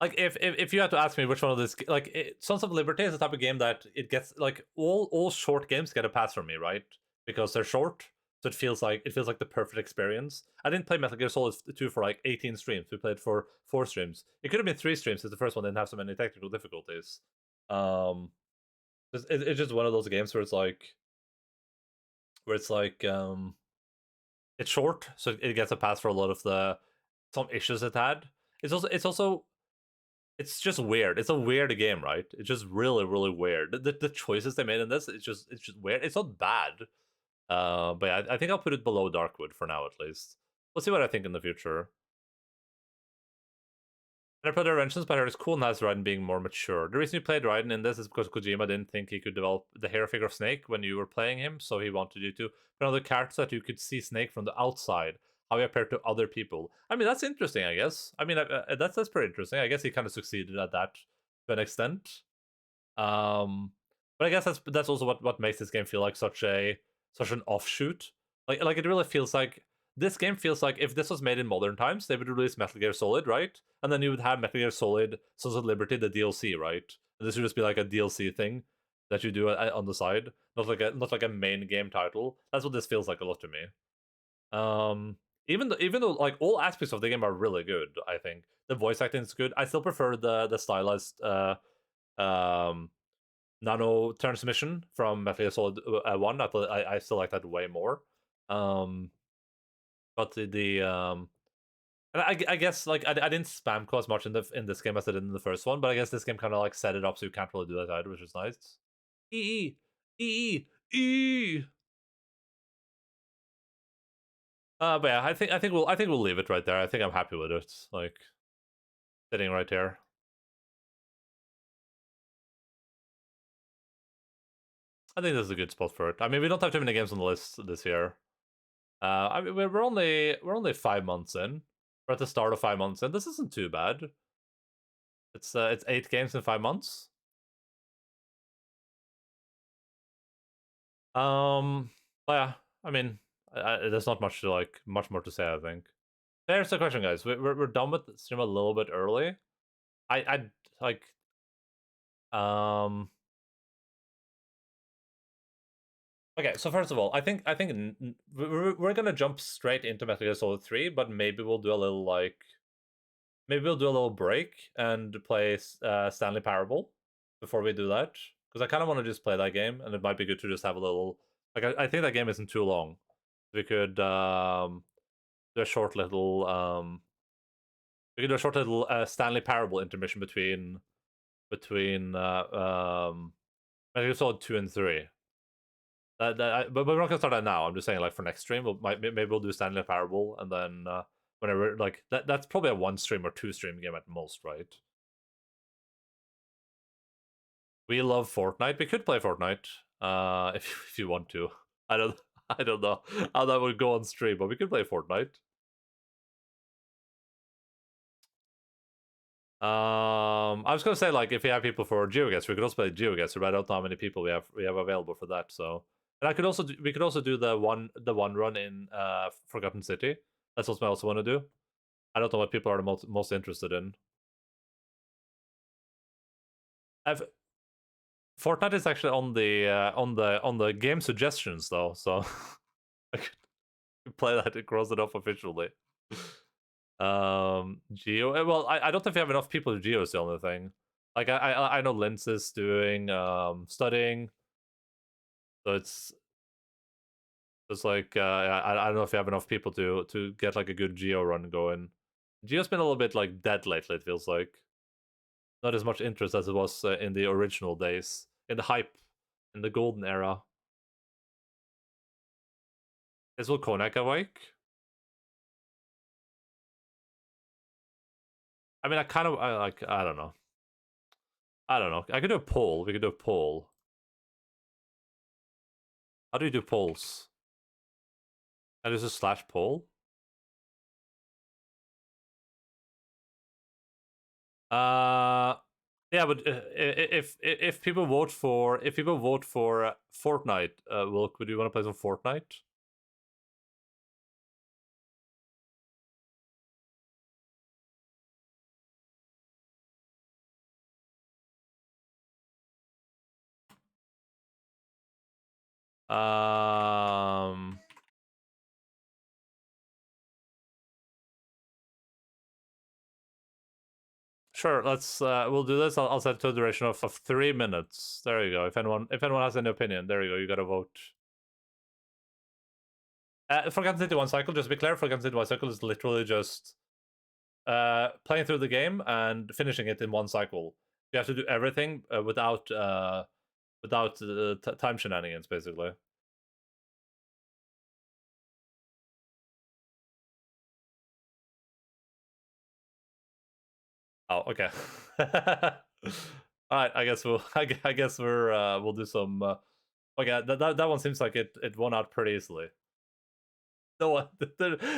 like if you had to ask me which one of this, like Sons of Liberty is the type of game that it gets like all short games get a pass from me, right? Because they're short, so it feels like the perfect experience. I didn't play Metal Gear Solid 2 for like 18 streams. We played for 4 streams. It could have been 3 streams if the first one didn't have so many technical difficulties. It's just one of those games where it's like it's short, so it gets a pass for a lot of some issues it had. It's just weird. It's a weird game, right? It's just really, really weird. The choices they made in this, it's just weird. It's not bad. But yeah, I think I'll put it below Darkwood for now, at least. We'll see what I think in the future. And I played Inventions, but I heard it's cool and has Raiden being more mature. The reason you played Raiden in this is because Kojima didn't think he could develop the hair figure of Snake when you were playing him, so he wanted you to put another character so that you could see Snake from the outside, how he appeared to other people. I mean, that's interesting, I guess. I mean, that's pretty interesting. I guess he kind of succeeded at that to an extent. But I guess that's also what makes this game feel like such an offshoot. Like it really feels like this game feels like if this was made in modern times, they would release Metal Gear Solid, right? And then you would have Metal Gear Solid Sons of Liberty, the DLC, right? And this would just be like a DLC thing that you do on the side, not like a main game title. That's what this feels like a lot to me. Even though like all aspects of the game are really good, I think the voice acting is good. I still prefer the stylized nano transmission from Metal Gear Solid 1. I still like that way more. But and I guess like I didn't spam call as much in this game as I did in the first one, but I guess this game kind of like set it up so you can't really do that either, which is nice. E E E E. But yeah, I think we'll leave it right there. I think I'm happy with it. Like sitting right here. I think this is a good spot for it. I mean, we don't have too many games on the list this year. I mean, we're only 5 months in. We're at the start of 5 months in. This isn't too bad. It's 8 games in 5 months. But yeah, I mean, there's not much more to say. I think. There's the question, guys. We're done with the stream a little bit early. I like Okay, so first of all, I think we're gonna jump straight into Metal Gear Solid 3, but maybe we'll do a little break and play Stanley Parable before we do that, because I kind of want to just play that game, and it might be good to just have a little like I think that game isn't too long. We could do a short little Stanley Parable intermission between Metal Gear Solid 2 and 3. But we're not gonna start that now. I'm just saying, like for next stream, maybe we'll do Stanley Parable, and then whenever like that's probably a 1 stream or 2 stream game at most, right? We love Fortnite. We could play Fortnite, if you want to. I don't know how that would go on stream, but we could play Fortnite. I was gonna say like if we have people for GeoGuessr, we could also play GeoGuessr, but I don't know how many people we have available for that. So, and we could also do the one run in Forgotten City. That's what I also want to do. I don't know what people are the most interested in. Fortnite is actually on the game suggestions though, so I could play that and cross it off officially. Geo. Well, I don't think we have enough people to Geo is the only thing. Like I know Linz is doing studying, so it's like I don't know if you have enough people to get like a good Geo run going. Geo's been a little bit like dead lately. It feels like not as much interest as it was in the original days, in the hype, in the golden era. Is Will Konak awake? I mean, I don't know. I could do a poll. We could do a poll. How do you do polls? And is a / poll? Yeah, but if people vote for Fortnite, Wilk, would you want to play some Fortnite? Sure, let's we'll do this. I'll set it to a duration of 3 minutes. There you go. If anyone has any opinion, there you go. You gotta vote. Forgotten City 1 cycle, just to be clear, Forgotten City 1 cycle is literally just playing through the game and finishing it in one cycle. You have to do everything without time shenanigans, basically. Oh, okay. All right, I guess we'll we'll do some. Okay, that one seems like it won out pretty easily. No,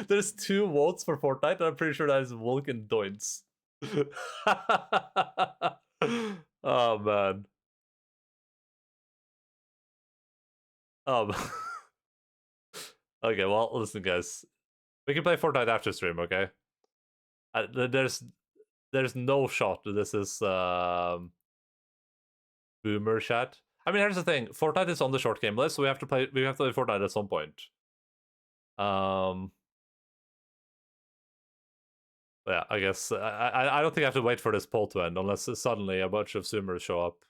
there's 2 votes for Fortnite, and I'm pretty sure that is Volk and Doints. Oh man. Okay, well, listen, guys. We can play Fortnite after stream, okay? There's no shot this is boomer chat. I mean, here's the thing: Fortnite is on the short game list, so we have to play Fortnite at some point. Yeah, I guess I don't think I have to wait for this poll to end unless suddenly a bunch of Zoomers show up.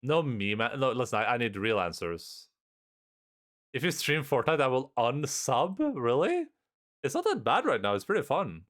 No meme. No, listen, I need real answers. If you stream Fortnite, I will unsub? Really? It's not that bad right now. It's pretty fun.